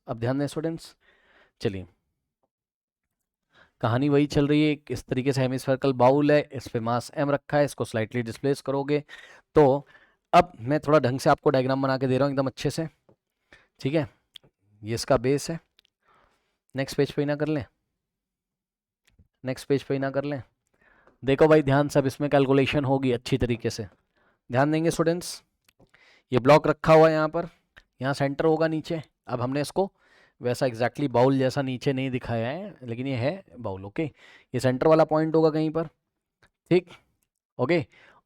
अब ध्यान दें students, चलिए कहानी वही चल रही है, इस तरीके से हेमिस्फेरिकल बाउल है, इस पे मास m रखा है, इसको स्लाइटली डिस्प्लेस करोगे तो अब मैं थोड़ा ढंग से आपको डायग्राम बना के दे रहा हूँ एकदम अच्छे से, ठीक है। ये इसका बेस है, नेक्स्ट पेज पे ही ना कर लें, नेक्स्ट पेज पे ही ना कर लें। देखो भाई ध्यान, सब इसमें कैलकुलेशन होगी अच्छी तरीके से, ध्यान देंगे स्टूडेंट्स। ये ब्लॉक रखा हुआ है यहाँ पर, यहाँ सेंटर होगा नीचे। अब हमने इसको वैसा एग्जैक्टली बाउल जैसा नीचे नहीं दिखाया है, लेकिन ये है बाउल, ओके। ये सेंटर वाला पॉइंट होगा कहीं पर, ठीक, ओके।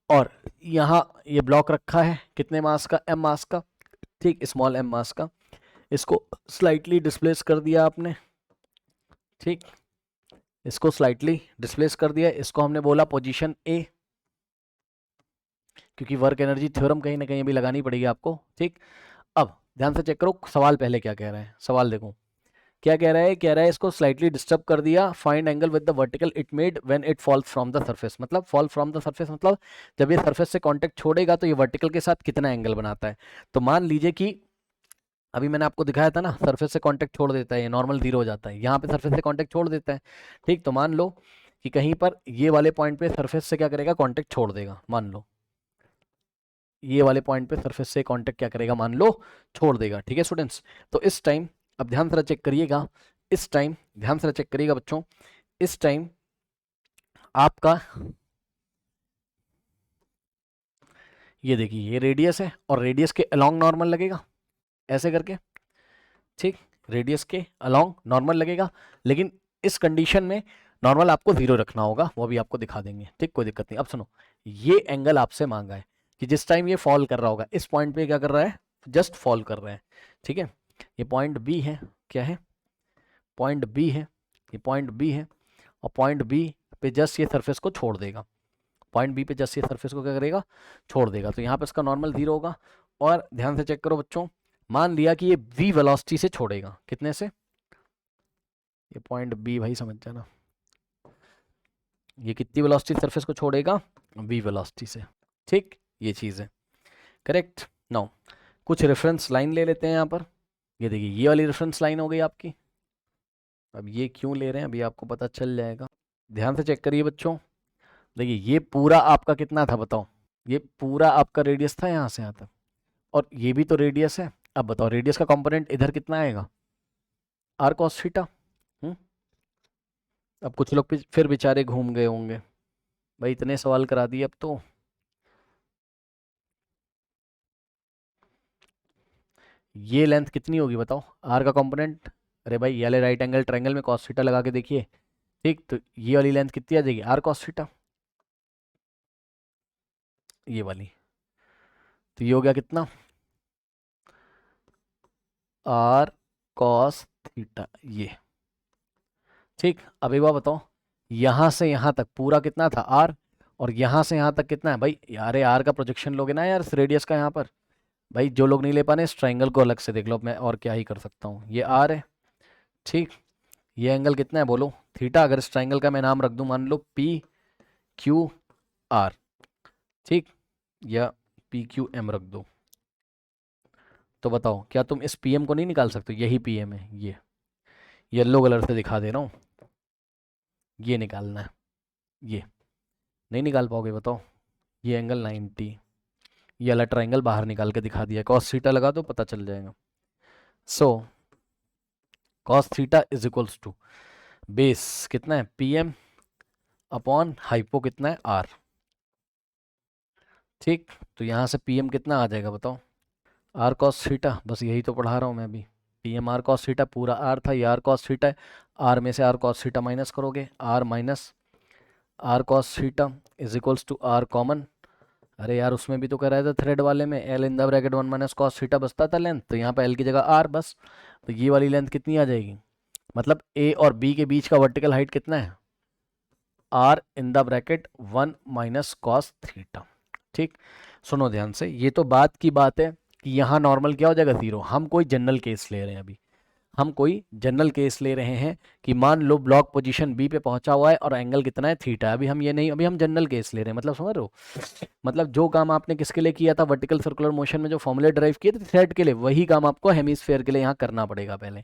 और यहाँ ये ब्लॉक रखा है कितने मास का, m मास का, ठीक, स्मॉल m मास का। इसको स्लाइटली डिस्प्लेस कर दिया आपने, ठीक, इसको स्लाइटली डिस्प्लेस कर दिया। इसको हमने बोला पोजीशन A, क्योंकि वर्क एनर्जी थ्योरम कहीं ना कहीं भी लगानी पड़ेगी आपको, ठीक। अब ध्यान से चेक करो सवाल पहले क्या कह रहा है, सवाल देखो क्या कह रहा है, कह रहा है इसको स्लाइटली डिस्टर्ब कर दिया, find angle with the vertical it made when it falls from the surface. मतलब फॉल फ्रॉम द सरफेस मतलब जब ये सरफेस से कांटेक्ट छोड़ेगा तो ये वर्टिकल के साथ कितना एंगल बनाता है। तो मान लीजिए कि अभी मैंने आपको दिखाया था ना, सरफेस से कांटेक्ट छोड़ देता है, ये नॉर्मल 0 हो जाता है, यहाँ पे सरफेस से कांटेक्ट छोड़ देता है, ठीक। तो मान लो कि कहीं पर ये वाले पॉइंट पे सरफेस से क्या करेगा, कांटेक्ट छोड़ देगा, मान लो ये वाले पॉइंट पे सरफेस से कांटेक्ट क्या करेगा, मान लो छोड़ देगा, ठीक है स्टूडेंट्स। तो इस टाइम अब ध्यान से चेक करिएगा, इस टाइम ध्यान से चेक करिएगा बच्चों, इस टाइम आपका ये देखिए ये रेडियस है और रेडियस के अलोंग नॉर्मल लगेगा ऐसे करके, ठीक, रेडियस के अलोंग नॉर्मल लगेगा, लेकिन इस कंडीशन में नॉर्मल आपको 0 रखना होगा, वो भी आपको दिखा देंगे, ठीक, कोई दिक्कत नहीं। अब सुनो, ये एंगल आपसे मांगा है कि जिस टाइम ये फॉल कर रहा होगा इस पॉइंट पे क्या कर रहा है, जस्ट फॉल कर रहा है, ठीक है। ये पॉइंट बी है, क्या है, पॉइंट बी है, ये पॉइंट बी है, और पॉइंट बी पे जस्ट ये सरफेस को छोड़ देगा, पॉइंट बी पे जस्ट ये सरफेस को क्या करेगा, छोड़ देगा। तो यहाँ पे इसका नॉर्मल 0 होगा। और ध्यान से चेक करो बच्चों, मान लिया कि ये v वेलोसिटी से छोड़ेगा, कितने से, ये पॉइंट बी भाई समझ जाना, ये कितनी वेलोसिटी सरफेस को छोड़ेगा, v वेलोसिटी से, ठीक, ये चीज़ है, करेक्ट। नाउ कुछ रेफरेंस लाइन ले लेते हैं यहाँ पर, ये देखिए ये वाली रेफरेंस लाइन हो गई आपकी। अब ये क्यों ले रहे हैं अभी आपको पता चल जाएगा, ध्यान से चेक करिए बच्चों। देखिए ये पूरा आपका कितना था बताओ, ये पूरा आपका रेडियस था यहाँ से यहाँ तक, और ये भी तो रेडियस है। अब बताओ रेडियस का कंपोनेंट इधर कितना आएगा, r cos थीटा। अब कुछ लोग फिर बेचारे घूम गए होंगे, भाई इतने सवाल करा दिए अब तो। ये लेंथ कितनी होगी बताओ, r का कंपोनेंट, अरे भाई ये वाले राइट एंगल ट्रायंगल में cos थीटा लगा के देखिए, ठीक, तो ये वाली लेंथ कितनी आ जाएगी, r cos थीटा, ये वाली। तो ये हो गया कितना, r cos थीटा, ये, ठीक। अब एक बार बताओ, यहाँ से यहाँ तक पूरा कितना था r, और यहाँ से यहाँ तक कितना है भाई, यार r का प्रोजेक्शन लोगे ना यार इस रेडियस का यहाँ पर, भाई जो लोग नहीं ले पाने इस ट्रायंगल को अलग से देख लो, मैं और क्या ही कर सकता हूँ, ये r है, ठीक। ये एंगल कितना है बोलो, थीटा। अगर इस ट्रायंगल का मैं नाम रख दूं, मान लो पी क्यू आर, ठीक, या पी क्यू एम रख दो, तो बताओ क्या तुम इस पीएम को नहीं निकाल सकते? यही पीएम है, ये येलो कलर से दिखा दे रहा हूँ, ये निकालना है, ये नहीं निकाल पाओगे बताओ? ये एंगल 90, ये वाला ट्राइंगल बाहर निकाल के दिखा दिया, कॉस थीटा लगा दो पता चल जाएगा। So cos theta is equals to base कितना है पीएम अपॉन हाइपो कितना है आर। ठीक, तो यहाँ से पीएम कितना आ जाएगा बताओ? आर कॉस थीटा, बस यही तो पढ़ा रहा हूँ मैं अभी। पीएम आर कॉस थीटा, पूरा आर था, ये आर कॉस थीटा है, आर में से आर कॉस थीटा माइनस करोगे, R minus R cos theta is equals to R common. अरे यार उसमें भी तो कह रहा था थ्रेड वाले में L in the bracket 1 minus cos theta बचता था लेंथ, तो यहाँ पे एल की जगह आर बस। तो ये वाली लेंथ कितनी आ जाएगी? मतलब ए और बी के बीच का वर्टिकल हाइट कितना है? R in the bracket 1 minus cos theta. ठीक, सुनो ध्यान से, ये तो बात की बात है कि यहाँ नॉर्मल क्या हो जाएगा? 0। हम कोई जनरल केस ले रहे हैं अभी, हम कोई जनरल केस ले रहे हैं कि मान लो ब्लॉक पोजीशन बी पे पहुंचा हुआ है और एंगल कितना है? थीटा है। अभी हम ये नहीं, अभी हम जनरल केस ले रहे हैं, मतलब समझ रहे हो? मतलब जो काम आपने किसके लिए किया था वर्टिकल सर्कुलर मोशन में, जो फॉर्मूले ड्राइव किए थे थ्रेड के लिए, वही काम आपको हेमिस्फेयर के लिए यहाँ करना पड़ेगा। पहले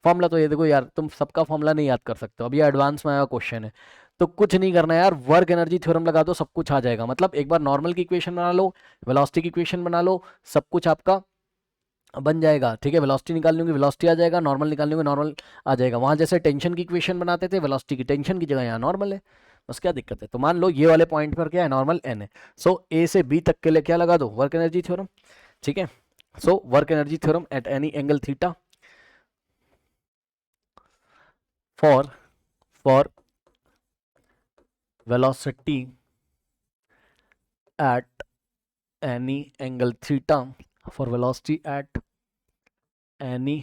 फॉर्मूला तो ये देखो यार, तुम सबका फॉर्मूला नहीं याद कर सकते हो, अभी एडवांस में आया क्वेश्चन है, तो कुछ नहीं करना यार, वर्क एनर्जी थ्योरम लगा दो सब कुछ आ जाएगा। मतलब एक बार नॉर्मल की इक्वेशन बना लो, वेलोसिटी की इक्वेशन बना लो, सब कुछ आपका बन जाएगा। ठीक है, वेलोसिटी निकालनी होगी वेलोसिटी आ जाएगा, नॉर्मल निकालनी होगी नॉर्मल आ जाएगा। वहां जैसे टेंशन की इक्वेशन बनाते थे, वेलोसिटी की टेंशन की जगह यहाँ नॉर्मल है, बस क्या दिक्कत है? तो मान लो ये वाले पॉइंट पर क्या है? नॉर्मल एन है। सो ए से बी तक के लिए क्या लगा दो? Work energy theorem. ठीक है, so work energy theorem at any angle theta for velocity at any angle theta, for velocity at any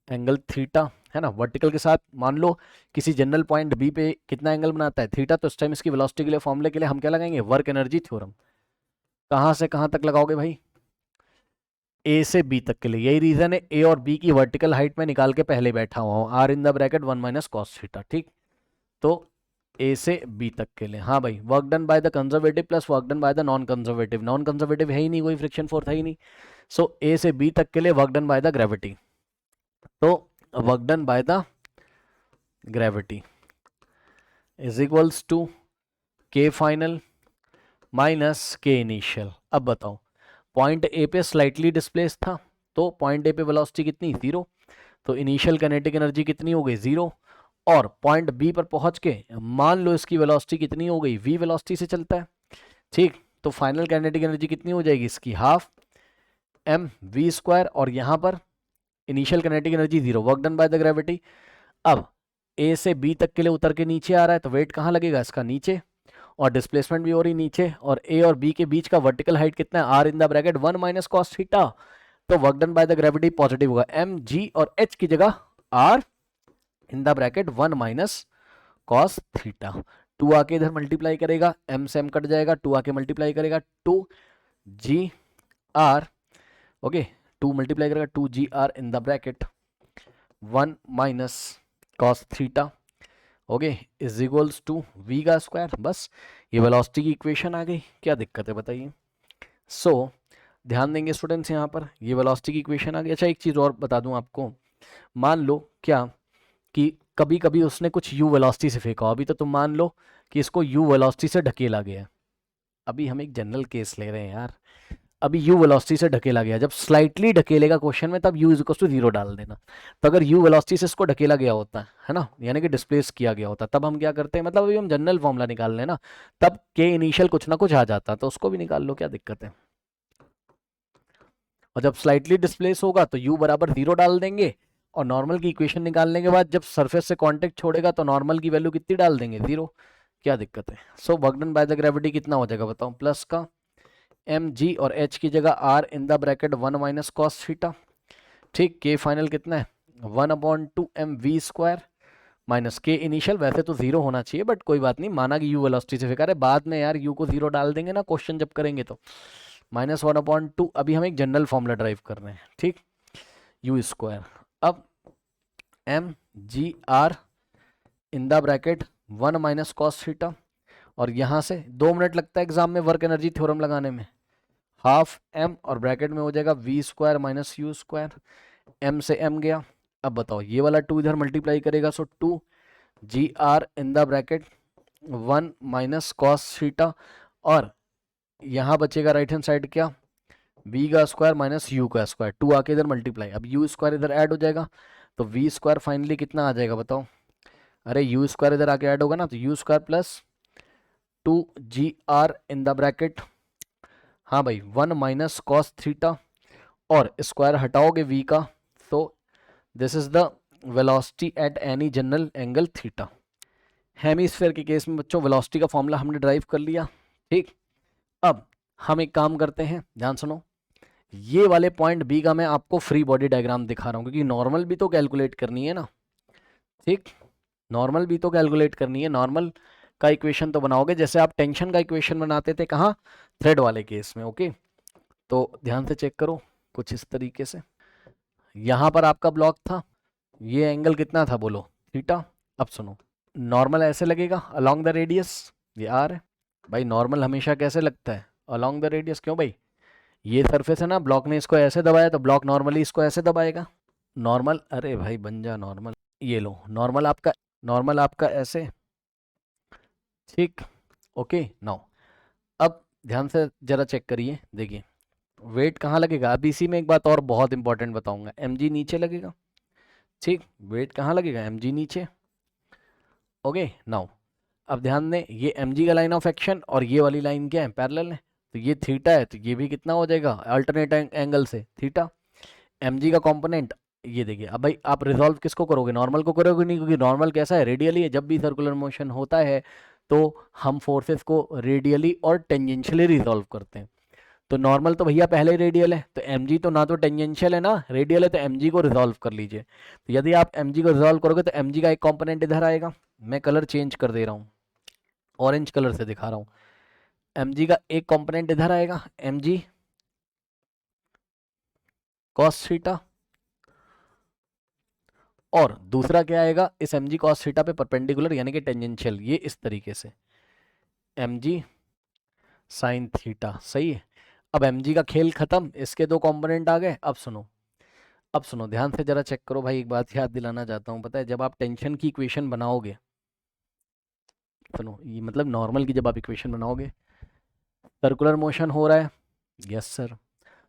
angle theta, है ना, वर्टिकल के साथ। मान लो किसी जनरल पॉइंट बी पे कितना एंगल बनाता है? थीटा। तो इस टाइम इसकी वेलोसिटी के लिए फॉर्मूले के लिए हम क्या लगाएंगे? Work energy theorem. कहाँ से कहाँ तक लगाओगे भाई? ए से बी तक के लिए। यही रीजन है ए और बी की वर्टिकल हाइट में निकाल के पहले बैठा हुआ हूँ, R in the bracket 1 minus cos theta. ठीक, तो ए से बी तक के लिए, हाँ भाई, work done by the conservative plus work done by the non conservative. Non conservative है ही नहीं, कोई फ्रिक्शन फोर्स है ही नहीं। सो ए से बी तक के लिए work done by the gravity. तो work done by the gravity is equals to के फाइनल माइनस के इनिशियल। अब बताओ, पॉइंट ए पे स्लाइटली डिस्प्लेस था, तो पॉइंट ए पे वेलोसिटी कितनी? 0। तो इनिशियल काइनेटिक एनर्जी कितनी हो गई? 0। और पॉइंट बी पर पहुंच के मान लो इसकी वेलोसिटी कितनी हो गई? v वेलोसिटी से चलता है। ठीक, तो फाइनल काइनेटिक एनर्जी कितनी हो जाएगी इसकी? हाफ एम वी स्क्वायर, और यहाँ पर initial kinetic energy 0, work done by the gravity. अब ए से बी तक के लिए उतर के नीचे आ रहा है, तो वेट कहाँ लगेगा इसका? नीचे, और डिस्प्लेसमेंट भी हो रही नीचे, और ए और बी के बीच का वर्टिकल हाइट कितना है? R in the bracket 1 minus cos theta. तो work done by the gravity positive होगा, एम जी और एच की जगह R in the bracket 1 minus cos theta. 2 आके इधर मल्टीप्लाई करेगा, एम से एम कट जाएगा, 2 आके मल्टीप्लाई करेगा 2 जी आर, ओके, 2 मल्टीप्लाई करेगा 2 G R in the bracket 1 minus cos theta, okay, is equals to V का स्क्वायर। बस ये वेलोसिटी की इक्वेशन आ गई, क्या दिक्कत है बताइए? सो ध्यान देंगे स्टूडेंट्स यहाँ पर, ये वेलोसिटी की इक्वेशन आ गई। अच्छा एक चीज़ और बता दूँ आपको, मान लो क्या कि कभी कभी उसने कुछ u वेलोसिटी से फेंका, अभी तो तुम मान लो कि इसको u वेलोसिटी से ढकेला गया। अभी हम एक जनरल केस ले रहे हैं यार, अभी u वेलोसिटी से ढकेला गया, जब स्लाइटली ढकेलेगा क्वेश्चन में तब u इज इक्वल टू 0 डाल देना। तो अगर u वेलोसिटी से इसको ढकेला गया होता है ना, यानी कि डिस्प्लेस किया गया होता, तब हम क्या करते हैं? मतलब अभी हम जनरल फॉर्मूला निकाल रहे हैं ना, तब के इनिशियल कुछ ना कुछ आ जाता, तो उसको भी निकाल लो, क्या दिक्कत है? और जब स्लाइटली डिस्प्लेस होगा तो u बराबर 0 डाल देंगे, और नॉर्मल की इक्वेशन निकालने के बाद जब सरफेस से कांटेक्ट छोड़ेगा तो नॉर्मल की वैल्यू कितनी डाल देंगे? 0, क्या दिक्कत है? So work done by the gravity कितना हो जाएगा बताओ? प्लस का एम जी और एच की जगह R in the bracket 1 minus cos theta. ठीक, के फाइनल कितना है? 1/2 एम वी स्क्वायर माइनस के इनिशियल। वैसे तो 0 होना चाहिए, बट कोई बात नहीं, माना कि u वेलोसिटी से फेंका है, बाद में यार u को 0 डाल देंगे ना क्वेश्चन जब करेंगे तो। -1/2, अभी हम एक जनरल फॉर्मूला ड्राइव कर रहे हैं। ठीक, u स्क्वायर, अब M G R in the bracket 1 minus cos theta, और यहाँ से 2 मिनट लगता है एग्जाम में वर्क एनर्जी थ्योरम लगाने में, हाफ एम और ब्रैकेट में हो जाएगा V square minus U square, M से एम गया। अब बताओ ये वाला 2 इधर मल्टीप्लाई करेगा, so 2 G R in the bracket 1 minus cos theta, और यहाँ बचेगा राइट हैंड साइड क्या, v का स्क्वायर माइनस u का स्क्वायर, 2 आके इधर मल्टीप्लाई, अब u स्क्वायर इधर ऐड हो जाएगा, तो v स्क्वायर फाइनली कितना आ जाएगा बताओ, अरे u स्क्वायर इधर आके ऐड होगा ना, तो u square plus 2gr in the bracket, हाँ भाई 1 माइनस कॉस थीटा, और स्क्वायर हटाओगे v का, तो this is the velocity at any general angle theta. Hemisphere के केस में बच्चों वेलोसिटी का फॉर्मूला हमने ड्राइव कर लिया, ठीक। अब हम एक काम करते हैं, ध्यान सुनो, ये वाले पॉइंट बी का मैं आपको फ्री बॉडी डायग्राम दिखा रहा हूँ, क्योंकि नॉर्मल भी तो कैलकुलेट करनी है ना, ठीक, नॉर्मल भी तो कैलकुलेट करनी है, नॉर्मल का इक्वेशन तो बनाओगे जैसे आप टेंशन का इक्वेशन बनाते थे, कहाँ, थ्रेड वाले केस में, ओके। तो ध्यान से चेक करो कुछ इस तरीके से, यहाँ पर आपका ब्लॉक था, ये एंगल कितना था बोलो, थीटा। अब सुनो, नॉर्मल ऐसे लगेगा अलोंग द रेडियस, ये आर है भाई, नॉर्मल हमेशा कैसे लगता है, अलोंग द रेडियस, क्यों भाई, ये सरफेस है ना, ब्लॉक ने इसको ऐसे दबाया तो ब्लॉक नॉर्मली इसको ऐसे दबाएगा, नॉर्मल, अरे भाई बन जा नॉर्मल, ये लो नॉर्मल आपका ऐसे, ठीक, ओके। नाउ अब ध्यान से जरा चेक करिए, देखिए वेट कहाँ लगेगा, अब इसी में एक बात और बहुत इंपॉर्टेंट बताऊंगा, mg नीचे लगेगा, ठीक, वेट कहाँ लगेगा, mg नीचे, ओके। नाउ अब ध्यान दें, ये mg का लाइन ऑफ एक्शन और ये वाली लाइन क्या है, पैरेलल है, तो ये थीटा है, तो ये भी कितना हो जाएगा अल्टरनेट एंगल से थीटा, mg का कंपोनेंट, ये देखिए। अब भाई आप रिजॉल्व किसको करोगे, नॉर्मल को करोगे नहीं, क्योंकि नॉर्मल कैसा है, रेडियली है, जब भी सर्कुलर मोशन होता है तो हम फोर्सेस को रेडियली और टेंजेंशियली रिजॉल्व करते हैं, तो नॉर्मल तो भैया पहले ही रेडियल है, तो mg तो ना तो टेंजेंशियल है ना रेडियल है, तो mg को रिजॉल्व कर लीजिए, तो यदि आप mg को रिजॉल्व करोगे तो mg का एक कंपोनेंट इधर आएगा, मैं कलर चेंज कर दे रहा हूँ, ऑरेंज कलर से दिखा रहा हूँ, mg का एक कंपोनेंट इधर आएगा, mg cos थीटा, और दूसरा क्या आएगा इस mg cos थीटा पे परपेंडिकुलर यानी कि टेंजेंशियल, ये इस तरीके से mg sin थीटा, सही है। अब mg का खेल खत्म, इसके दो कंपोनेंट आ गए। अब सुनो ध्यान से जरा चेक करो भाई, एक बात याद दिलाना चाहता हूँ, पता है जब आप टेंशन की इक्वेशन बनाओगे, सुनो ये मतलब नॉर्मल की जब आप इक्वेशन बनाओगे, सर्कुलर मोशन हो रहा है, यस सर,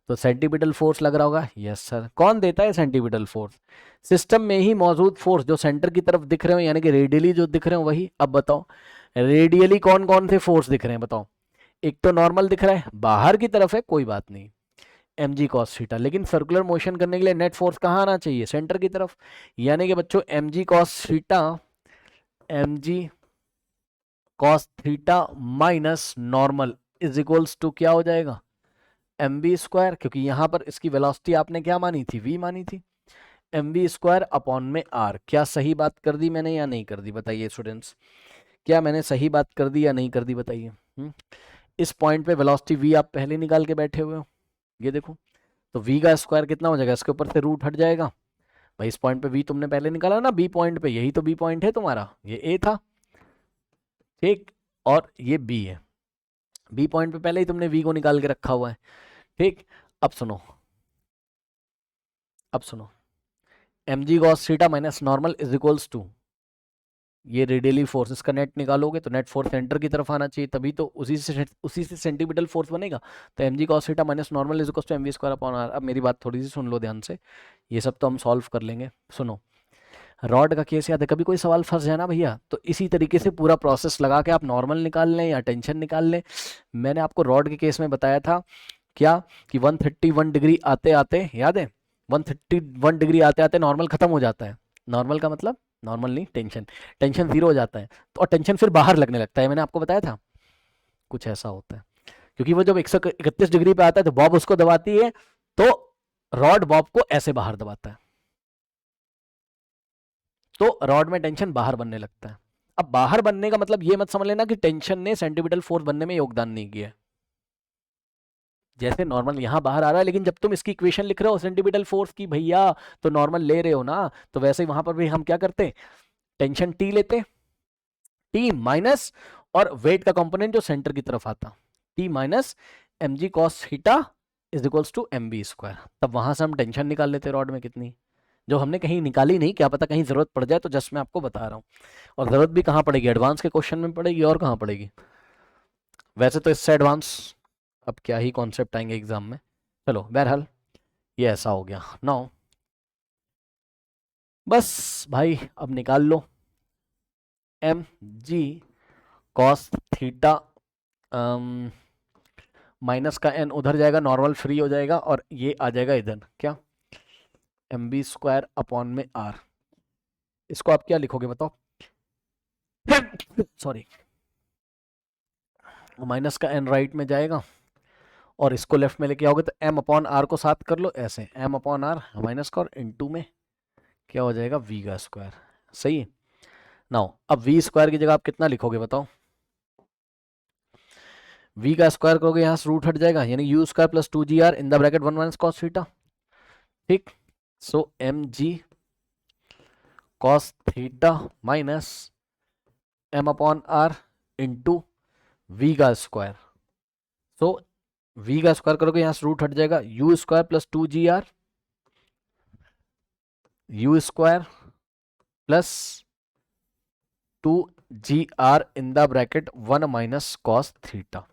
तो सेंटीपिटल फोर्स लग रहा होगा, यस सर, कौन देता है सेंटीपिटल फोर्स, सिस्टम में ही मौजूद फोर्स जो सेंटर की तरफ दिख रहे हो यानी कि रेडियली जो दिख रहे हो वही। अब बताओ रेडियली कौन कौन से फोर्स दिख रहे हैं बताओ, एक तो नॉर्मल दिख रहा है, बाहर की तरफ है कोई बात नहीं, mg cos थीटा, लेकिन सर्कुलर मोशन करने के लिए नेट फोर्स कहाँ आना चाहिए, सेंटर की तरफ, यानी कि बच्चों mg cos theta, mg cos theta minus normal is equals to क्या हो जाएगा, mv स्क्वायर, क्योंकि यहां पर इसकी वेलोसिटी आपने क्या मानी थी, v मानी थी, mv स्क्वायर अपॉन में r। क्या सही बात कर दी मैंने या नहीं कर दी बताइए स्टूडेंट्स, क्या मैंने सही बात कर दी या नहीं कर दी बताइए। इस पॉइंट पे वेलोसिटी v आप पहले निकाल के बैठे हुए हो, ये देखो, तो v का स्क्वायर कितना हो जाएगा, इसके ऊपर से रूट हट जाएगा भाई, इस पॉइंट पे v तुमने पहले निकाला ना, b पॉइंट पे, यही तो b पॉइंट है तुम्हारा, ये a था, ठीक, और ये b है, b पॉइंट पे पहले ही तुमने v को निकाल के रखा हुआ है, ठीक। अब सुनो mg cos theta minus normal is equals to, ये रेडियली फोर्सेस का नेट निकालोगे तो नेट फोर्स सेंटर की तरफ आना चाहिए, तभी तो उसी से सेंटीपिटल फोर्स बनेगा, तो mg cos theta minus normal is equals to mv square upon r। अब मेरी बात थोड़ी सी सुन लो ध्यान से, ये सब तो हम सॉल्व कर लेंगे, सुनो, रॉड का केस याद है, कभी कोई सवाल फंस जाए ना भैया तो इसी तरीके से पूरा प्रोसेस लगा के आप नॉर्मल निकाल लें या टेंशन निकाल लें। मैंने आपको रॉड के केस में बताया था क्या कि 131 डिग्री आते आते, याद है 131 डिग्री आते आते नॉर्मल खत्म हो जाता है, नॉर्मल का मतलब नॉर्मल नहीं, टेंशन जीरो हो जाता है, तो और टेंशन फिर बाहर लगने लगता है, मैंने आपको बताया था कुछ ऐसा होता है, क्योंकि वो जब 131 डिग्री पे आता है तो बॉब उसको दबाती है, तो रॉड बॉब को ऐसे बाहर दबाता है, तो रॉड में टेंशन बाहर बनने लगता है। अब बाहर बनने का मतलब ये मत समझ लेना कि टेंशन ने सेंटीपिटल फोर्स बनने में योगदान नहीं किया, जैसे नॉर्मल यहां बाहर आ रहा है, लेकिन जब तुम इसकी इक्वेशन लिख रहे हो सेंटीपिटल फोर्स की भैया, तो नॉर्मल ले रहे हो ना, तो वैसे ही वहां पर भी हम क्या करते, टेंशन टी लेते, टी माइनस और वेट का कंपोनेंट जो सेंटर की तरफ आता, T minus M ji cos theta is equals to M B square. तब वहां से हम टेंशन निकाल लेते रॉड में कितनी, जो हमने कहीं निकाली नहीं, क्या पता कहीं जरूरत पड़ जाए, तो जस्ट मैं आपको बता रहा हूँ। और जरूरत भी कहाँ पड़ेगी, एडवांस के क्वेश्चन में पड़ेगी, और कहाँ पड़ेगी। वैसे तो इससे एडवांस अब क्या ही कॉन्सेप्ट आएंगे एग्जाम में। चलो बहरहाल ये ऐसा हो गया। नाउ बस भाई अब निकाल लो एम जी कॉस थीटा, माइनस का एन उधर जाएगा, नॉर्मल फ्री हो जाएगा, और ये आ जाएगा इधर क्या, एम बी स्क्वायर अपॉन में आर। इसको आप क्या लिखोगे बताओ, सॉरी, माइनस का एन राइट में जाएगा और इसको लेफ्ट में लेके आओगे तो एम अपॉन आर को साथ कर लो ऐसे, एम अपॉन आर माइनस का, और इनटू में क्या हो जाएगा वी का स्क्वायर। सही है। नाउ अब वी स्क्वायर की जगह आप कितना लिखोगे बताओ, वी का स्क्वायर करोगे यहां से रूट हट जाएगा, यानी u square plus 2gr in the bracket 1 minus cos theta. ठीक, सो एम जी cos theta minus m upon r into v का स्क्वायर। सो वी का स्क्वायर करोगे यहां से रूट हट जाएगा, u square plus 2gr, u square plus 2gr in the bracket 1 minus cos theta.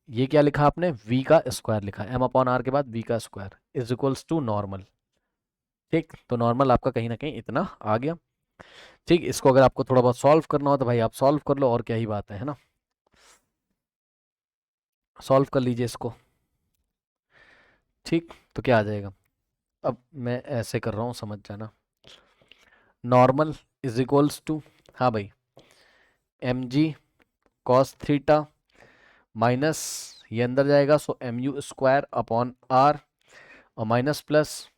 ये क्या लिखा आपने, v का स्क्वायर लिखा, m अपॉन आर के बाद v का square is equals to normal. ठीक, तो नॉर्मल आपका कहीं ना कहीं इतना आ गया। ठीक, इसको अगर आपको थोड़ा बहुत सॉल्व करना हो तो भाई आप सॉल्व कर लो, और क्या ही बात है ना, सॉल्व कर लीजिए इसको। ठीक, तो क्या आ जाएगा, अब मैं ऐसे कर रहा हूँ समझ जाना, नॉर्मल इज इक्वल्स टू, हाँ भाई, एम जी कॉस थीटा माइनस ये अंदर जाएगा, so m you square upon are, और minus plus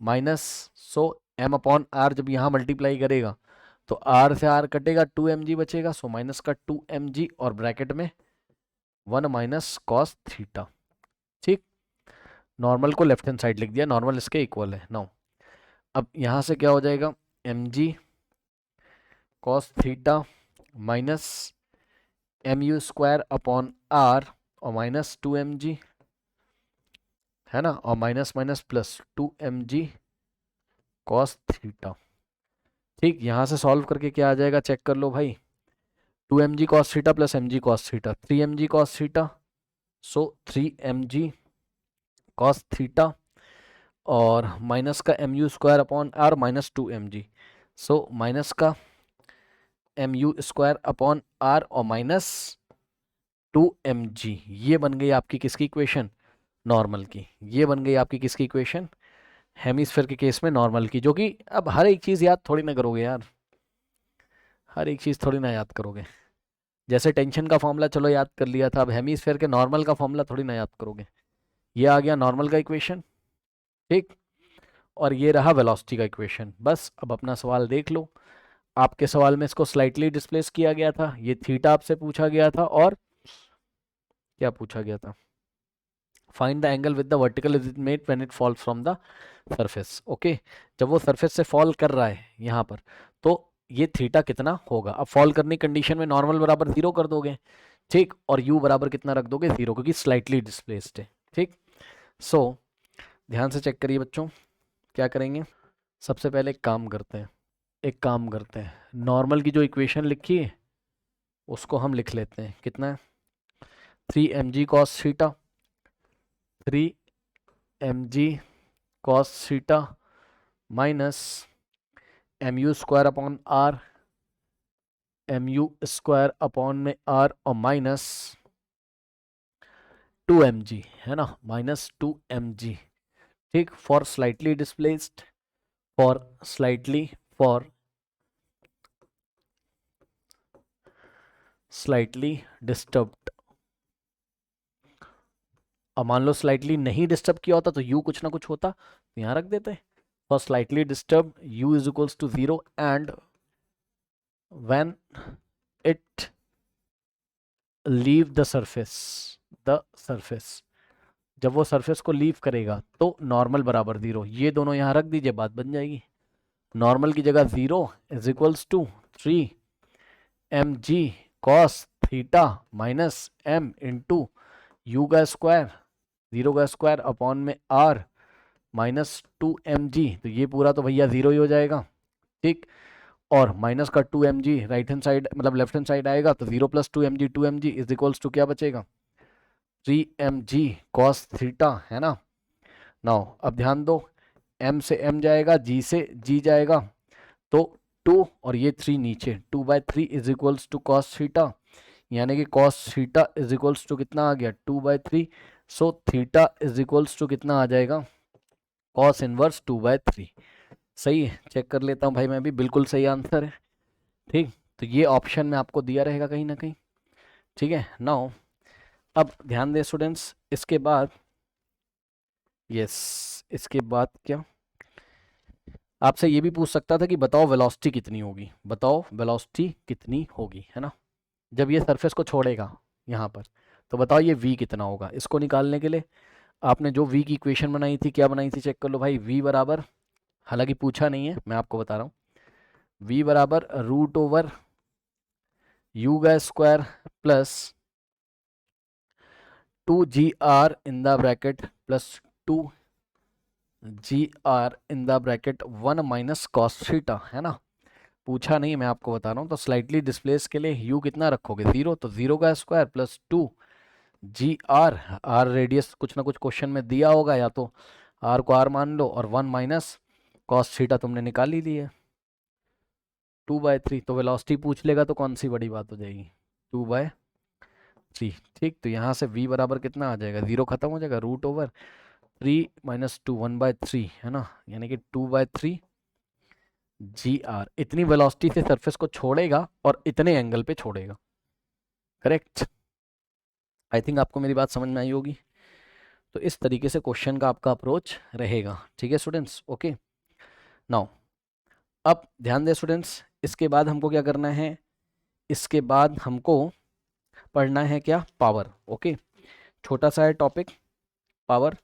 minus, so m upon r जब यहाँ मल्टीप्लाई करेगा तो आर से आर कटेगा, 2mg बचेगा, सो माइनस का 2mg और ब्रैकेट में 1 माइनस कॉस थीटा। ठीक, नॉर्मल को लेफ्ट हैंड साइड लिख दिया, नॉर्मल इसके इक्वल है। नाउ अब यहाँ से क्या हो जाएगा, mg cos theta minus M you square upon are और माइनस 2mg है ना, और minus minus plus 2mg cos theta. ठीक, यहां से सॉल्व करके क्या आ जाएगा चेक कर लो भाई, 2mg cos theta plus mg cos theta, 3mg cos theta, so 3mg cos theta, और माइनस का m you square upon r minus 2mg, so minus का m you square upon are और माइनस 2mg। ये बन गई आपकी किसकी equation, normal की। ये बन गई आपकी किसकी इक्वेशन, हेमिस्फेयर के केस में नॉर्मल की। जो कि अब हर एक चीज़ याद थोड़ी ना करोगे यार, हर एक चीज़ थोड़ी ना याद करोगे। जैसे टेंशन का फॉर्मूला चलो याद कर लिया था, अब हेमिस्फेयर के नॉर्मल का फॉर्मूला थोड़ी ना याद करोगे। ये आ गया नॉर्मल का इक्वेशन। ठीक, और ये रहा वेलोसिटी का इक्वेशन। बस अब अपना सवाल देख लो, आपके सवाल में इसको स्लाइटली डिस्प्लेस किया गया था, ये थीटा आपसे पूछा गया था, और क्या पूछा गया था, find the angle with the vertical is made when it fall from the surface. Okay, जब वो सरफेस से फॉल कर रहा है यहाँ पर, तो ये थीटा कितना होगा। अब फॉल करने की कंडीशन में नॉर्मल बराबर 0 कर दोगे, ठीक, और यू बराबर कितना रख दोगे 0, क्योंकि स्लाइटली डिस्प्लेस्ड है। ठीक, सो ध्यान से चेक करिए बच्चों, क्या करेंगे, सबसे पहले एक काम करते हैं, नॉर्मल की जो इक्वेशन लिखी है उसको हम लिख लेते हैं, कितना है 3mg cos theta, 3mg cos theta minus mu square upon R, mu square upon में आर, और माइनस 2mg है ना, माइनस 2mg। ठीक, for slightly displaced, for slightly disturbed. अब मान लो स्लाइटली नहीं डिस्टर्ब किया होता तो यू कुछ ना कुछ होता, तो यहाँ रख देते हैं, for slightly disturb U is equals to 0, and when it leave the surface, जब वो सरफेस को लीव करेगा तो नॉर्मल बराबर 0, ये दोनों यहाँ रख दीजिए, बात बन जाएगी। नॉर्मल की जगह 0 is equals to 3mg cos theta minus M into U का स्क्वायर, 0 का स्क्वायर अपॉन में आर माइनस 2mg, तो ये पूरा तो भैया 0 ही हो जाएगा, ठीक। और माइनस का 2mg राइट हैंड साइड मतलब लेफ्ट हैंड साइड आएगा, तो 0 plus 2mg 2mg is equals to क्या बचेगा 3mg कॉस थीटा, है ना। नाउ अब ध्यान दो, m से m जाएगा, g से g जाएगा, तो 2 और ये 3 नीचे, 2/3 is equals to cos theta, यानी कि cos theta is equals to कितना आ गया 2/3। So theta is equals to कितना आ जाएगा कॉस इनवर्स 2/3। सही है, चेक कर लेता हूँ भाई मैं भी, बिल्कुल सही आंसर है, ठीक। तो ये ऑप्शन में आपको दिया रहेगा कहीं ना कहीं, ठीक है। नाउ अब ध्यान दें स्टूडेंट्स, इसके बाद यस, इसके बाद क्या आपसे ये भी पूछ सकता था कि बताओ वेलोसिटी कितनी होगी, बताओ वेलोसिटी कितनी होगी, है ना, जब ये सरफेस को छोड़ेगा यहाँ पर, तो बताओ ये v कितना होगा। इसको निकालने के लिए आपने जो v की इक्वेशन बनाई थी, क्या बनाई थी चेक कर लो भाई, v बराबर, हालांकि पूछा नहीं है मैं आपको बता रहा हूँ, v बराबर रूट ओवर u का square plus 2gr in the bracket plus 2gr in the bracket 1 minus cos theta, है ना। पूछा नहीं, मैं आपको बता रहा हूँ। तो स्लाइटली डिस्प्लेस के लिए u कितना रखोगे 0, तो 0 का square plus 2gr, r radius कुछ ना कुछ क्वेश्चन में दिया होगा, या तो r को r मान लो और 1 माइनस कॉस थीटा तुमने निकाल ही ली है 2/3। तो वेलोसिटी पूछ लेगा तो कौन सी बड़ी बात हो जाएगी 2/3, ठीक। तो यहाँ से v बराबर कितना आ जाएगा, 0 खत्म हो जाएगा, रूट ओवर 3 माइनस 2 1/3, है ना, यानी कि 2/3 gr, इतनी वेलोसिटी से सरफेस को छोड़ेगा और इतने एंगल पे छोड़ेगा, करेक्ट। आई थिंक आपको मेरी बात समझ में आई होगी। तो इस तरीके से क्वेश्चन का आपका अप्रोच रहेगा, ठीक है स्टूडेंट्स, ओके। नाउ अब ध्यान दें स्टूडेंट्स, इसके बाद हमको क्या करना है, इसके बाद हमको पढ़ना है क्या, पावर, ओके। छोटा सा है टॉपिक पावर,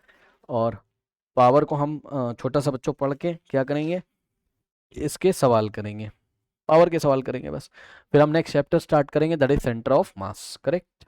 और पावर को हम छोटा सा बच्चों पढ़ के क्या करेंगे, इसके सवाल करेंगे, पावर के सवाल करेंगे बस। फिर हम नेक्स्ट चैप्टर स्टार्ट करेंगे, that is centre of mass, correct.